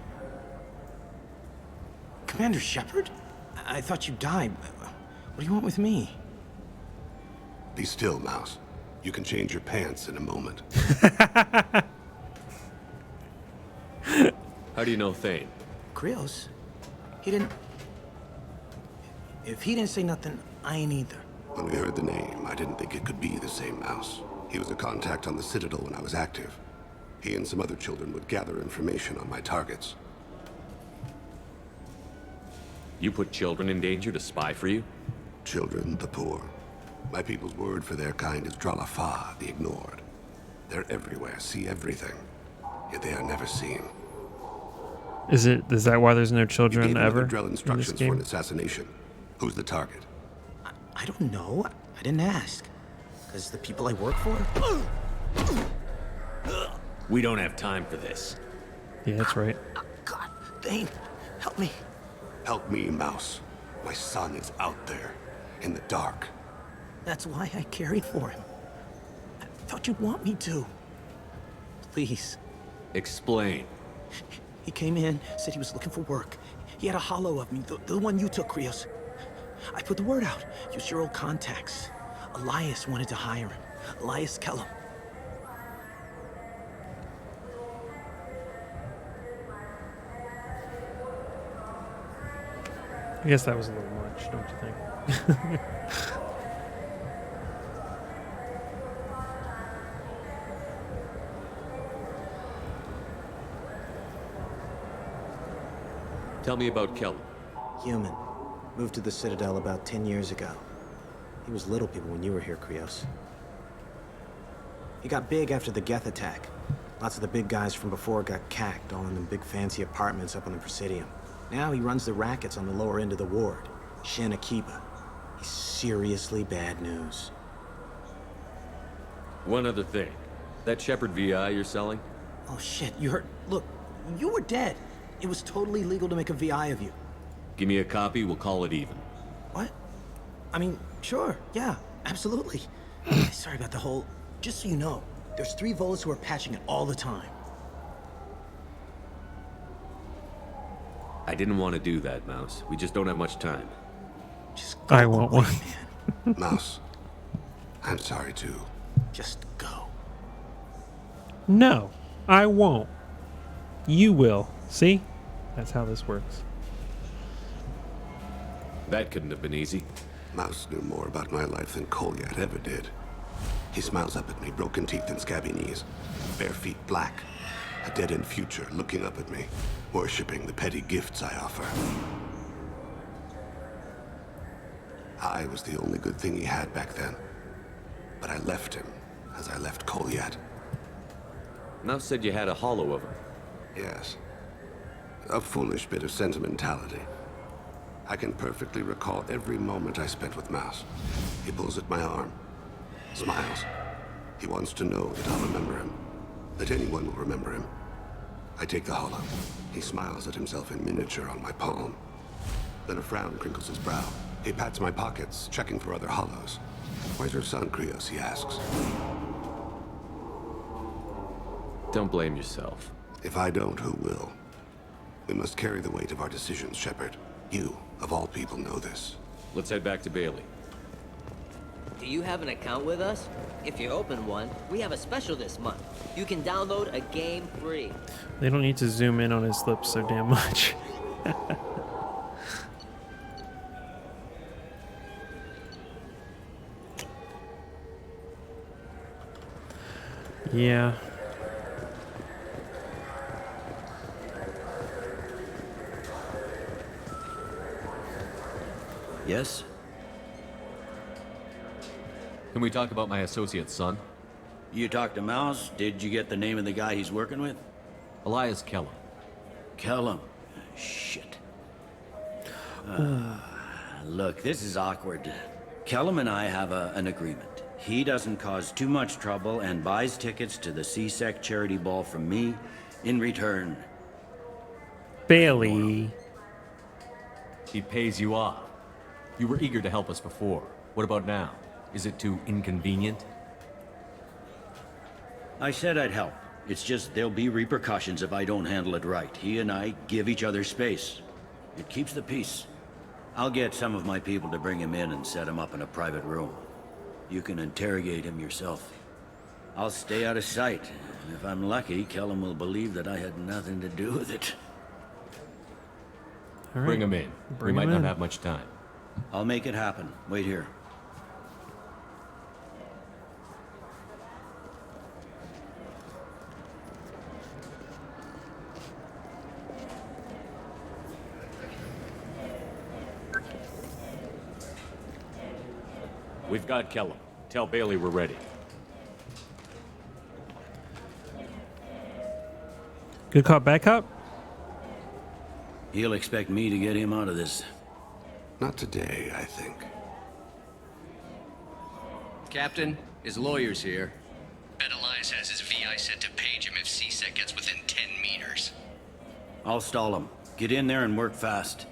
Commander Shepard? I thought you died. What do you want with me? Be still, Mouse. You can change your pants in a moment. How do you know Thane? Krios? He didn't... If he didn't say nothing, I ain't either. When we heard the name, I didn't think it could be the same Mouse. He was a contact on the Citadel when I was active. He and some other children would gather information on my targets. You put children in danger to spy for you? Children, the poor. My people's word for their kind is Dralafa, the ignored. They're everywhere, see everything. Yet they are never seen. Is that why there's no children you gave ever Drell in this instructions for game? an assassination. Who's the target? I don't know. I didn't ask. Because the people I work for? We don't have time for this. Yeah, that's right. God, Thane, help me. Help me, Mouse. My son is out there, in the dark. That's why I carried for him. I thought you'd want me to. Please. Explain. He came in, said he was looking for work. He had a hollow of me, the one you took, Krios. I put the word out. Use your old contacts. Elias wanted to hire him. Elias Kellum. I guess that was a little much, don't you think? Tell me about Kellum. Human. Moved to the Citadel about 10 years ago. He was little people when you were here, Krios. He got big after the Geth attack. Lots of the big guys from before got cacked, all in them big fancy apartments up on the Presidium. Now he runs the rackets on the lower end of the ward, Shin Akiba. He's seriously bad news. One other thing. That Shepard VI you're selling? Oh shit, you heard? Look, you were dead. It was totally legal to make a VI of you. Give me a copy, we'll call it even. What? I mean, sure, yeah, absolutely. Sorry about the whole... Just so you know, there's 3 Volas who are patching it all the time. I didn't want to do that, Mouse. We just don't have much time. I want one. Mouse, I'm sorry too. Just go. No, I won't. You will. See? That's how this works. That couldn't have been easy. Mouse knew more about my life than Kolyat ever did. He smiles up at me, broken teeth and scabby knees, bare feet black, a dead-end future looking up at me, worshipping the petty gifts I offer. I was the only good thing he had back then, but I left him as I left Kolyat. Mouse said you had a hollow of him. Yes. A foolish bit of sentimentality. I can perfectly recall every moment I spent with Mouse. He pulls at my arm, smiles. He wants to know that I'll remember him, that anyone will remember him. I take the hollow. He smiles at himself in miniature on my palm. Then a frown crinkles his brow. He pats my pockets, checking for other hollows. Where's your son, Krios? He asks. Don't blame yourself. If I don't, who will? We must carry the weight of our decisions, Shepard. You, of all people, know this. Let's head back to Bailey. Do you have an account with us? If you open one, we have a special this month. You can download a game free. They don't need to zoom in on his lips so damn much. Yeah. Yes? Can we talk about my associate's son? You talked to Mouse? Did you get the name of the guy he's working with? Elias Kellum. Kellum? Shit. Look, this is awkward. Kellum and I have an agreement. He doesn't cause too much trouble and buys tickets to the C-Sec charity ball from me in return. Bailey. He pays you off. You were eager to help us before. What about now? Is it too inconvenient? I said I'd help. It's just there'll be repercussions if I don't handle it right. He and I give each other space. It keeps the peace. I'll get some of my people to bring him in and set him up in a private room. You can interrogate him yourself. I'll stay out of sight. And if I'm lucky, Kellum will believe that I had nothing to do with it. All right. Bring him in. We might not have much time. I'll make it happen. Wait here. We've got Kellum. Tell Bailey we're ready. Good cop, bad cop? He'll expect me to get him out of this. Not today, I think. Captain, his lawyer's here. Bet Elias has his VI set to page him if C-Sec gets within 10 meters. I'll stall him. Get in there and work fast.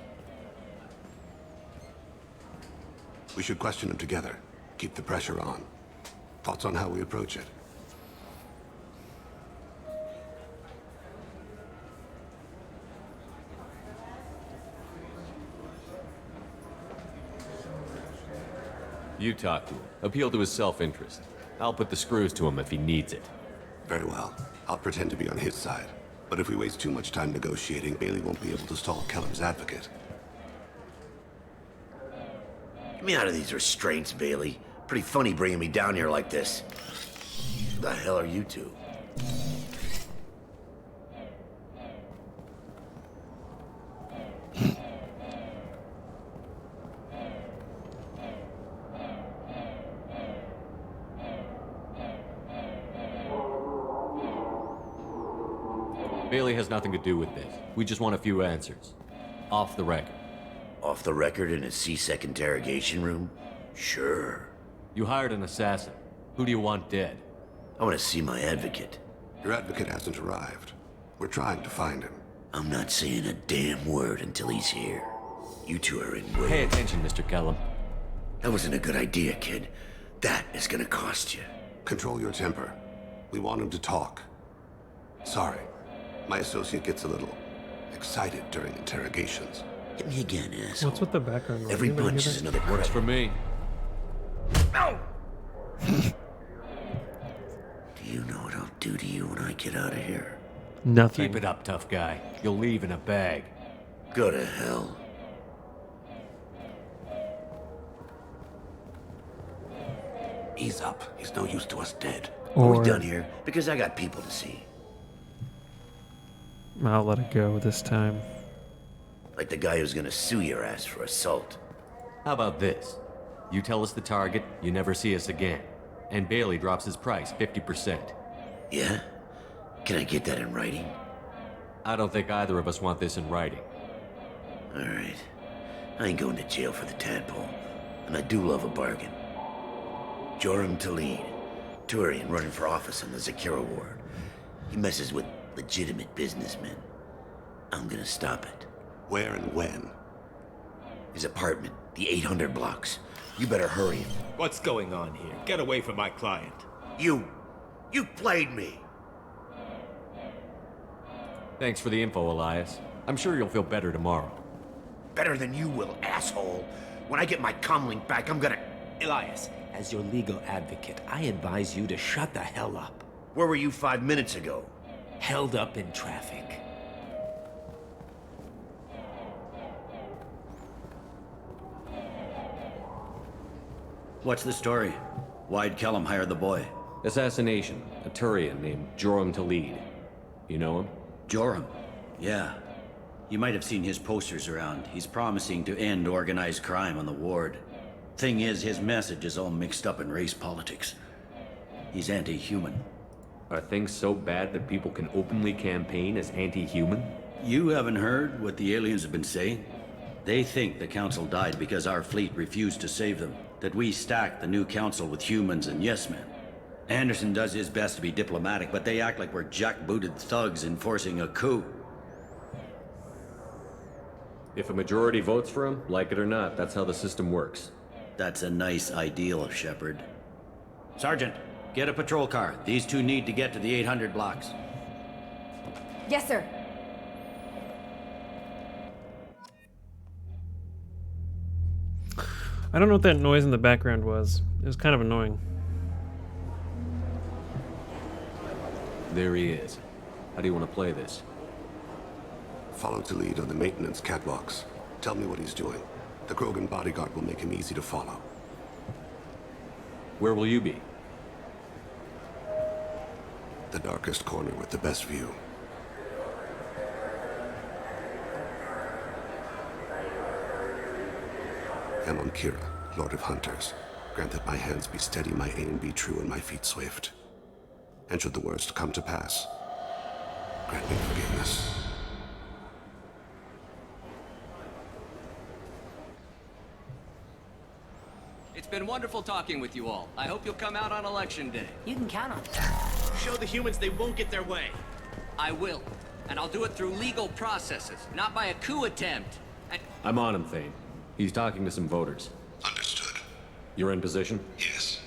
We should question him together. Keep the pressure on. Thoughts on how we approach it? You talk to him. Appeal to his self-interest. I'll put the screws to him if he needs it. Very well. I'll pretend to be on his side. But if we waste too much time negotiating, Bailey won't be able to stall Kellam's advocate. Get me out of these restraints, Bailey. Pretty funny bringing me down here like this. Who the hell are you two? Bailey has nothing to do with this. We just want a few answers. Off the record. Off the record in a C-Sec interrogation room? Sure. You hired an assassin. Who do you want dead? I want to see my advocate. Your advocate hasn't arrived. We're trying to find him. I'm not saying a damn word until he's here. You two are in way. Pay attention, Mr. Kellam. That wasn't a good idea, kid. That is gonna cost you. Control your temper. We want him to talk. Sorry. My associate gets a little excited during interrogations. Hit me again, asshole. What's with the background? Every punch is another Works for me. No! Do you know what I'll do to you when I get out of here? Nothing. Keep it up, tough guy. You'll leave in a bag. Go to hell. Ease up. He's no use to us dead. Are we done here? Because I got people to see. I'll let it go this time. Like the guy who's gonna sue your ass for assault. How about this? You tell us the target, you never see us again. And Bailey drops his price 50%. Yeah? Can I get that in writing? I don't think either of us want this in writing. Alright. I ain't going to jail for the tadpole. And I do love a bargain. Joram Talid, Turian running for office on the Zakira ward. He messes with legitimate businessmen. I'm gonna stop it. Where and when? His apartment, the 800 blocks. You better hurry it. What's going on here? Get away from my client. You played me. Thanks for the info, Elias. I'm sure you'll feel better tomorrow. Better than you will, asshole. When I get my comlink back, I'm gonna... Elias, as your legal advocate, I advise you to shut the hell up. Where were you 5 minutes ago? Held up in traffic. What's the story? Why'd Kellam hire the boy? Assassination. A Turian named Joram Talid. You know him? Joram? Yeah. You might have seen his posters around. He's promising to end organized crime on the ward. Thing is, his message is all mixed up in race politics. He's anti-human. Are things so bad that people can openly campaign as anti-human? You haven't heard what the aliens have been saying? They think the council died because our fleet refused to save them. That we stacked the new council with humans and yes-men. Anderson does his best to be diplomatic, but they act like we're jackbooted thugs enforcing a coup. If a majority votes for him, like it or not, that's how the system works. That's a nice ideal, Shepard. Sergeant, get a patrol car. These two need to get to the 800 blocks. Yes, sir. I don't know what that noise in the background was. It was kind of annoying. There he is. How do you want to play this? Follow Talid on the maintenance catwalks. Tell me what he's doing. The Krogan bodyguard will make him easy to follow. Where will you be? The darkest corner with the best view. Amon Kira, Lord of Hunters. Grant that my hands be steady, my aim be true, and my feet swift. And should the worst come to pass, grant me forgiveness. It's been wonderful talking with you all. I hope you'll come out on election day. You can count on it. Show the humans they won't get their way. I will. And I'll do it through legal processes, not by a coup attempt. I'm on him, Thane. He's talking to some voters. Understood. You're in position? Yes.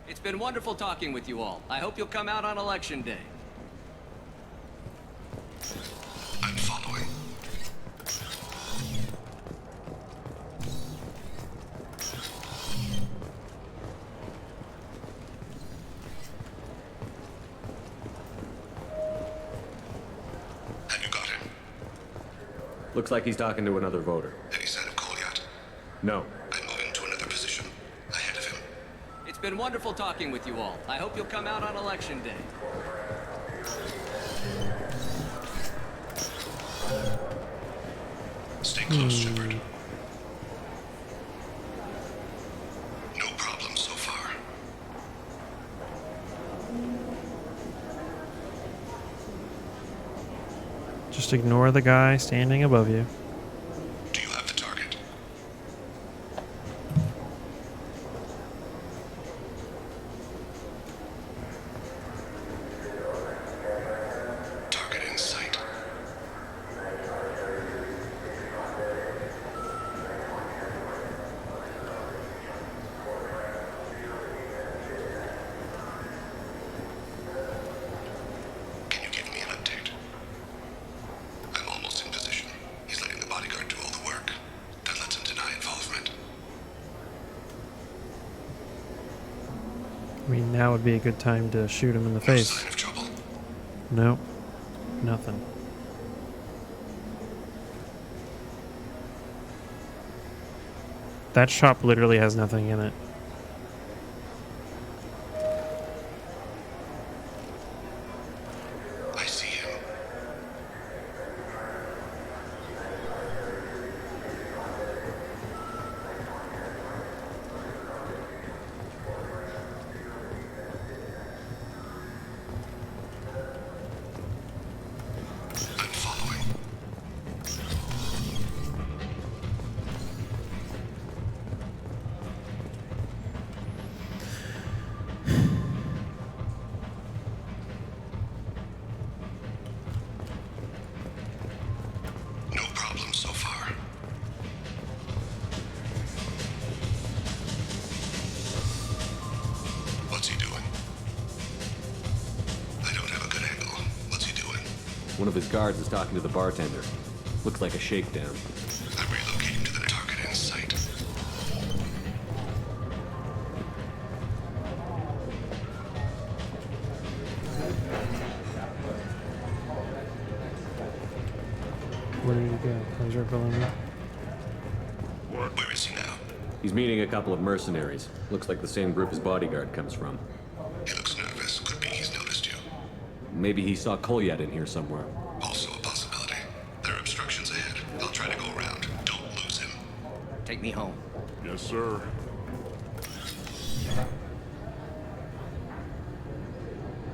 It's been wonderful talking with you all. I hope you'll come out on election day. I'm following. Looks like he's talking to another voter. Any sign of Cole yet? No. I'm moving to another position. Ahead of him. It's been wonderful talking with you all. I hope you'll come out on election day. Stay close, Shepard. No problem so far. Just ignore the guy standing above you. Do you have the target? Target in sight. Can you give me an update? I'm almost in position. He's letting the bodyguard do all the work. That lets him deny involvement. I mean, now would be a good time to shoot him in the face. Sign of trouble. Nope. Nothing. That shop literally has nothing in it. I see him. I'm following. No problem so far. What's he doing? I don't have a good angle. What's he doing? One of his guards is talking to the bartender. Looks like a shakedown. I'm relocating to the target in sight. Where did he go? How's your below me? Where is he now? He's meeting a couple of mercenaries. Looks like the same group his bodyguard comes from. He looks nervous. Could be he's noticed you. Maybe he saw Kolyat in here somewhere. Also a possibility. There are obstructions ahead. I'll try to go around. Don't lose him. Take me home. Yes, sir.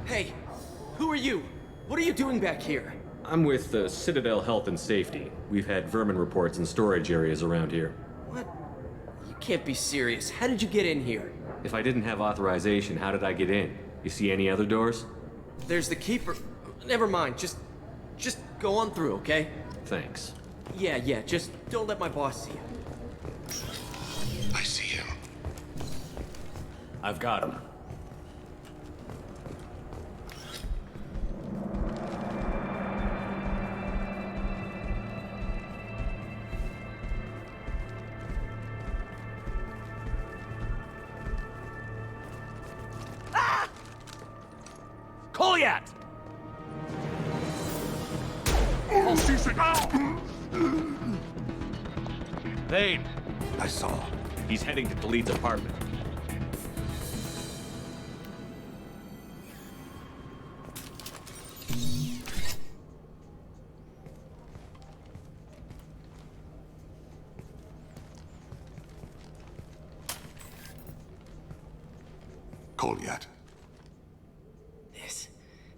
Hey, who are you? What are you doing back here? I'm with Citadel Health and Safety. We've had vermin reports in storage areas around here. What? You can't be serious. How did you get in here? If I didn't have authorization, how did I get in? You see any other doors? There's the keeper. Never mind. Just go on through, okay? Thanks. Yeah. Just don't let my boss see you. I see him. I've got him. Kolyat! Thane! I saw. He's heading to Khalid's apartment. Kolyat.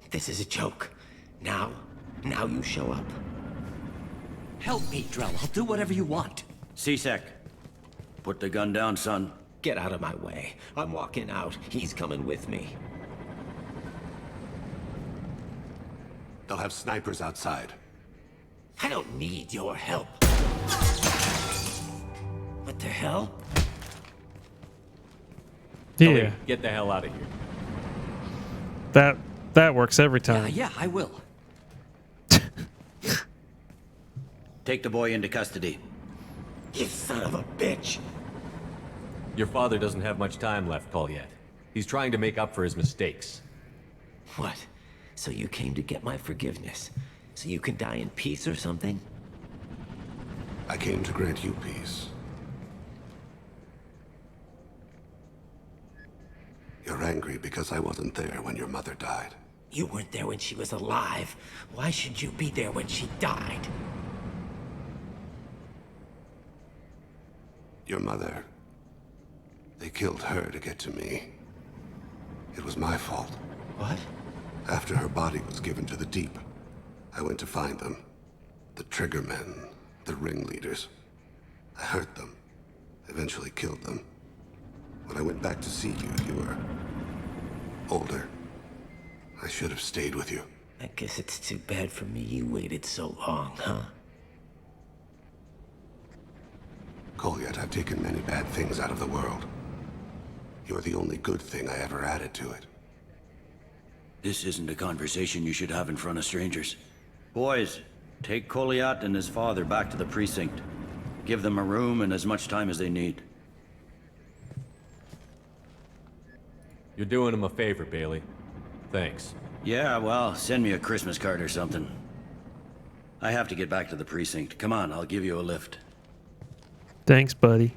This is a joke. Now you show up. Help me, Drell. I'll do whatever you want. C-Sec, put the gun down, son. Get out of my way. I'm walking out. He's coming with me. They'll have snipers outside. I don't need your help. What the hell? Yeah. Get the hell out of here. That works every time. Yeah, I will. Take the boy into custody. You son of a bitch! Your father doesn't have much time left, Kolyat. He's trying to make up for his mistakes. What? So you came to get my forgiveness? So you can die in peace or something? I came to grant you peace. You're angry because I wasn't there when your mother died. You weren't there when she was alive. Why should you be there when she died? Your mother... They killed her to get to me. It was my fault. What? After her body was given to the Deep, I went to find them. The Triggermen, the ringleaders. I hurt them. Eventually killed them. When I went back to see you, you were... older. I should have stayed with you. I guess it's too bad for me you waited so long, huh? Kolyat, I've taken many bad things out of the world. You're the only good thing I ever added to it. This isn't a conversation you should have in front of strangers. Boys, take Kolyat and his father back to the precinct. Give them a room and as much time as they need. You're doing him a favor, Bailey. Thanks. Yeah, well, send me a Christmas card or something. I have to get back to the precinct. Come on, I'll give you a lift. Thanks, buddy.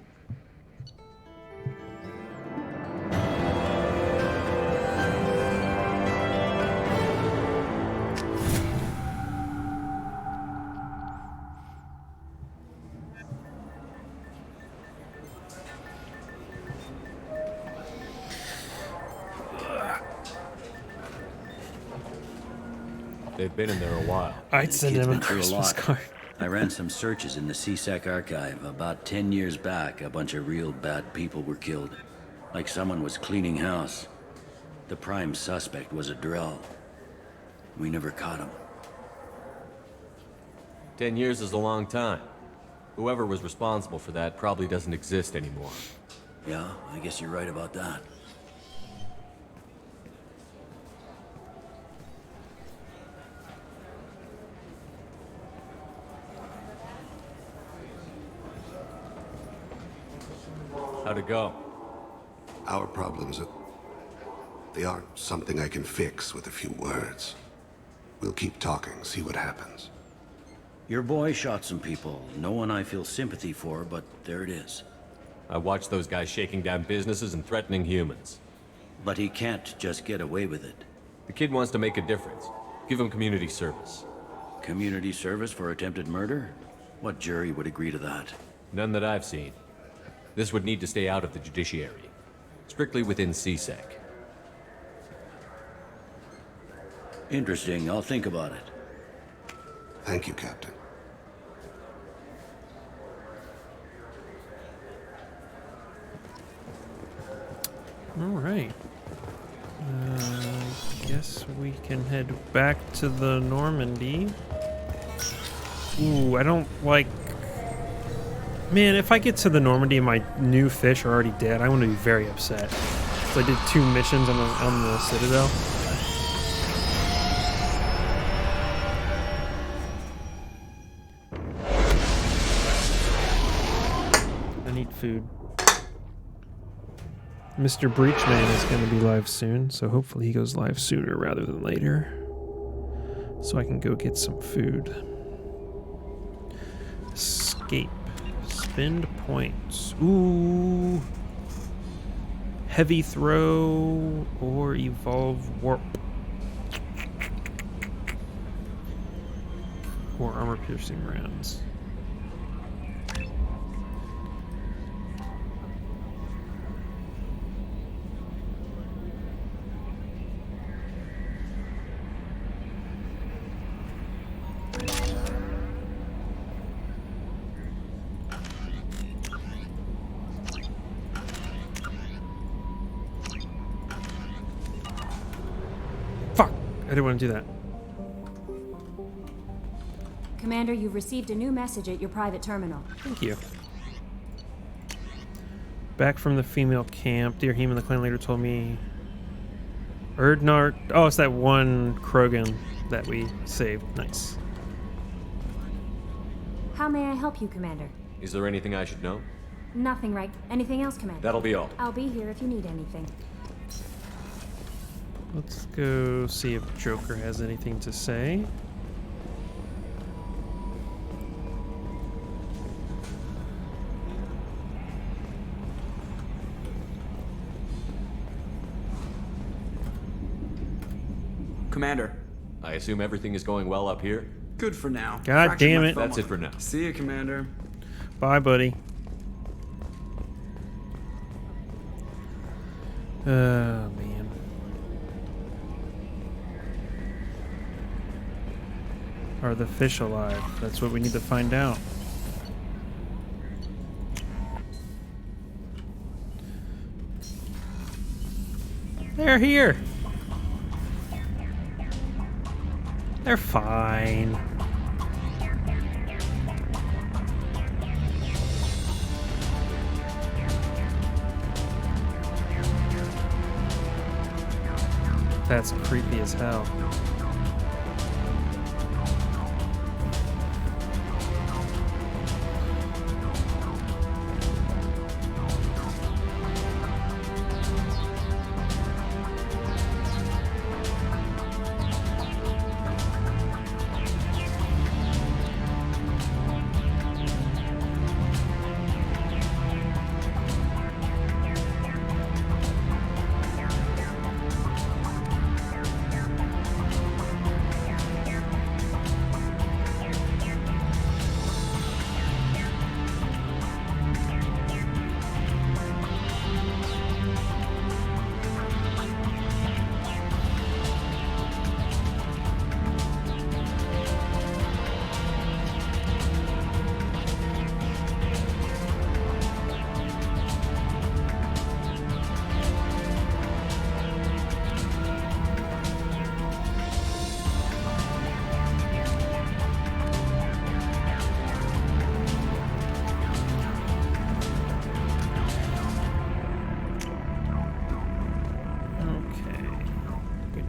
They've been in there a while. I'd send Kid's him a been through Christmas lot. card. I ran some searches in the CSEC archive. About 10 years back, a bunch of real bad people were killed. Like someone was cleaning house. The prime suspect was a Drell. We never caught him. 10 years is a long time. Whoever was responsible for that probably doesn't exist anymore. Yeah, I guess you're right about that. How'd it go? Our problems are... they aren't something I can fix with a few words. We'll keep talking, see what happens. Your boy shot some people. No one I feel sympathy for, but there it is. I watched those guys shaking down businesses and threatening humans. But he can't just get away with it. The kid wants to make a difference. Give him community service. Community service for attempted murder? What jury would agree to that? None that I've seen. This would need to stay out of the judiciary. Strictly within CSEC. Interesting. I'll think about it. Thank you, Captain. All right. Guess we can head back to the Normandy. Ooh, I don't like... Man, if I get to the Normandy and my new fish are already dead, I'm going to be very upset. So I did 2 missions on the Citadel. I need food. Mr. Breachman is going to be live soon, so hopefully he goes live sooner rather than later. So I can go get some food. Escape. Spend points. Ooh. Heavy throw or evolve warp. Or armor piercing rounds. I didn't want to do that. Commander, you've received a new message at your private terminal. Thank you. Back from the female camp, dear Heman, the clan leader told me... Erdnart... Oh, it's that one Krogan that we saved. Nice. How may I help you, Commander? Is there anything I should know? Nothing, right? Anything else, Commander? That'll be all. I'll be here if you need anything. Let's go see if Joker has anything to say. Commander. I assume everything is going well up here? Good for now. God Fractured damn my it. thumb That's on it for now. See you, Commander. Bye, buddy. Oh, man. Are the fish alive? That's what we need to find out. They're here. They're fine. That's creepy as hell.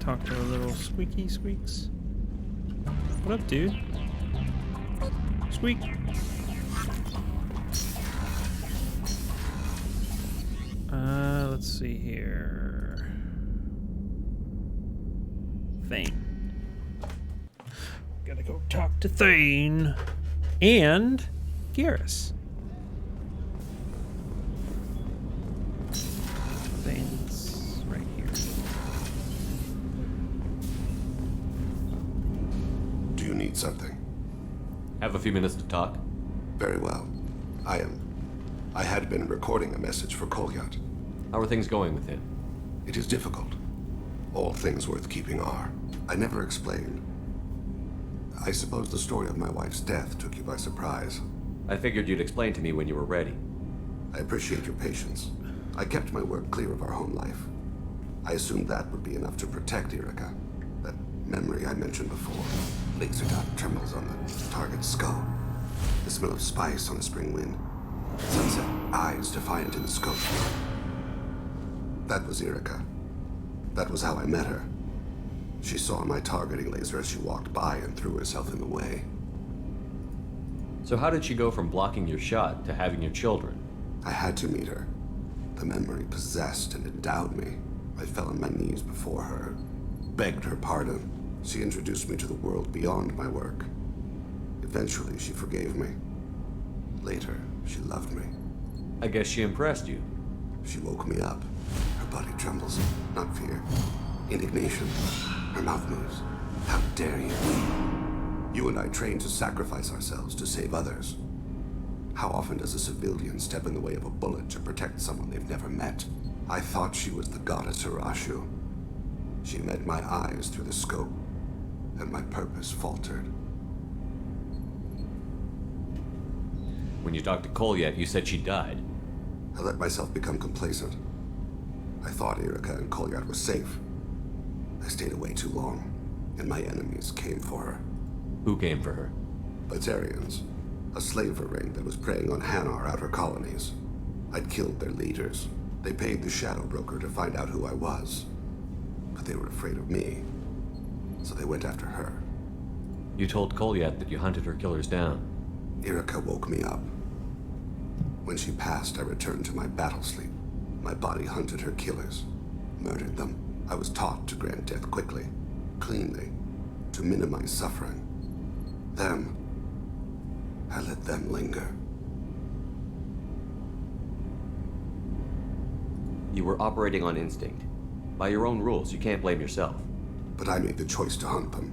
Talk to our little squeaky squeaks. What up, dude? Squeak. Let's see here. Thane. Gotta go talk to Thane. And Garrus. Thane's right here. Do you need something? Have a few minutes to talk? Very well. I had been recording a message for Kolyat. How are things going with him? It is difficult. All things worth keeping are. I never explained. I suppose the story of my wife's death took you by surprise. I figured you'd explain to me when you were ready. I appreciate your patience. I kept my work clear of our home life. I assumed that would be enough to protect Erica. That memory I mentioned before. Laser dot trembles on the target's skull. The smell of spice on a spring wind. Sunset, eyes defiant in the scope. That was Erica. That was how I met her. She saw my targeting laser as she walked by and threw herself in the way. So how did she go from blocking your shot to having your children? I had to meet her. The memory possessed and endowed me. I fell on my knees before her, begged her pardon. She introduced me to the world beyond my work. Eventually, she forgave me. Later, she loved me. I guess she impressed you. She woke me up. Her body trembles. Not fear. Indignation. Her mouth moves. How dare you? You and I trained to sacrifice ourselves to save others. How often does a civilian step in the way of a bullet to protect someone they've never met? I thought she was the goddess Hirashu. She met my eyes through the scope, and my purpose faltered. When you talked to Kolyat, you said she died. I let myself become complacent. I thought Erica and Kolyat were safe. I stayed away too long, and my enemies came for her. Who came for her? Batarians. A slaver ring that was preying on Hanar outer colonies. I'd killed their leaders. They paid the Shadow Broker to find out who I was. But they were afraid of me, so they went after her. You told Kolyat that you hunted her killers down. Erica woke me up. When she passed, I returned to my battle sleep. My body hunted her killers, murdered them. I was taught to grant death quickly, cleanly, to minimize suffering. Them, I let them linger. You were operating on instinct. By your own rules, you can't blame yourself. But I made the choice to hunt them.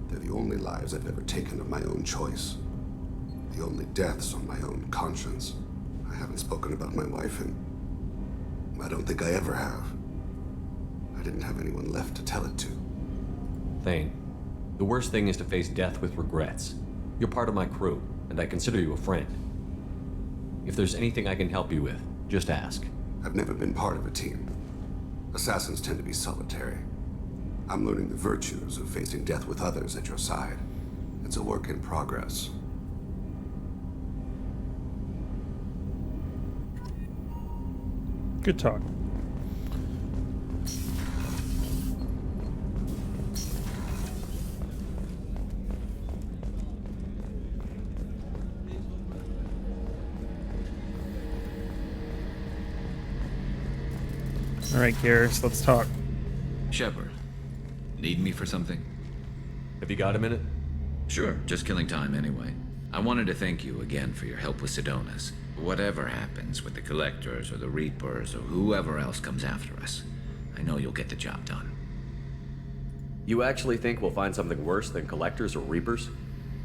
They're the only lives I've ever taken of my own choice. The only deaths on my own conscience. I haven't spoken about my wife, and I don't think I ever have. I didn't have anyone left to tell it to. Thane, the worst thing is to face death with regrets. You're part of my crew, and I consider you a friend. If there's anything I can help you with, just ask. I've never been part of a team. Assassins tend to be solitary. I'm learning the virtues of facing death with others at your side. It's a work in progress. Good talk. All right, Garrus, let's talk. Shepard, need me for something? Have you got a minute? Sure, just killing time anyway. I wanted to thank you again for your help with Sidonis. Whatever happens with the Collectors or the Reapers or whoever else comes after us, I know you'll get the job done. You actually think we'll find something worse than Collectors or Reapers?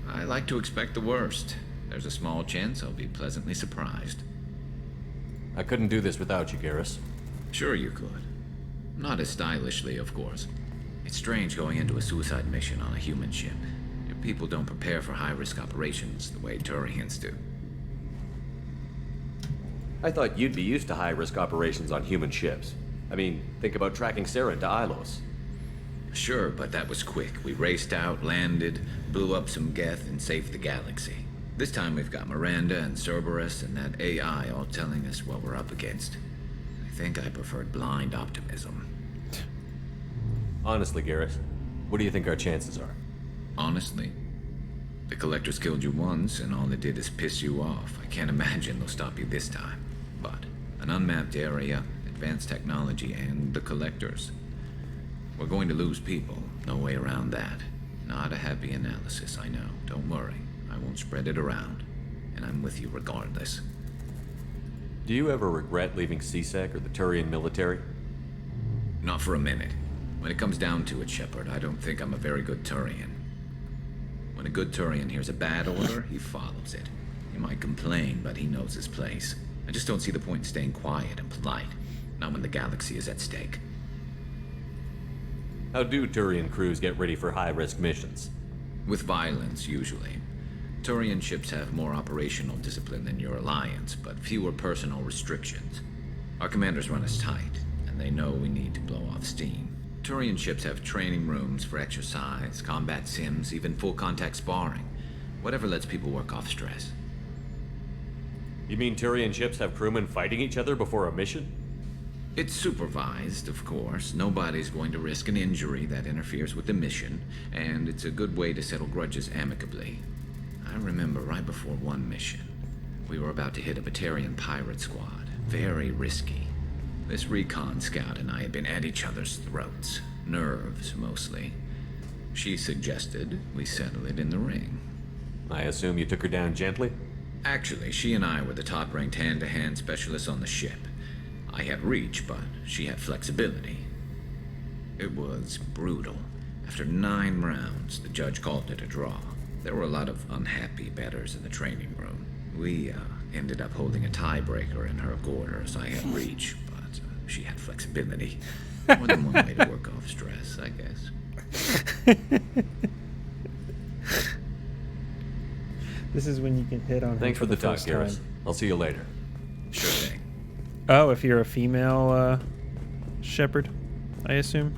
I like to expect the worst. There's a small chance I'll be pleasantly surprised. I couldn't do this without you, Garrus. Sure you could. Not as stylishly, of course. It's strange going into a suicide mission on a human ship. Your people don't prepare for high-risk operations the way Turians do. I thought you'd be used to high-risk operations on human ships. I mean, think about tracking Saren to Ilos. Sure, but that was quick. We raced out, landed, blew up some Geth, and saved the galaxy. This time we've got Miranda and Cerberus and that AI all telling us what we're up against. I think I preferred blind optimism. Honestly, Garrus, what do you think our chances are? Honestly? The Collectors killed you once, and all they did is piss you off. I can't imagine they'll stop you this time. But an unmapped area, advanced technology, and the Collectors. We're going to lose people. No way around that. Not a happy analysis, I know. Don't worry. I won't spread it around. And I'm with you regardless. Do you ever regret leaving CSEC or the Turian military? Not for a minute. When it comes down to it, Shepard, I don't think I'm a very good Turian. When a good Turian hears a bad order, he follows it. He might complain, but he knows his place. I just don't see the point in staying quiet and polite. Not when the galaxy is at stake. How do Turian crews get ready for high-risk missions? With violence, usually. Turian ships have more operational discipline than your alliance, but fewer personal restrictions. Our commanders run us tight, and they know we need to blow off steam. Turian ships have training rooms for exercise, combat sims, even full-contact sparring. Whatever lets people work off stress. You mean Turian ships have crewmen fighting each other before a mission? It's supervised, of course. Nobody's going to risk an injury that interferes with the mission, and it's a good way to settle grudges amicably. I remember right before one mission, we were about to hit a Batarian pirate squad. Very risky. This recon scout and I had been at each other's throats. Nerves, mostly. She suggested we settle it in the ring. I assume you took her down gently? Actually, she and I were the top-ranked hand-to-hand specialists on the ship. I had reach, but she had flexibility. It was brutal. After 9 rounds, the judge called it a draw. There were a lot of unhappy bettors in the training room. We ended up holding a tiebreaker in her quarters. I had reach, but she had flexibility. More than one way to work off stress, I guess. This is when you can hit on her. Thanks for the talk, first Garrus. time. I'll see you later. Sure thing. Oh, if you're a female Shepard, I assume.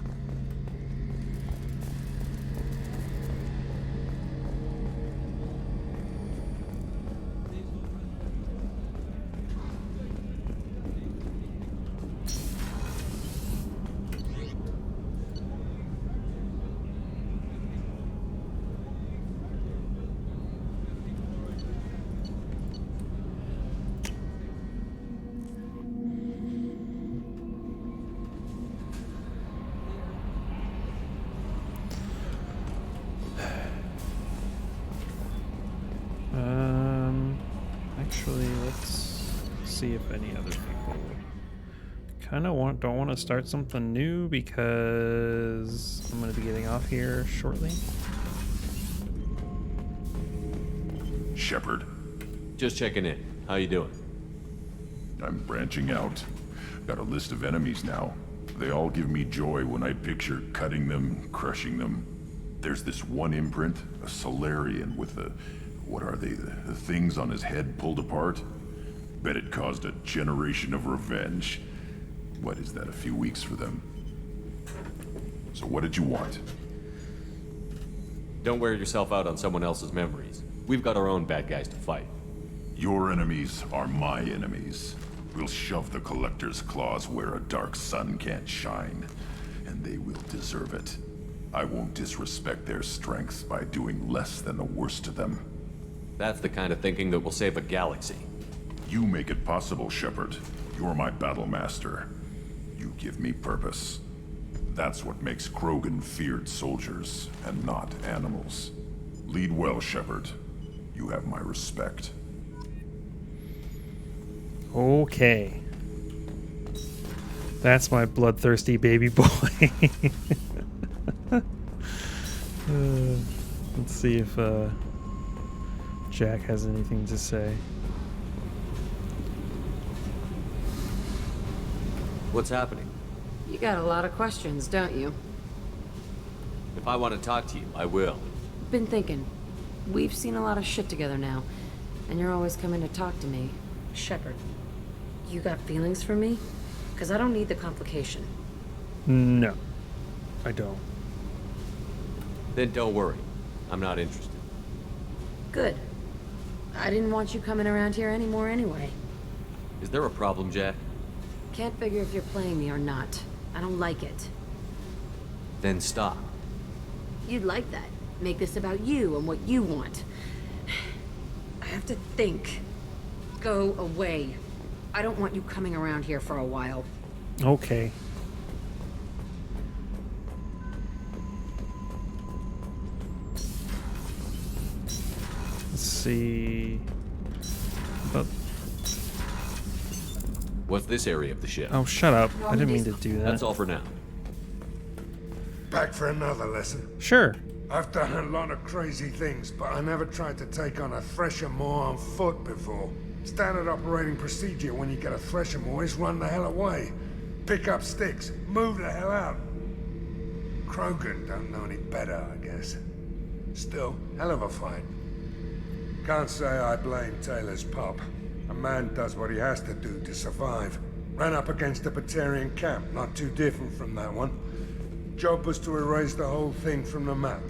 Actually, let's see if any other people kind of don't want to start something new because I'm going to be getting off here shortly. Shepard. Just checking in. How you doing? I'm branching out. Got a list of enemies now. They all give me joy when I picture cutting them, crushing them. There's this one imprint, a Solarian with the... what are they? The things on his head pulled apart? Bet it caused a generation of revenge. What is that, a few weeks for them? So what did you want? Don't wear yourself out on someone else's memories. We've got our own bad guys to fight. Your enemies are my enemies. We'll shove the Collector's claws where a dark sun can't shine. And they will deserve it. I won't disrespect their strengths by doing less than the worst to them. That's the kind of thinking that will save a galaxy. You make it possible, Shepard. You're my battle master. You give me purpose. That's what makes Krogan feared soldiers, and not animals. Lead well, Shepard. You have my respect. Okay. That's my bloodthirsty baby boy. Let's see if Jack has anything to say. What's happening? You got a lot of questions, don't you? If I want to talk to you, I will. Been thinking. We've seen a lot of shit together now, and you're always coming to talk to me. Shepard, you got feelings for me? Because I don't need the complication. No, I don't. Then don't worry. I'm not interested. Good. I didn't want you coming around here anymore anyway. Is there a problem, Jack? Can't figure if you're playing me or not. I don't like it. Then stop. You'd like that. Make this about you and what you want. I have to think. Go away. I don't want you coming around here for a while. Okay. Let's see. But what's this area of the ship? oh, shut up! I didn't mean to do that. That's all for now. Back for another lesson. Sure. I've done a lot of crazy things, but I never tried to take on a thresher maw on foot before. Standard operating procedure when you get a thresher maw is run the hell away. Pick up sticks, move the hell out. Krogan don't know any better, I guess. Still, hell of a fight. Can't say I blame Taylor's pup. A man does what he has to do to survive. Ran up against a Batarian camp, not too different from that one. Job was to erase the whole thing from the map.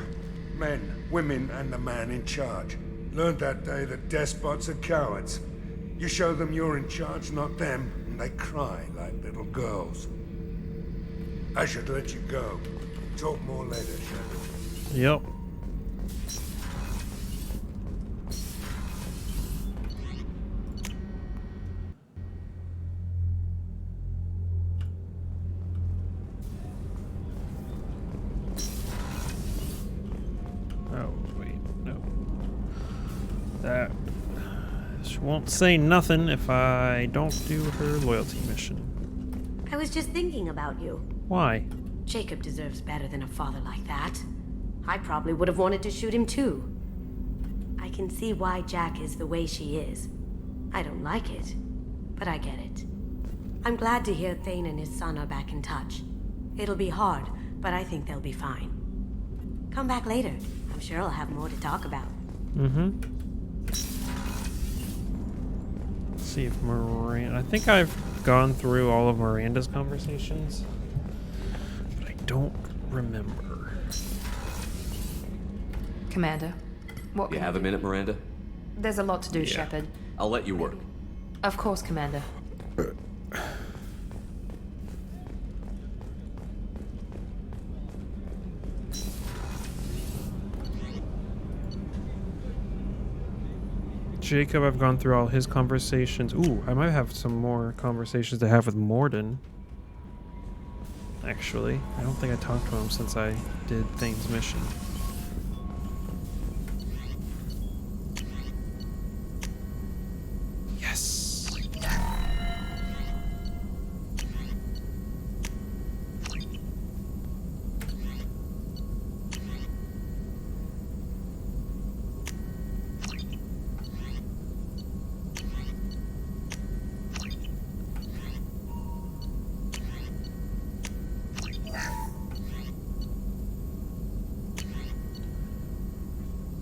Men, women, and the man in charge. Learned that day that despots are cowards. You show them you're in charge, not them, and they cry like little girls. I should let you go. Talk more later, Shepard. Yep. That she won't say nothing if I don't do her loyalty mission. I was just thinking about you. Why? Jacob deserves better than a father like that. I probably would have wanted to shoot him too. I can see why Jack is the way she is. I don't like it, but I get it. I'm glad to hear Thane and his son are back in touch. It'll be hard, but I think they'll be fine. Come back later. I'm sure I'll have more to talk about. Mm-hmm. Let's see if Miranda... I think I've gone through all of Miranda's conversations, but I don't remember. Commander, what You have a minute, Miranda? There's a lot to do, Shepard. I'll let you work. Of course, Commander. Jacob, I've gone through all his conversations. Ooh, I might have some more conversations to have with Morden. Actually, I don't think I talked to him since I did Thane's mission. Yes.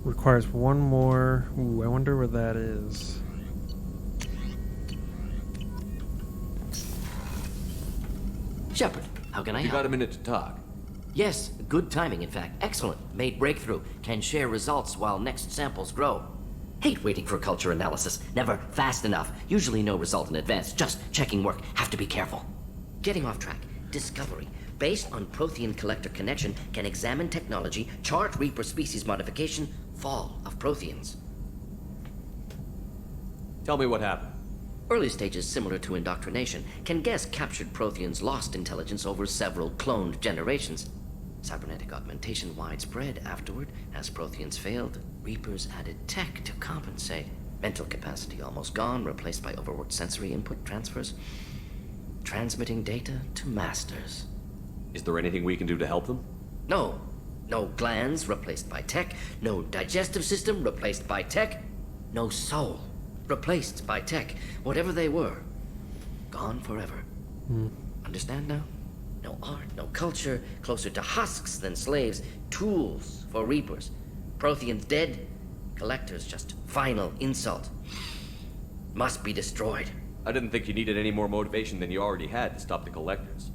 requires one more. Ooh, I wonder where that is. Shepard, how can I You help? got a minute to talk? Yes, good timing, in fact. Excellent. Made breakthrough. Can share results while next samples grow. Hate waiting for culture analysis. Never fast enough. Usually no result in advance. Just checking work. Have to be careful. Getting off track. Discovery. Based on Prothean collector connection, can examine technology, chart Reaper species modification, fall of Protheans. Tell me what happened. Early stages similar to indoctrination. Can guess captured Protheans lost intelligence over several cloned generations. Cybernetic augmentation widespread afterward. As Protheans failed, Reapers added tech to compensate. Mental capacity almost gone, replaced by overworked sensory input transfers. Transmitting data to masters. Is there anything we can do to help them? No. No glands replaced by tech. No digestive system replaced by tech. No soul replaced by tech. Whatever they were, gone forever. Understand now? No art, no culture, closer to husks than slaves, tools for Reapers. Protheans dead, collectors just final insult. Must be destroyed. I didn't think you needed any more motivation than you already had to stop the collectors.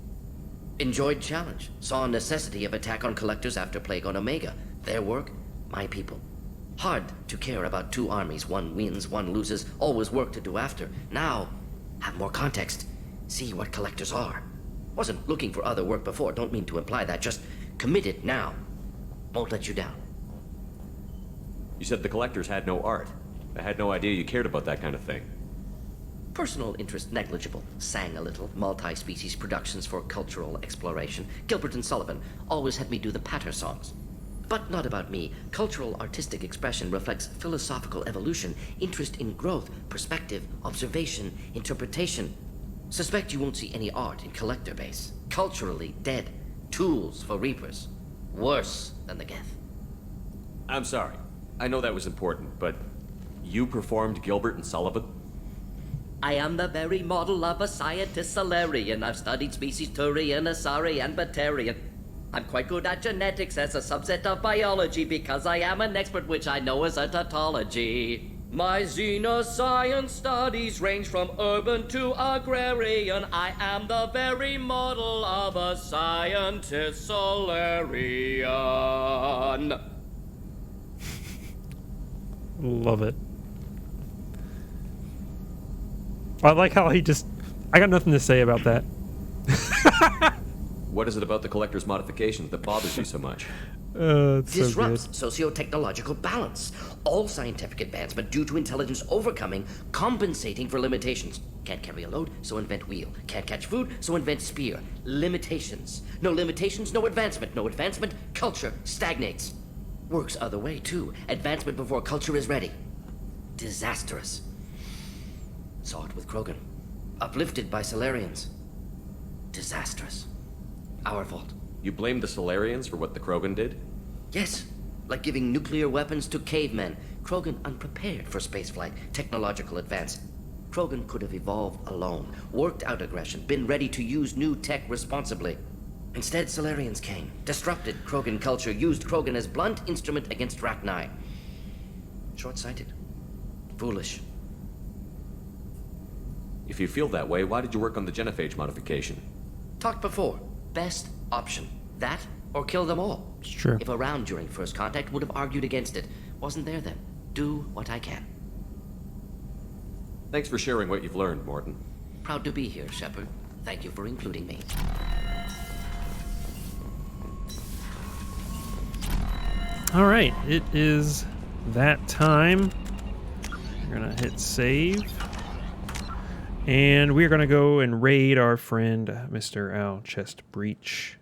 Enjoyed challenge. Saw necessity of attack on collectors after Plague on Omega. Their work, my people. Hard to care about two armies. One wins, one loses. Always work to do after. Now, have more context. See what collectors are. Wasn't looking for other work before. Don't mean to imply that. Just committed now. Won't let you down. You said the collectors had no art. I had no idea you cared about that kind of thing. Personal interest negligible. Sang a little. Multi-species productions for cultural exploration. Gilbert and Sullivan always had me do the patter songs. But not about me. Cultural artistic expression reflects philosophical evolution, interest in growth, perspective, observation, interpretation. Suspect you won't see any art in collector base. Culturally dead. Tools for Reapers. Worse than the Geth. I'm sorry. I know that was important, but you performed Gilbert and Sullivan? I am the very model of a scientist Solarian. I've studied species Turian, Asari, and Batarian. I'm quite good at genetics as a subset of biology because I am an expert, which I know is a tautology. My xenoscience studies range from urban to agrarian. I am the very model of a scientist Solarian. Love it. I like how he just... I got nothing to say about that. What is it about the collector's modifications that bothers you so much? Disrupts socio-technological balance. All scientific advancement due to intelligence overcoming, compensating for limitations. Can't carry a load, so invent wheel. Can't catch food, so invent spear. Limitations. No limitations, no advancement. No advancement, culture stagnates. Works other way, too. Advancement before culture is ready. Disastrous. Saw it with Krogan. Uplifted by Solarians. Disastrous. Our fault. You blame the Solarians for what the Krogan did? Yes. Like giving nuclear weapons to cavemen. Krogan unprepared for spaceflight, technological advance. Krogan could have evolved alone, worked out aggression, been ready to use new tech responsibly. Instead, Solarians came, disrupted Krogan culture, used Krogan as blunt instrument against Rachni. Short-sighted. Foolish. If you feel that way, why did you work on the genophage modification? Talked before. Best option. That or kill them all. It's true. If around during first contact, would have argued against it. Wasn't there then. Do what I can. Thanks for sharing what you've learned, Morton. Proud to be here, Shepard. Thank you for including me. All right, it is that time. We're gonna hit save. And we're gonna go and raid our friend, Mr. Al Chest Breach.